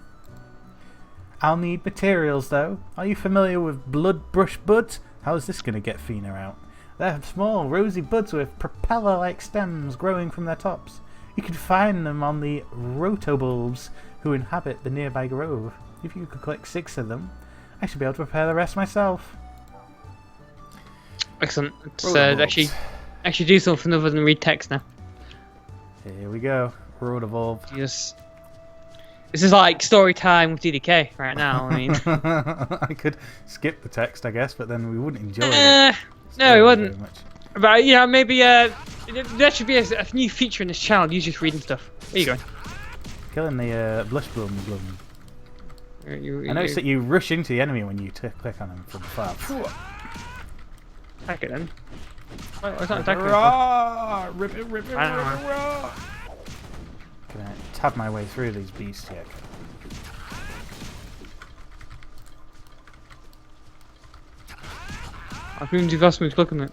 I'll need materials, though. Are you familiar with blood brush buds? How is this going to get Fina out? They're small, rosy buds with propeller-like stems growing from their tops. You can find them on the rotobulbs who inhabit the nearby grove. If you could collect 6 of them, I should be able to prepare the rest myself. Excellent. Let's actually do something other than read text now. Here we go. Rotovolve. Yes. This is like story time with DDK right now. I mean, I could skip the text, I guess, but then we wouldn't enjoy it. No, we wouldn't. But you know, maybe there should be a new feature in this channel. You just reading stuff. Where you going? Killing the blush bloom. I noticed that you rush into the enemy when you click on them from far. Attack it then. Why it's not attacking? Rip it, raw. Can I tab my way through these beasts here? I think you've asked me to look at it.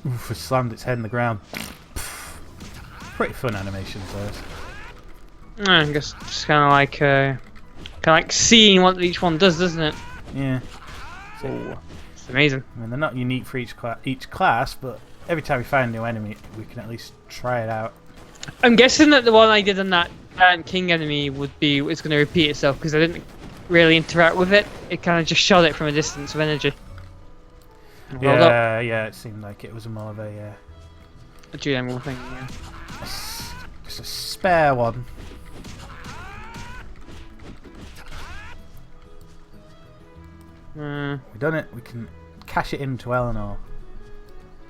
Oof, it slammed its head in the ground. Pretty fun animations, those. I guess it's kind of like seeing what each one does, doesn't it? Yeah. It's amazing. I mean, they're not unique for each class, but every time we find a new enemy, we can at least try it out. I'm guessing that the one I did on that Giant King enemy is going to repeat itself because I didn't really interact with it. It kind of just shot it from a distance of energy. Yeah, it seemed like it was more of a general thing. Yeah. Just a spare one. We've done it. We can cash it into Eleanor.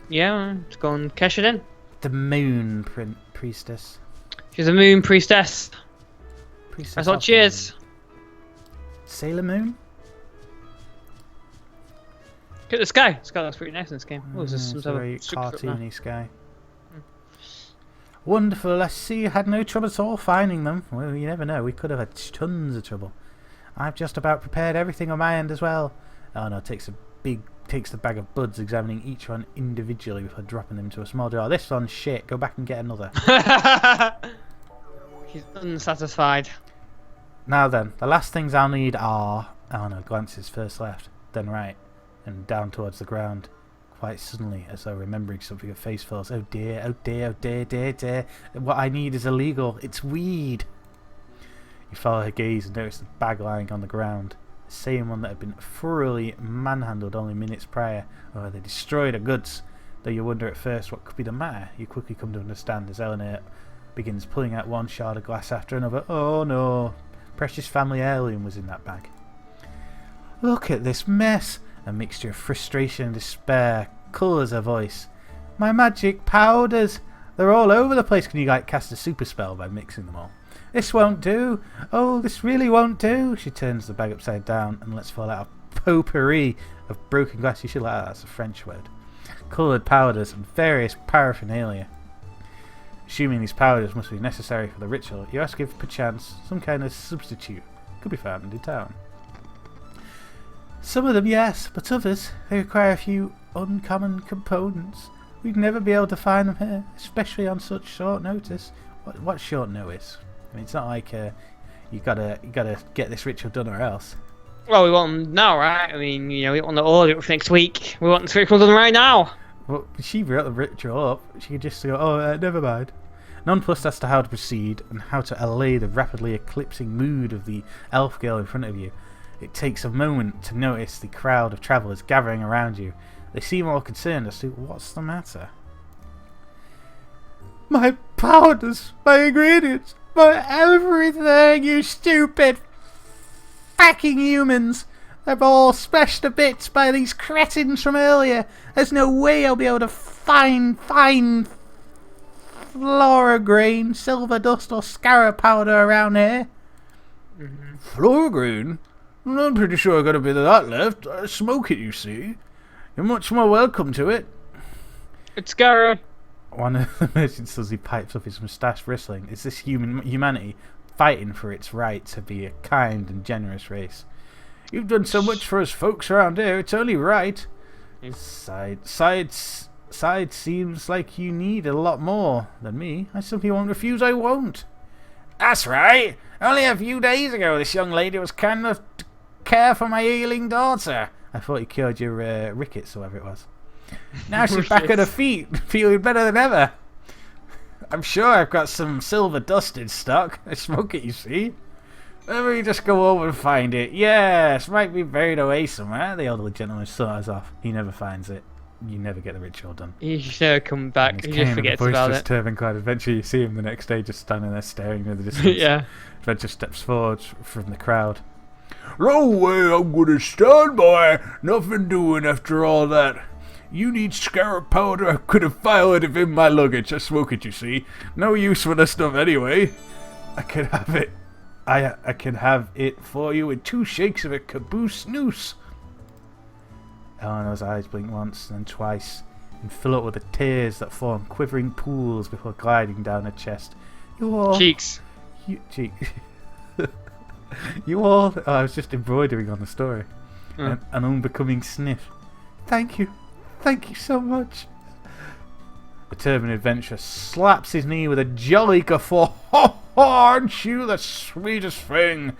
Yeah, let's go and cash it in. The Moon Priestess. She's a moon priestess. Priestess That's what she is. Sailor Moon? Look at the sky. The sky looks pretty nice in this game. Oh, there's some it's sort a very of structure up there. cartoony sky. Wonderful. I see you had no trouble at all finding them. Well, you never know. We could have had tons of trouble. I've just about prepared everything on my end as well. Oh no, takes the bag of buds, examining each one individually before dropping them into a small jar. This one's shit. Go back and get another. He's unsatisfied. Now then, the last things I'll need are... Oh no, glances first left, then right, and down towards the ground. Quite suddenly, as though remembering something, her face falls. Oh dear, oh dear, oh dear, dear, dear. What I need is illegal. It's weed. You follow her gaze and notice the bag lying on the ground. The same one that had been thoroughly manhandled only minutes prior. Oh, they destroyed her goods. Though you wonder at first what could be the matter, you quickly come to understand as Eleanor begins pulling out one shard of glass after another. Oh no, precious family heirloom was in that bag. Look at this mess. A mixture of frustration and despair colours her voice. My magic powders! They're all over the place. Can you like cast a super spell by mixing them all? This won't do. Oh, this really won't do. She turns the bag upside down and lets fall out a potpourri of broken glass. You should like that. That's a French word. Coloured powders and various paraphernalia. Assuming these powders must be necessary for the ritual, you ask if perchance some kind of substitute could be found in town. Some of them, yes, but others, they require a few uncommon components. We'd never be able to find them here, especially on such short notice. What short notice? I mean, it's not like you gotta get this ritual done or else. Well, we want them now, right? I mean, you know, we want the order for next week. We want this ritual done right now. Well, she wrote the ritual up. She could just go, oh, never mind. Nonplussed as to how to proceed and how to allay the rapidly eclipsing mood of the elf girl in front of you, it takes a moment to notice the crowd of travellers gathering around you. They seem all concerned as to what's the matter. My powders, my ingredients, my everything, you stupid fucking humans! They're all smashed to bits by these cretins from earlier. There's no way I'll be able to find flora grain, silver dust or scarab powder around here. Flora grain? I'm pretty sure I've got a bit of that left. I smoke it, you see. You're much more welcome to it. It's scarab. One of the merchants, as he pipes up his moustache bristling, is this humanity fighting for its right to be a kind and generous race. You've done so much for us folks around here, it's only right. Side seems like you need a lot more than me. I simply won't refuse. I won't. That's right. Only a few days ago, this young lady was kind enough to care for my ailing daughter. I thought you cured your rickets or whatever it was. Now she's back on her feet, feeling better than ever. I'm sure I've got some silver dust in stock. I smoke it, you see. Let me just go over and find it. Yes, might be buried away somewhere. The elderly gentleman saws off. He never finds it. You never get the ritual done. He should never come back. He just forgets about it. Turban-clad adventure. You see him the next day just standing there staring into the distance. Yeah. Adventure steps forward from the crowd. No way, I'm gonna stand by. Nothing doing after all that. You need scarab powder. I could have filed it in my luggage. I smoke it, you see. No use for the stuff anyway. I could have it. I can have it for you with 2 shakes of a caboose noose. Eleanor's eyes blink once, then twice, and fill up with the tears that form quivering pools before gliding down her chest. You all... Cheeks. Cheeks. You all... Oh, I was just embroidering on the story. An unbecoming sniff. Thank you. Thank you so much. The turban adventurer slaps his knee with a jolly guffaw. Ho ho! Aren't you the sweetest thing?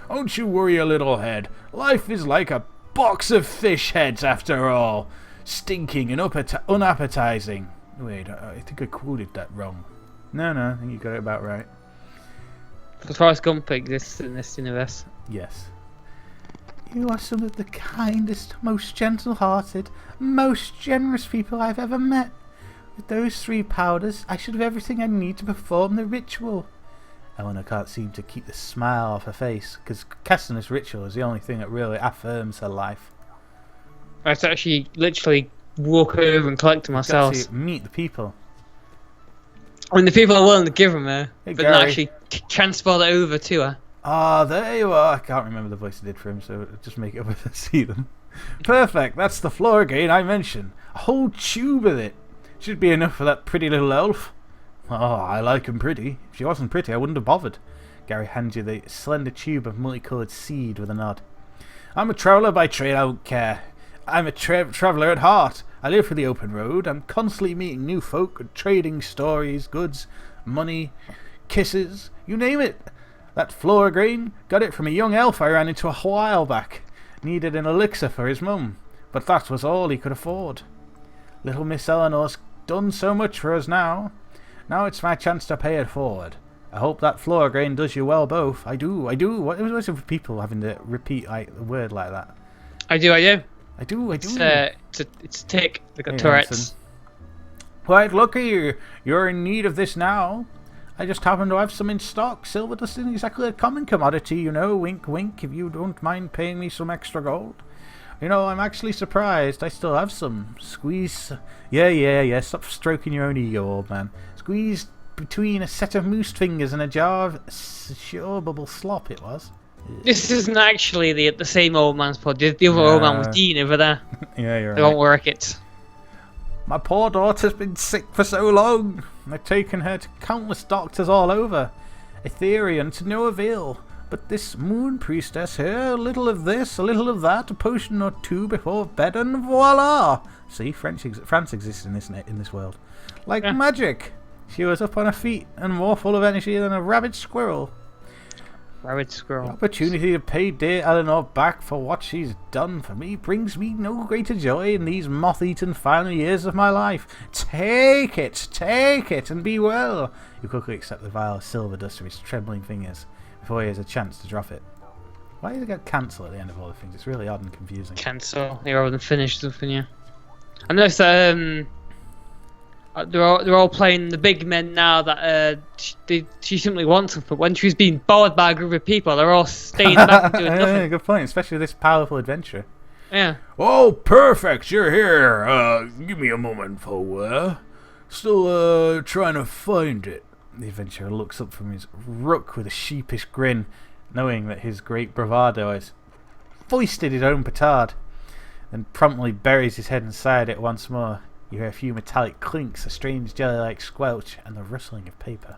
Don't you worry your little head. Life is like a box of fish heads after all. Stinking and unappetizing. Wait, I think I quoted that wrong. No, I think you got it about right. As far as Gump exists in this universe. Yes. You are some of the kindest, most gentle-hearted, most generous people I've ever met. With those 3 powders, I should have everything I need to perform the ritual. Eleanor can't seem to keep the smile off her face, because casting this ritual is the only thing that really affirms her life. I have to actually literally walk over and collect them ourselves. Actually meet the people. I mean, the people are willing to give them her, Hey, but Gary. not actually transport it over to her. Ah, there you are. I can't remember the voice I did for him, so just make it up if I see them. Perfect, that's the floor again I mentioned. A whole tube of it. Should be enough for that pretty little elf. Oh, I like him pretty. If she wasn't pretty, I wouldn't have bothered. Gary hands you the slender tube of multicoloured seed with a nod. I'm a traveller by trade, I don't care. I'm a traveller at heart. I live for the open road. I'm constantly meeting new folk, trading stories, goods, money, kisses, you name it. That floor grain, got it from a young elf I ran into a while back. Needed an elixir for his mum, but that was all he could afford. Little Miss Eleanor's done so much for us now. Now it's my chance to pay it forward. I hope that floor grain does you well both. I do. What was it with people having to repeat like the word like that? I do. It's It's tick. They got Tourette's. Quite lucky you're in need of this now. I just happen to have some in stock. Silver dust isn't exactly a common commodity, you know. Wink, wink, if you don't mind paying me some extra gold. You know, I'm actually surprised I still have some. Squeeze... Yeah, stop stroking your own ego, old man. Squeezed between a set of moose fingers and a jar of sure bubble slop it was. This isn't actually the same old man's pod. The other old man was Dean over there. Yeah, you're right. They won't work it. My poor daughter's been sick for so long. I've taken her to countless doctors all over. Etherian to no avail. But this moon priestess here, a little of this, a little of that, a potion or 2 before bed, and voila! See, France exists in this world. Like magic. She was up on her feet and more full of energy than a rabid squirrel. Rabid The squirrel. opportunity to pay dear Eleanor back for what she's done for me brings me no greater joy in these moth-eaten final years of my life. Take it, and be well. You quickly accept the vial of silver dust with his trembling fingers before he has a chance to drop it. Why does it get cancel at the end of all the things? It's really odd and confusing. Cancel. They rather than finish something, yeah. I noticed that they're all playing the big men now that she simply wants them, but when she's being bored by a group of people, they're all staying back and doing nothing. Yeah, good point, especially this powerful adventurer. Yeah. Oh, perfect, you're here. Give me a moment, for still trying to find it. The adventurer looks up from his rook with a sheepish grin, knowing that his great bravado has foisted his own petard, then promptly buries his head inside it once more. You hear a few metallic clinks, a strange jelly-like squelch, and the rustling of paper.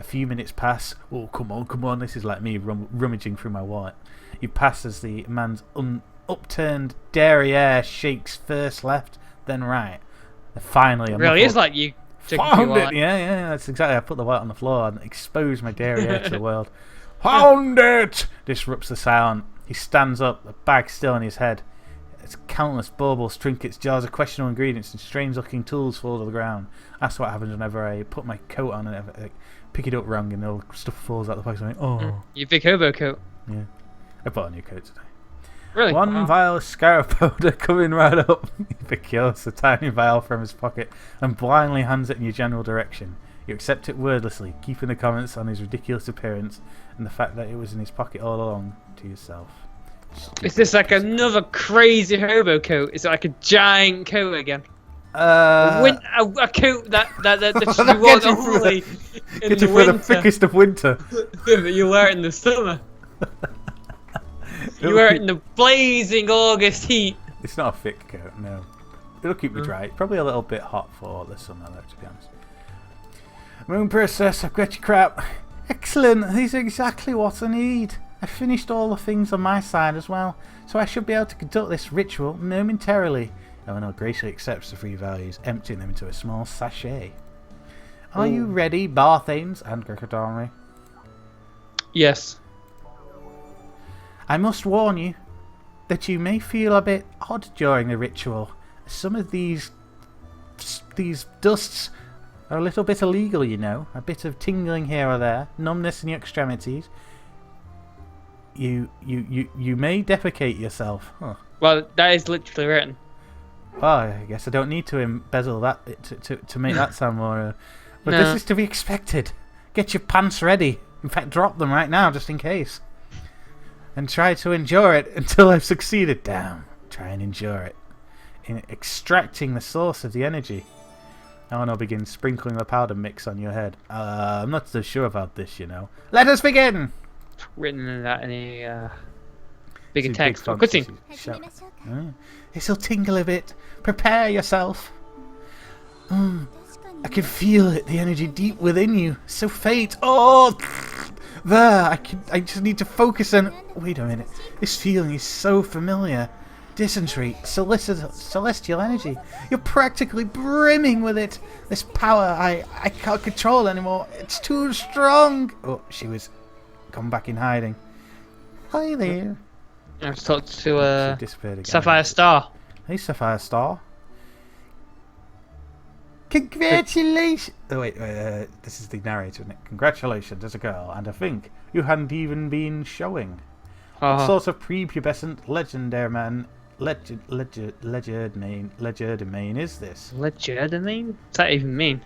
A few minutes pass. Oh, come on. This is like me rummaging through my wallet. You pass as the man's upturned derriere shakes first left, then right. And finally, It really is like you took a few found it. while. Yeah, that's exactly. I put the wallet on the floor and exposed my derriere to the world. Found it! Disrupts the silence. He stands up, the bag still in his head. It's countless baubles, trinkets, jars of questionable ingredients, and strange-looking tools fall to the ground. That's what happens whenever I put my coat on and I pick it up wrong, and all stuff falls out the box. I'm like, oh, Your big hobo coat. yeah. I bought a new coat today. Really? One Wow. vial of scarab powder coming right up. He procures a tiny vial from his pocket and blindly hands it in your general direction. You accept it wordlessly, keeping the comments on his ridiculous appearance and the fact that it was in his pocket all along to yourself. Is this like another crazy hobo coat? Is it like a giant coat again? Uh, A coat that should That be worn gets you through only in Get the you through the winter. thickest of winter. But you wear it in the summer. You wear it in the blazing August heat. It's not a thick coat, no. It'll keep me dry. It's probably a little bit hot for the summer, though, to be honest. Moon Princess, I've got your crap. Excellent, these are exactly what I need. I finished all the things on my side as well, so I should be able to conduct this ritual momentarily. Eleanor graciously accepts the 3 values, emptying them into a small sachet. Are you ready, Barthanes and Gekidami? Yes. I must warn you that you may feel a bit odd during the ritual. Some of these dusts are a little bit illegal, you know. A bit of tingling here or there, numbness in your extremities. You may defecate yourself. Huh. Well, that is literally written. Well, I guess I don't need to embezzle that to make that sound more. But No. this is to be expected. Get your pants ready. In fact, drop them right now, just in case. And try to endure it until I've succeeded. Damn. Try and endure it. In extracting the source of the energy. Eleanor begins sprinkling the powder mix on your head. I'm not so sure about this, you know. Let us begin! Written in that any bigger See, text. big Or fonts, cutscene. you shout. This'll tingle a bit. Prepare yourself. I can feel it, the energy deep within you. So faint. Oh, there. I just need to focus on. Wait a minute. This feeling is so familiar. Dysentery, celestial energy. You're practically brimming with it. This power I can't control anymore. It's too strong. Oh, she was gone back in hiding. Hi there. I was talked She to disappeared again. Sapphire Star. Hey, Sapphire Star. Congratulations! Oh wait, this is the narrator, isn't it? Congratulations as a girl, and I think you hadn't even been showing. What sort of prepubescent legerdemain is this? Legerdemain? What's that even mean?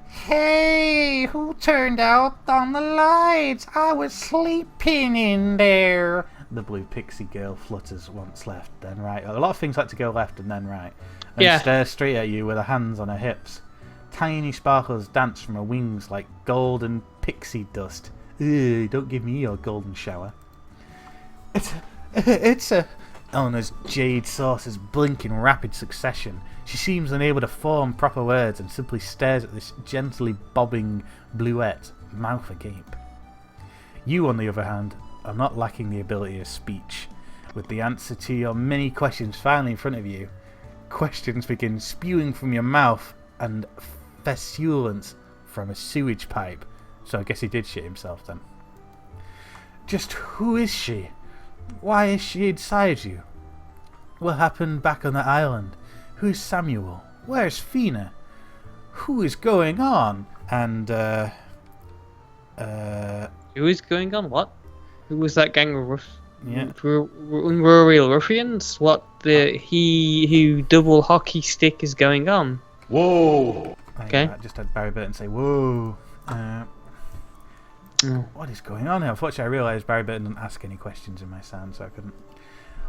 Hey, who turned out on the lights? I was sleeping in there. The blue pixie girl flutters once left, then right. A lot of things like to go left and then right. And Yeah. stares straight at you with her hands on her hips. Tiny sparkles dance from her wings like golden pixie dust. Ugh, don't give me your golden shower. It's a... Eleanor's jade sources blink in rapid succession. She seems unable to form proper words and simply stares at this gently bobbing bluette, mouth agape. You, on the other hand, are not lacking the ability of speech. With the answer to your many questions finally in front of you, questions begin spewing from your mouth and fesulence from a sewage pipe. So I guess he did shit himself then. Just who is she? Why is she inside you? What happened back on the island? Who's Samuel? Where's Fina? Who is going on? And, Who is going on? What? Who was that gang of yeah. unruly ruffians? What the he who double hockey stick is going on? Whoa! Okay. I just had Barry Burton say, whoa. What is going on here? Unfortunately, I realised Barry Burton didn't ask any questions in my sound, so I couldn't.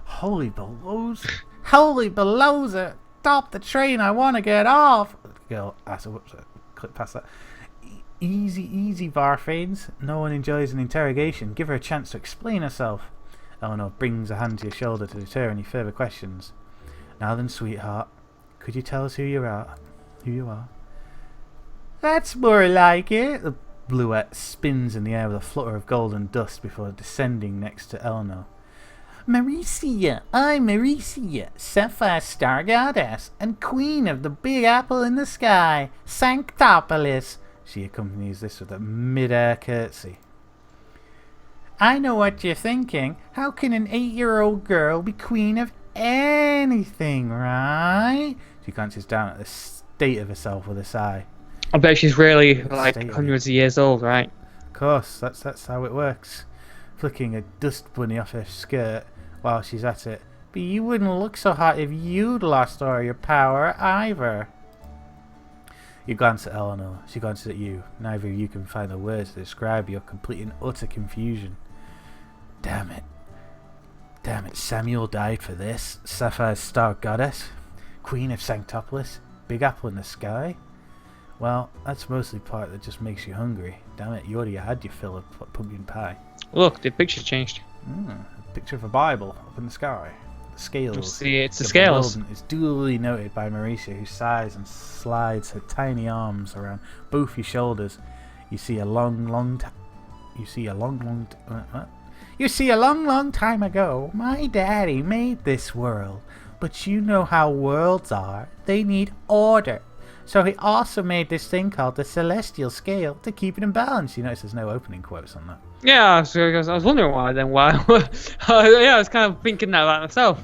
Holy belows! Holy belows it! Stop the train! I want to get off! Girl, whoops, click past that. Easy, Barfanes. No one enjoys an interrogation. Give her a chance to explain herself. Eleanor brings a hand to your shoulder to deter any further questions. Now then, sweetheart, could you tell us who you are? That's more like it. The bluette spins in the air with a flutter of golden dust before descending next to Eleanor. Maricia, I'm Maricia, Sapphire Star Goddess and Queen of the Big Apple in the Sky, Sanctopolis. She accompanies this with a mid-air curtsy. I know what you're thinking. How can an 8-year-old girl be queen of anything, right? She glances down at the state of herself with a sigh. I bet she's really like State of hundreds of years old, right? Of course, that's how it works. Flicking a dust bunny off her skirt while she's at it. But you wouldn't look so hot if you'd lost all your power either. You glance at Eleanor. She glances at you. Neither of you can find the words to describe your complete and utter confusion. Damn it. Damn it, Samuel died for this. Sapphire Star Goddess. Queen of Sanctopolis. Big Apple in the Sky. Well, that's mostly part that just makes you hungry. Damn it, you already had your fill of pumpkin pie. Look, the picture's changed. A picture of a Bible up in the sky. The scales. See, it's the scales. It's duly noted by Maricia, who sighs and slides her tiny arms around both your shoulders. You see a long, long time ago, my daddy made this world. But you know how worlds are. They need order. So he also made this thing called the celestial scale to keep it in balance. You notice there's no opening quotes on that. Yeah, so I was wondering why then. Why? Yeah, I was kind of thinking that about myself.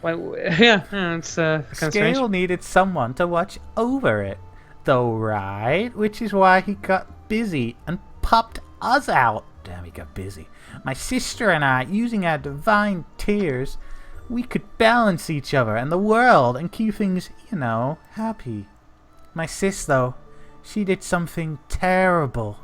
Yeah, it's kind of strange. Scale needed someone to watch over it, though, right? Which is why he got busy and popped us out. Damn, he got busy. My sister and I, using our divine tears, we could balance each other and the world and keep things, happy. My sis, though, she did something terrible.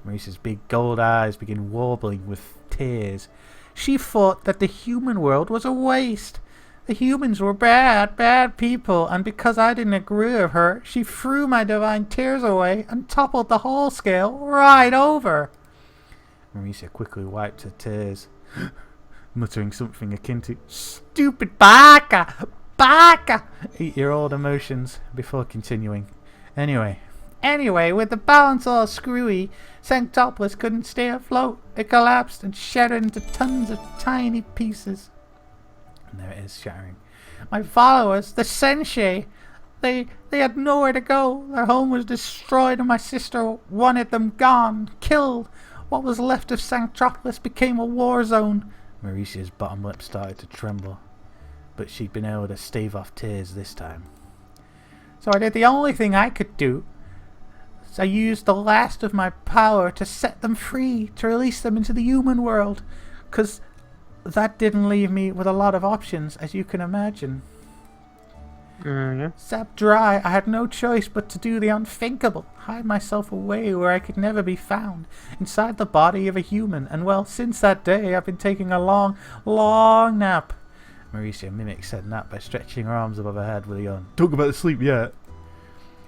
Maurice's big gold eyes begin warbling with tears. She thought that the human world was a waste. The humans were bad people, and because I didn't agree with her, she threw my divine tears away and toppled the whole scale right over. Mauricia quickly wiped her tears, muttering something akin to, "Stupid baka! Baka!" 8-year-old emotions, before continuing. Anyway, with the balance all screwy, Sanctopolis couldn't stay afloat. It collapsed and shattered into tons of tiny pieces. And there it is, shattering. My followers, the Sensei, they had nowhere to go. Their home was destroyed and my sister wanted them gone, killed. What was left of Sanctopolis became a war zone. Mauricia's bottom lip started to tremble, but she'd been able to stave off tears this time. So I did the only thing I could do. So I used the last of my power to set them free, to release them into the human world, because that didn't leave me with a lot of options, as you can imagine. Yeah. Zapped dry, I had no choice but to do the unthinkable, hide myself away where I could never be found, inside the body of a human, and well, since that day I've been taking a long, long nap. Mauricia mimics said nap by stretching her arms above her head with a yawn. Talk about the sleep yet.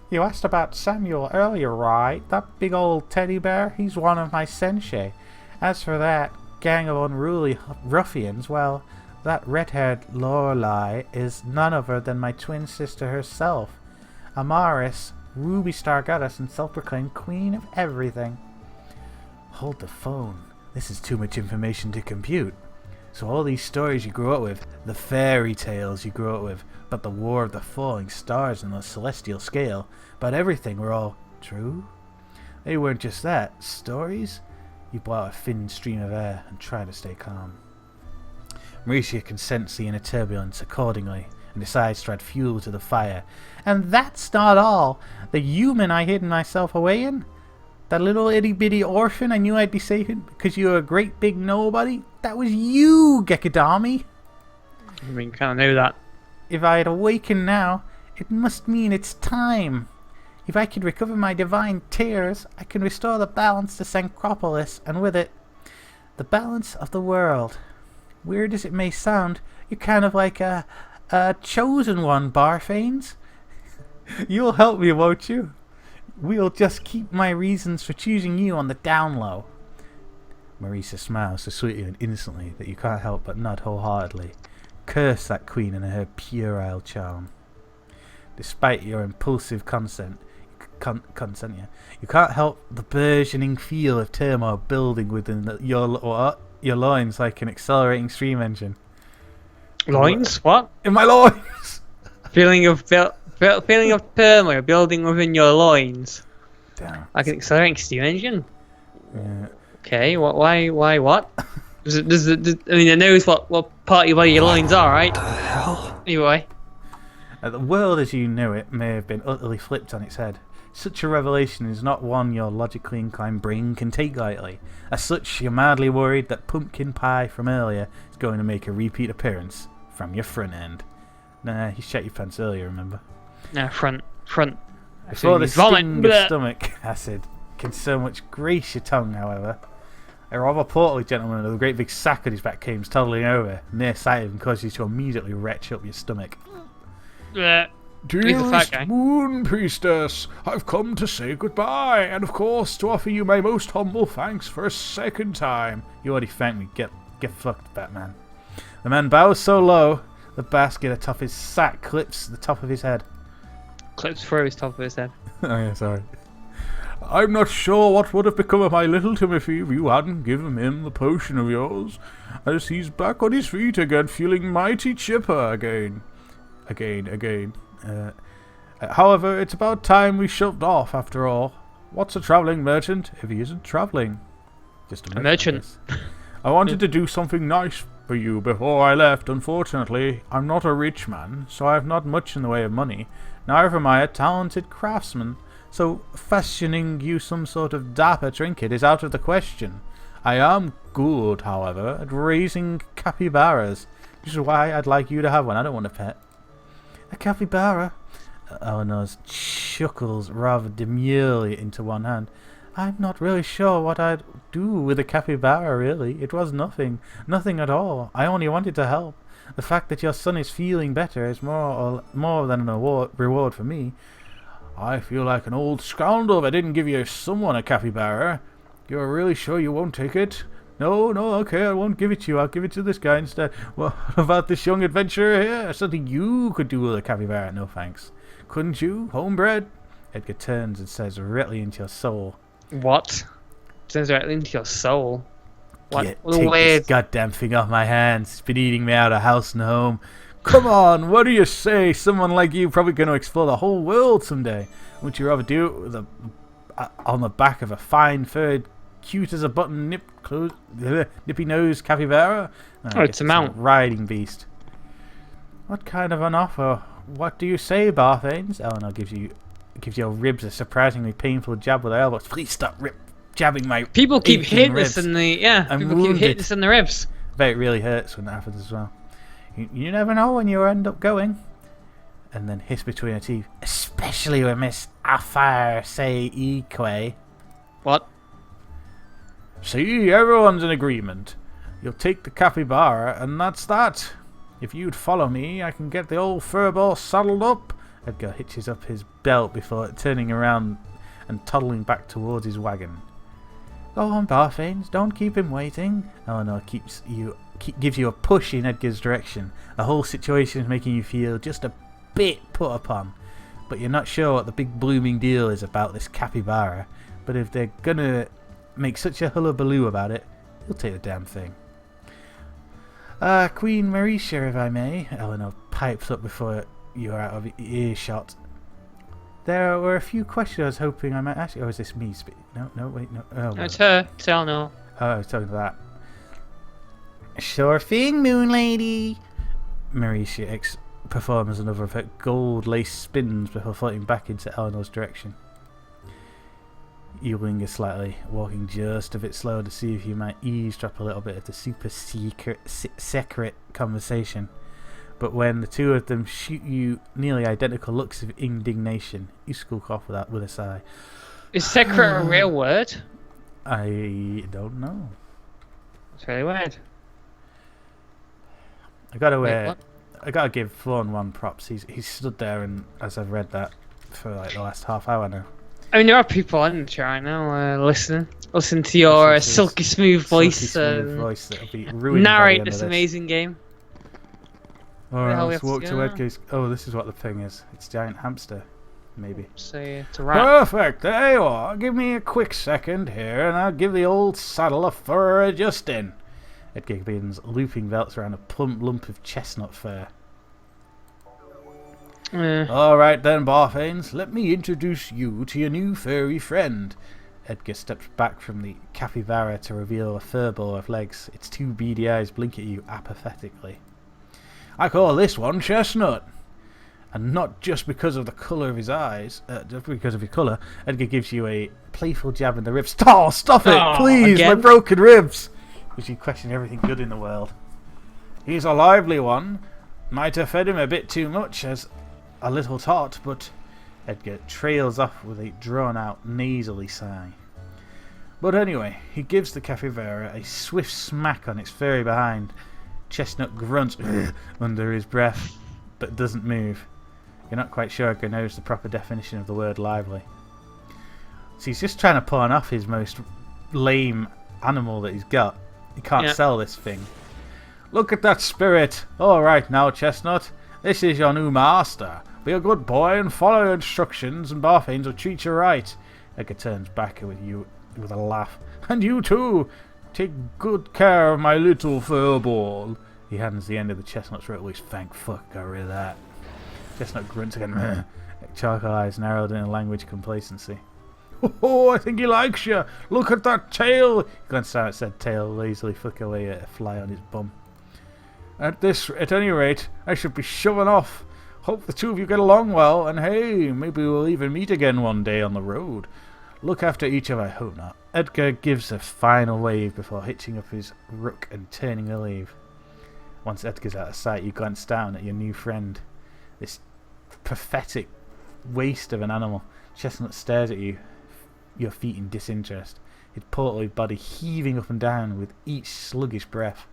You asked about Samuel earlier, right? That big old teddy bear? He's one of my sensei. As for that gang of unruly ruffians, well, that red-haired Lorelei is none other than my twin sister herself, Amaris, Ruby Star Goddess and self-proclaimed queen of everything. Hold the phone. This is too much information to compute. So all these stories you grew up with, the fairy tales you grew up with, about the war of the falling stars and the celestial scale, about everything were all true? They weren't just that. Stories? You blow out a thin stream of air and try to stay calm. Mauricia consents the inner turbulence accordingly and decides to add fuel to the fire. And that's not all. The human I hid myself away in, that little itty-bitty orphan I knew I'd be saving because you were a great big nobody, that was you, Gekidami. I mean, kind of knew that. If I had awakened now, it must mean it's time. If I could recover my divine tears, I can restore the balance to Sancropolis, and with it, the balance of the world. Weird as it may sound, you're kind of like a chosen one, Barfanes. You'll help me, won't you? We'll just keep my reasons for choosing you on the down low. Marisa smiles so sweetly and innocently that you can't help but nod wholeheartedly. Curse that queen and her puerile charm. Despite your impulsive consent, you can't help the burgeoning feel of turmoil building within your your loins like an accelerating steam engine. Loins? What? In my loins! Feeling of turmoil building within your loins. Damn. Like an accelerating steam engine. Yeah. Okay. What? Why? What? I mean, it knows what part of your body your loins are, right? The hell? Anyway. The world as you know it may have been utterly flipped on its head. Such a revelation is not one your logically inclined brain can take lightly. As such, you're madly worried that pumpkin pie from earlier is going to make a repeat appearance from your front end. Nah, you shat your pants earlier, remember? No, front. Before the Vomit. sting of Blech. stomach acid can so much grace your tongue, however, a rather portly gentleman with a great big sack on his back came toddling over, near sight of him caused you to immediately retch up your stomach. Blech. He's a fat Dearest guy. Moon Priestess, I've come to say goodbye, and of course to offer you my most humble thanks for a second time. You already thanked me. Get fucked, Batman. The man bows so low, the basket atop his sack clips the top of his head. Clips through his top of his head. Oh yeah, sorry. I'm not sure what would have become of my little Timothy if you hadn't given him the potion of yours, as he's back on his feet again, feeling mighty chipper again. However, it's about time we shoved off after all. What's a travelling merchant if he isn't travelling? Just A merchant. I wanted to do something nice for you before I left. Unfortunately, I'm not a rich man, so I have not much in the way of money. Neither am I a talented craftsman, so fashioning you some sort of dapper trinket is out of the question. I am good, however, at raising capybaras, which is why I'd like you to have one. I don't want a pet. A capybara? Eleanor's chuckles rather demurely into one hand. I'm not really sure what I'd do with a capybara, really. It was nothing at all. I only wanted to help. The fact that your son is feeling better is more than an reward for me. I feel like an old scoundrel if I didn't give someone a capybara. You're really sure you won't take it? No, okay, I won't give it to you. I'll give it to this guy instead. What about this young adventurer here? Something you could do with a capybara? No thanks. Couldn't you? Homebred? Edgar turns and says directly into your soul. What? Turns directly into your soul. What? Take Weird. this goddamn thing off my hands. It's been eating me out of house and home. Come on, what do you say? Someone like you probably going to explore the whole world someday. Wouldn't you rather do it with on the back of a fine furred, cute as a button, nippy nosed capybara? Oh, it's a mount. Riding beast. What kind of an offer? What do you say, Barthanes? Eleanor gives your ribs a surprisingly painful jab with her elbows. Please stop jabbing my People keep aching hitting ribs. us in the People keep hitting us in the ribs. I bet it really hurts when that happens as well. You never know when you end up going. And then hiss between her teeth. Especially when Miss Afar say Eque. What? See, everyone's in agreement. You'll take the capybara, and that's that. If you'd follow me, I can get the old furball saddled up. Edgar hitches up his belt before turning around and toddling back towards his wagon. Go on, Barthanes, don't keep him waiting. Eleanor gives you a push in Edgar's direction. The whole situation is making you feel just a bit put upon, but you're not sure what the big blooming deal is about this capybara. But if they're gonna make such a hullabaloo about it, you'll take the damn thing. Queen Marisha, if I may, Eleanor pipes up before you're out of earshot. There were a few questions I was hoping I might ask you. Oh, is this me speaking? No, wait, no. Oh, No, it's her. Tell no. Oh, I was talking to that. Sure thing, Moon Lady. Marisha performs another of her gold lace spins before floating back into Eleanor's direction. You linger slightly, walking just a bit slower to see if you might eavesdrop a little bit of the super secret conversation. But when the two of them shoot you nearly identical looks of indignation, you skulk off with a sigh. Is secret a real word? I don't know. It's really weird. I gotta Wait, what? I gotta give Flawn one props. He's stood there and as I've read that for like the last half hour now. I mean, there are people in the chat right now listen to your Listen to silky smooth voice, That'll be ruined by the narrate end of this amazing game. Or the hell we else have to walk do to now? Edgar's. Oh, this is what the thing is. It's giant hamster, maybe. So it's a wrap. Perfect, there you are. Give me a quick second here, and I'll give the old saddle a fur adjusting. Edgar begins looping belts around a plump lump of chestnut fur. Alright then, Barthanes, let me introduce you to your new furry friend. Edgar steps back from the capybara to reveal a furball of legs. Its two beady eyes blink at you apathetically. I call this one Chestnut. And not just because of the colour of his eyes, just because of his colour, Edgar gives you a playful jab in the ribs. Oh, stop it, please, again? my broken ribs! As you question everything good in the world. He's a lively one. Might have fed him a bit too much as a little tot, but Edgar trails off with a drawn-out, nasally sigh. But anyway, he gives the capybara a swift smack on its furry behind. Chestnut grunts under his breath, but doesn't move. You're not quite sure Edgar knows the proper definition of the word lively. So he's just trying to pawn off his most lame animal that he's got. He can't sell this thing. Look at that spirit! Alright now, Chestnut. This is your new master. Be a good boy and follow instructions, and Barthanes will treat you right. Edgar turns back with you with a laugh. And you too! Take good care of my little furball. He hands the end of the chestnut's rope loose. Thank fuck, got rid of that. Chestnut grunts again. Charcoal eyes narrowed in a language complacency. Oh, I think he likes you. Look at that tail. He glanced down at said tail, lazily flick away at a fly on his bum. At any rate, I should be shoving off. Hope the two of you get along well, and hey, maybe we'll even meet again one day on the road. Look after each other. I hope not. Edgar gives a final wave before hitching up his rook and turning to leave. Once Edgar's out of sight, you glance down at your new friend. This pathetic waste of an animal. Chestnut stares at you, your feet in disinterest, his portly body heaving up and down with each sluggish breath.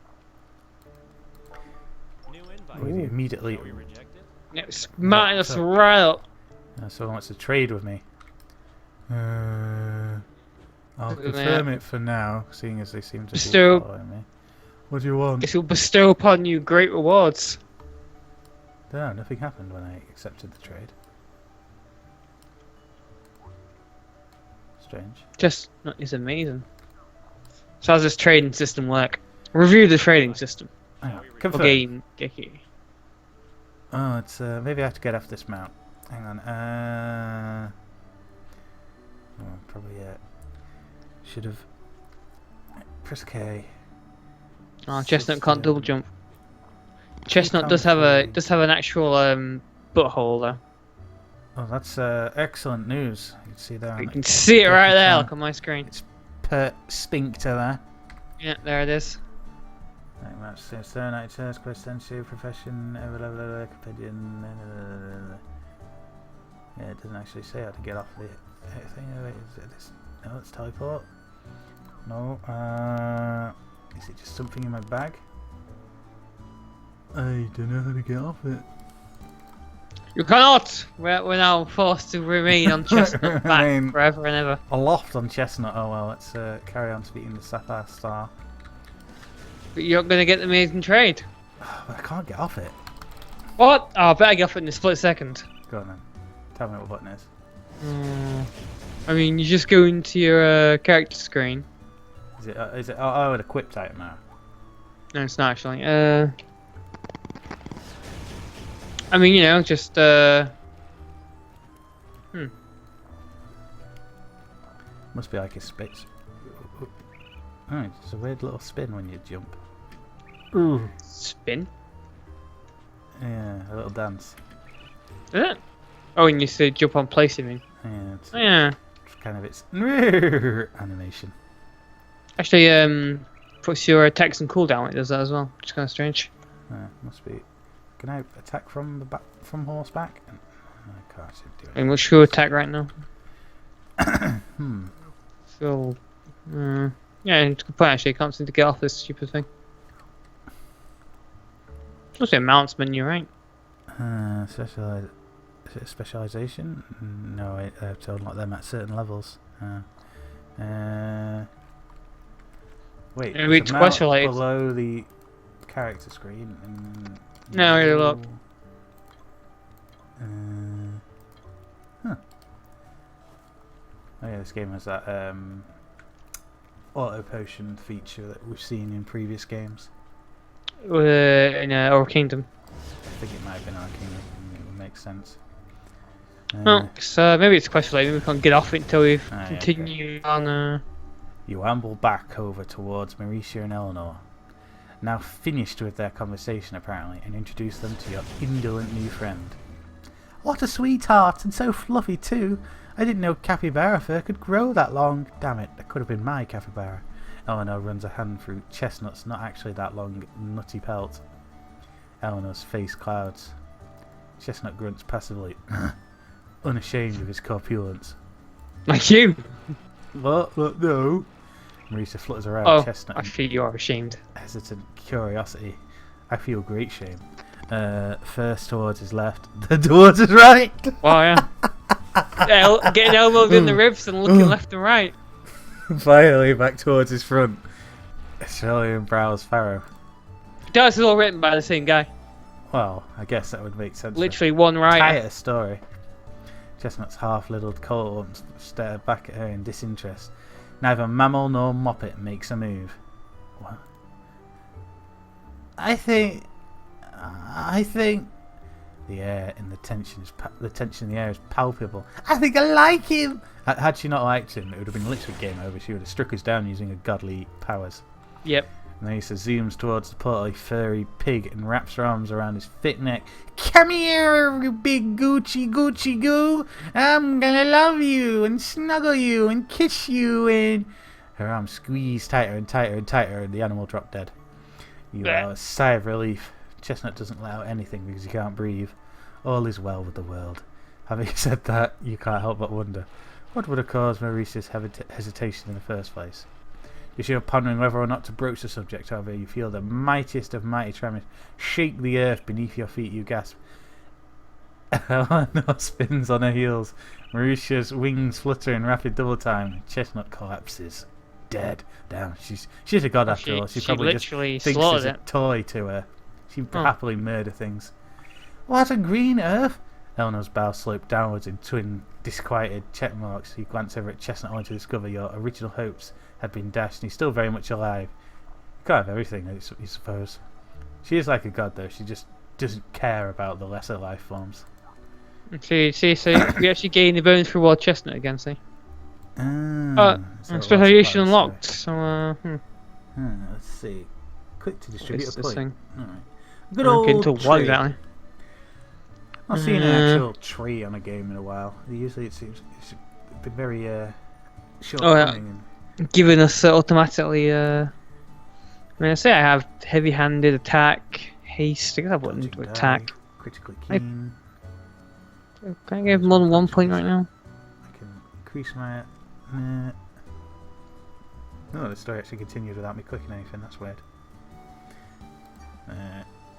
Immediately. It's smarting us right up. Someone wants to trade with me. I'll confirm it for now, seeing as they seem to be following me. What do you want? This will bestow upon you great rewards. No, nothing happened when I accepted the trade. Strange. Chestnut is amazing. So how does this trading system work? Review the trading system. Confirm. Game-Geki. Oh, it's maybe I have to get off this mount. Hang on. Probably should have press K. Oh, Chestnut can't double jump. Chestnut does have an actual butthole though. Oh, that's excellent news. You can see that. You can see it right there. Look on my screen. It's per sphincter there. Yeah, there it is. Right, match United Chess, Questenship, Profession, Companion. Yeah, it doesn't actually say how to get off the thing. No, it's teleport. No, is it just something in my bag? I don't know how to get off it. You cannot! We're now forced to remain on Chestnut back forever and ever. Aloft on Chestnut. Oh well, let's carry on speaking the Sapphire Star. But you're not going to get the amazing trade. But I can't get off it. What? Oh, I better get off it in a split second. Go on then. Tell me what button is. I mean, you just go into your character screen. Is it? Oh, an equipped item now. No, it's not actually. I mean, you know, just Must be like a space. Oh, it's a weird little spin when you jump. Ooh. Spin? Yeah, a little dance. Is it? Oh, and you say jump on place, you mean? Yeah, it's kind of its animation. Actually, puts your attacks and cooldown. It does that as well, which is kind of strange. Must be. Can I attack from the back, from horseback? I can't do it. And what's your attack right now? Hmm. So, yeah, it's a good point actually. I can't seem to get off this stupid thing. Must be a mounts menu, right? Specialization? No, I have to unlock them at certain levels. Wait, Maybe it's specialized below the character screen. And no, really look. Huh. Oh yeah, this game has that auto potion feature that we've seen in previous games? In our kingdom. I think it might have been our kingdom. It would make sense. Well, so maybe it's a question like maybe we can't get off it until we've yeah, continued on. You amble back over towards Mauricia and Eleanor, now finished with their conversation apparently, and introduce them to your indolent new friend. What a sweetheart, and so fluffy too. I didn't know capybara fur could grow that long. Damn it, that could have been my capybara. Eleanor runs a hand through Chestnut's not actually that long, nutty pelt. Eleanor's face clouds. Chestnut grunts passively, unashamed of his corpulence. Like you! What? No. Marisa flutters around Chestnut. I feel you are ashamed. Hesitant curiosity. I feel great shame. First towards his left, then towards his right. Wow, yeah. Getting elbowed in the ribs and looking left and right. Finally, back towards his front. Australian brows furrow. This is all written by the same guy. Well, I guess that would make sense. Literally one writer. Tighter story. Chestnut's half-liddled columns stare back at her in disinterest. Neither mammal nor moppet makes a move. What? I think the air in the tension in the air is palpable. I think I like him. Had she not liked him, it would have been literally game over. She would have struck us down using her godly powers. Yep. Marisa zooms towards the portly furry pig and wraps her arms around his thick neck. Come here, you big Gucci goo. I'm gonna love you and snuggle you and kiss you. And her arms squeeze tighter and tighter and tighter, and the animal dropped dead. You allow a sigh of relief. Chestnut doesn't let out anything because he can't breathe. All is well with the world. Having said that, you can't help but wonder, what would have caused Maurice's hesitation in the first place? You're pondering whether or not to broach the subject. However, you feel the mightiest of mighty tremors shake the earth beneath your feet. You gasp. Eleanor spins on her heels. Mauritia's wings flutter in rapid double time. Chestnut collapses, dead. Damn, she's a god after all. She probably just thinks it's a toy to her. She'd happily murder things. What a green earth! Eleanor's bow sloped downwards in twin disquieted check marks. You glance over at Chestnut only to discover your original hopes had been dashed, and he's still very much alive. You can't have everything, I suppose. She is like a god, though. She just doesn't care about the lesser life forms. See, so we actually gain the bonus for Wild Chestnut again, see? Specialization unlocked, so, let's see. Click to distribute a point. Alright. Good old tree. Exactly. I've seen an actual tree on a game in a while. Usually it's been very short-coming. Giving us automatically, I mean, I say I have heavy-handed attack, haste. I guess I've got into attack. Critically keen. Can I give more than 1 point right now? I can increase my. No, the story actually continued without me clicking anything. That's weird.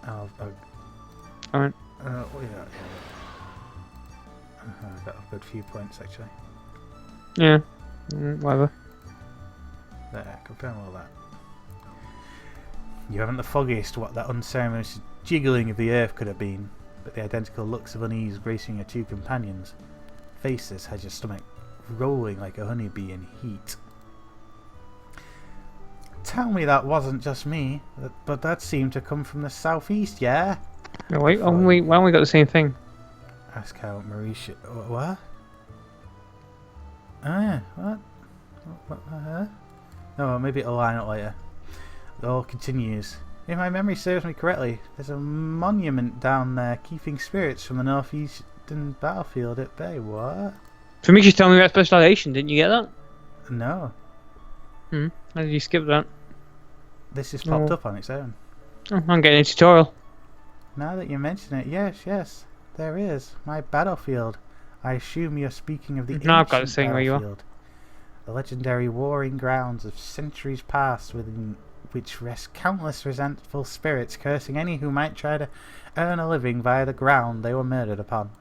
Alright. Yeah. I've got a good few points actually. Yeah. Whatever. There, confirm all that. You haven't the foggiest what that unceremonious jiggling of the earth could have been, but the identical looks of unease gracing your two companions' faces had your stomach rolling like a honeybee in heat. Tell me that wasn't just me, but that seemed to come from the southeast, yeah? No, wait, why haven't we got the same thing? Ask how Mauricia... What? Oh yeah, what? Oh, maybe it'll line up later. It all continues. If my memory serves me correctly, there's a monument down there keeping spirits from the northeastern battlefield at bay. What? For me, just tell me about specialization. Didn't you get that? No. How did you skip that? This just popped up on its own. Oh, I'm getting a tutorial. Now that you mention it, yes, there is. My battlefield. I assume you're speaking of the ancient I've got the thing where you are. The legendary warring grounds of centuries past within which rest countless resentful spirits cursing any who might try to earn a living via the ground they were murdered upon.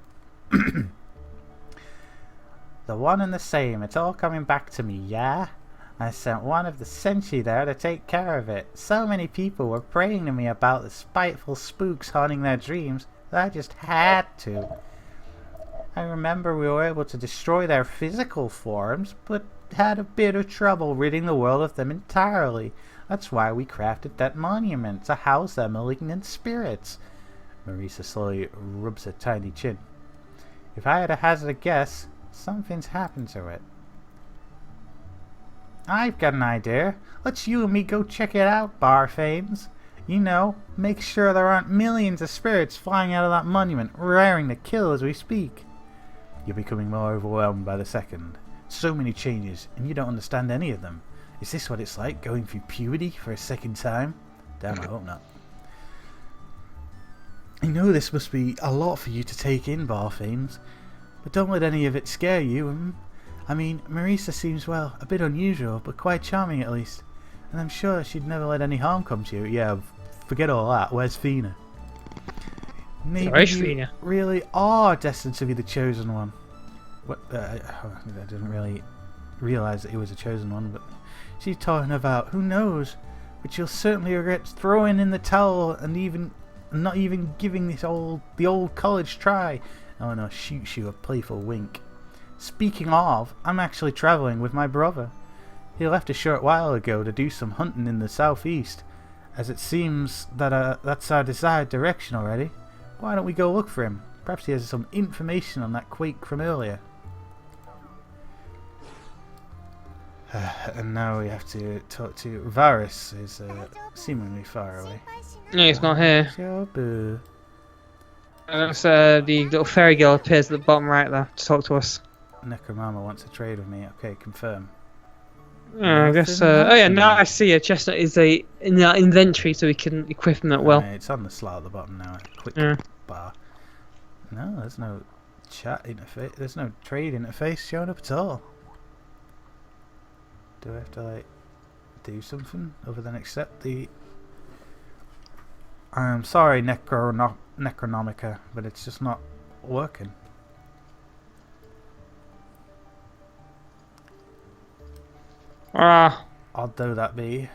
The one and the same. It's all coming back to me, yeah? I sent one of the sentry there to take care of it. So many people were praying to me about the spiteful spooks haunting their dreams that I just had to. I remember we were able to destroy their physical forms, but had a bit of trouble ridding the world of them entirely. That's why we crafted that monument, to house their malignant spirits. Marisa slowly rubs her tiny chin. If I had to hazard a guess, something's happened to it. I've got an idea. Let's you and me go check it out, Barfanes. You know, make sure there aren't millions of spirits flying out of that monument, raring to kill as we speak. You're becoming more overwhelmed by the second. So many changes, and you don't understand any of them. Is this what it's like, going through puberty for a second time? Damn, I hope not. I know this must be a lot for you to take in, Barfanes, but don't let any of it scare you. I mean, Marisa seems, well, a bit unusual, but quite charming at least. And I'm sure she'd never let any harm come to you. Yeah, forget all that. Where's Fina? Maybe you Fina? really are destined to be the chosen one. What? I didn't really realise that he was a chosen one, but she's talking about, who knows? But you'll certainly regret throwing in the towel and not even giving the old college try. Oh no, shoots you a playful wink. Speaking of, I'm actually travelling with my brother. He left a short while ago to do some hunting in the southeast, as it seems that that's our desired direction already. Why don't we go look for him? Perhaps he has some information on that quake from earlier. And now we have to talk to Varus, who's seemingly far away. No, he's not here. Jobu. That's the little fairy girl appears at the bottom right there to talk to us. Necromama wants to trade with me. Okay, confirm. Yeah, I guess. Oh yeah, now I see a chestnut is in our inventory, so we can equip him at will. It's on the slot at the bottom now. Quick bar. No, there's no chat interface. There's no trade interface showing up at all. Do I have to like do something other than accept the? I'm sorry, Necronomica, but it's just not working. Odd though that be.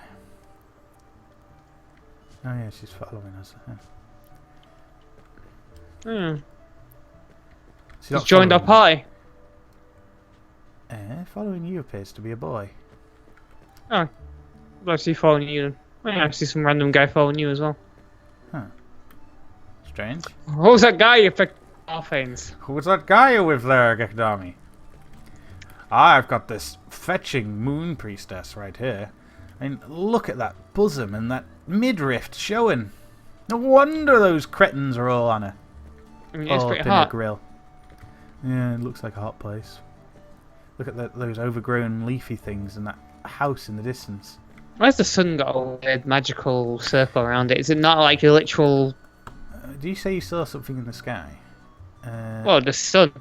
Oh yeah, she's following us. She's joined our party. Following you appears to be a boy. Oh, I see following you. I see some random guy following you as well. Huh. Strange. Who's that guy you picked off, Haynes? Who's that guy you're with there, Gekidami? I've got this fetching moon priestess right here. I mean, look at that bosom and that midriff showing. No wonder those cretins are all on her. I mean, it's pretty in hot. a grill. Yeah, it looks like a hot place. Look at those overgrown leafy things and that house in the distance. Why's the sun got a weird magical circle around it? Is it not like a literal... Do you say you saw something in the sky? Well, the sun.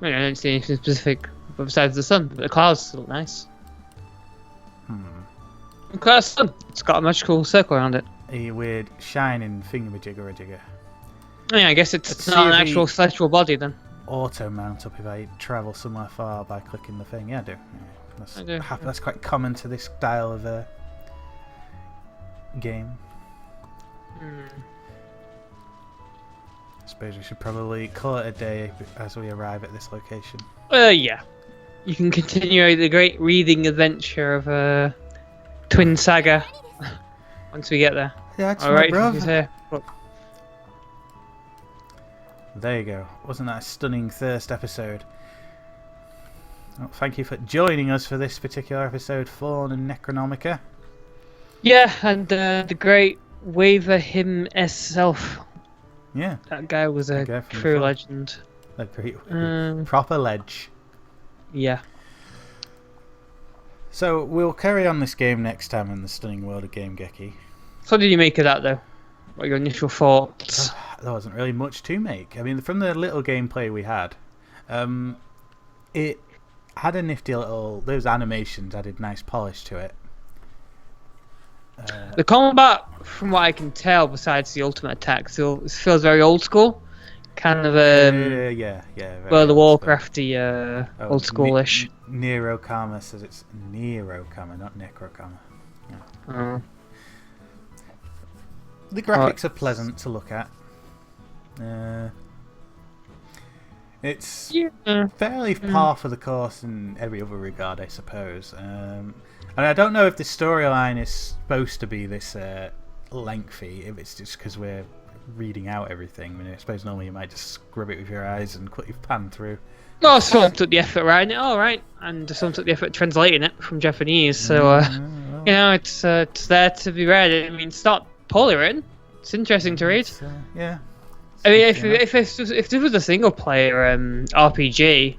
I mean, I don't see anything specific besides the sun, but the clouds look nice. Look at that sun. It's got a magical circle around it. A weird shining thingamajigger-a-jigger. Yeah, I guess it's not an actual celestial body then. Auto mount up if I travel somewhere far by clicking the thing. Yeah, I do. Yeah, I do. That's quite common to this style of game. I suppose we should probably call it a day as we arrive at this location. Yeah. You can continue the great reading adventure of Twin Saga once we get there. Yeah, that's Alright, right, he's bro. here. Look. There you go. Wasn't that a stunning first episode? Well, thank you for joining us for this particular episode, Fawn and Necronomica. Yeah, and the great Waver himself. Yeah. That guy was a guy from true the legend. A great proper ledge. Yeah. So we'll carry on this game next time in the stunning world of Game-Geki. So what did you make of that though? What are your initial thoughts? There wasn't really much to make. I mean, from the little gameplay we had, it had a nifty little... Those animations added nice polish to it. The combat, from what I can tell, besides the ultimate attack, still feels very old school. Kind of yeah. World of Warcrafty, old schoolish. Nero Karma says it's Nero Karma, not Necro Karma. Yeah. The graphics are pleasant to look at. It's Yeah. fairly par for the course in every other regard, I suppose. And I don't know if the storyline is supposed to be this lengthy, if it's just because we're reading out everything. I mean, I suppose normally you might just scrub it with your eyes and quickly pan through. Well, someone took the effort writing it, alright, and someone took the effort translating it from Japanese, so, you know, it's there to be read. I mean, it's not poorly written. It's interesting to read. Yeah. I mean, if this was a single player RPG,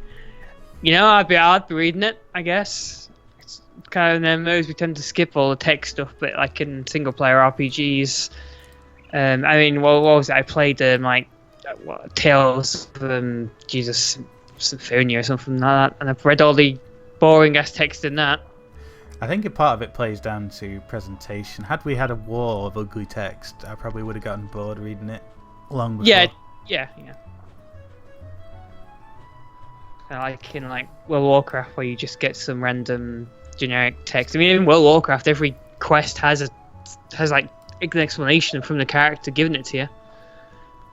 you know, I'd be reading it. I guess it's kind of MMOs we tend to skip all the text stuff, but like in single player RPGs, I mean, what was it? I played Tales of Jesus Symphonia or something like that, and I've read all the boring ass text in that. I think a part of it plays down to presentation. Had we had a wall of ugly text, I probably would have gotten bored reading it long before. Yeah. Like in World of Warcraft, where you just get some random generic text. I mean, in World of Warcraft, every quest has like an explanation from the character giving it to you.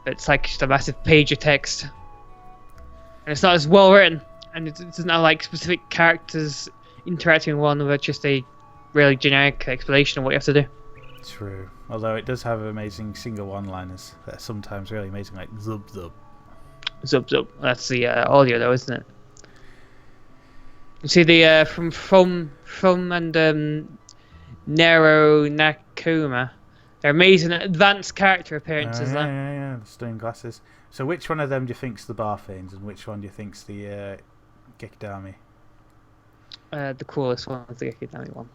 It's like just a massive page of text, and it's not as well written, and it doesn't have like specific characters interacting with one another. Just a really generic explanation of what you have to do. True. Although it does have amazing single one-liners that are sometimes really amazing, like zub zub. Zub zub. That's the audio, though, isn't it? You see the from and Nero Nakuma. They're amazing advanced character appearances. Yeah. The stone glasses. So which one of them do you think's the Barthanes, and which one do you think's the Gekidami? The coolest one is the Gekidami one.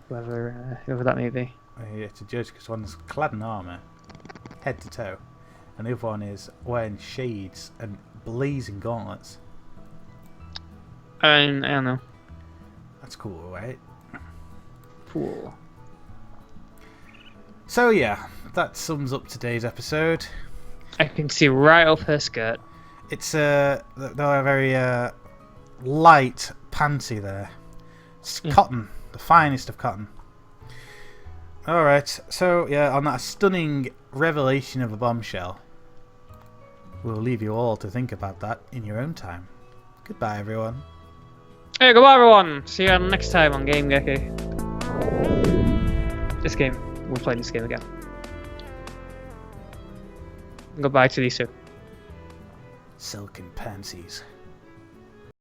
Whoever that may be. You have to judge because one's clad in armour, head to toe, and the other one is wearing shades and blazing gauntlets. I don't know. That's cool, right? Cool. So yeah, that sums up today's episode. I can see right up her skirt. It's they're very light panty there. It's cotton, the finest of cotton. Alright, so yeah, on that stunning revelation of a bombshell, we'll leave you all to think about that in your own time. Goodbye, everyone. Hey, goodbye, everyone. See you next time on Game-Geki. We'll play this game again. Goodbye to these two. Silken pansies.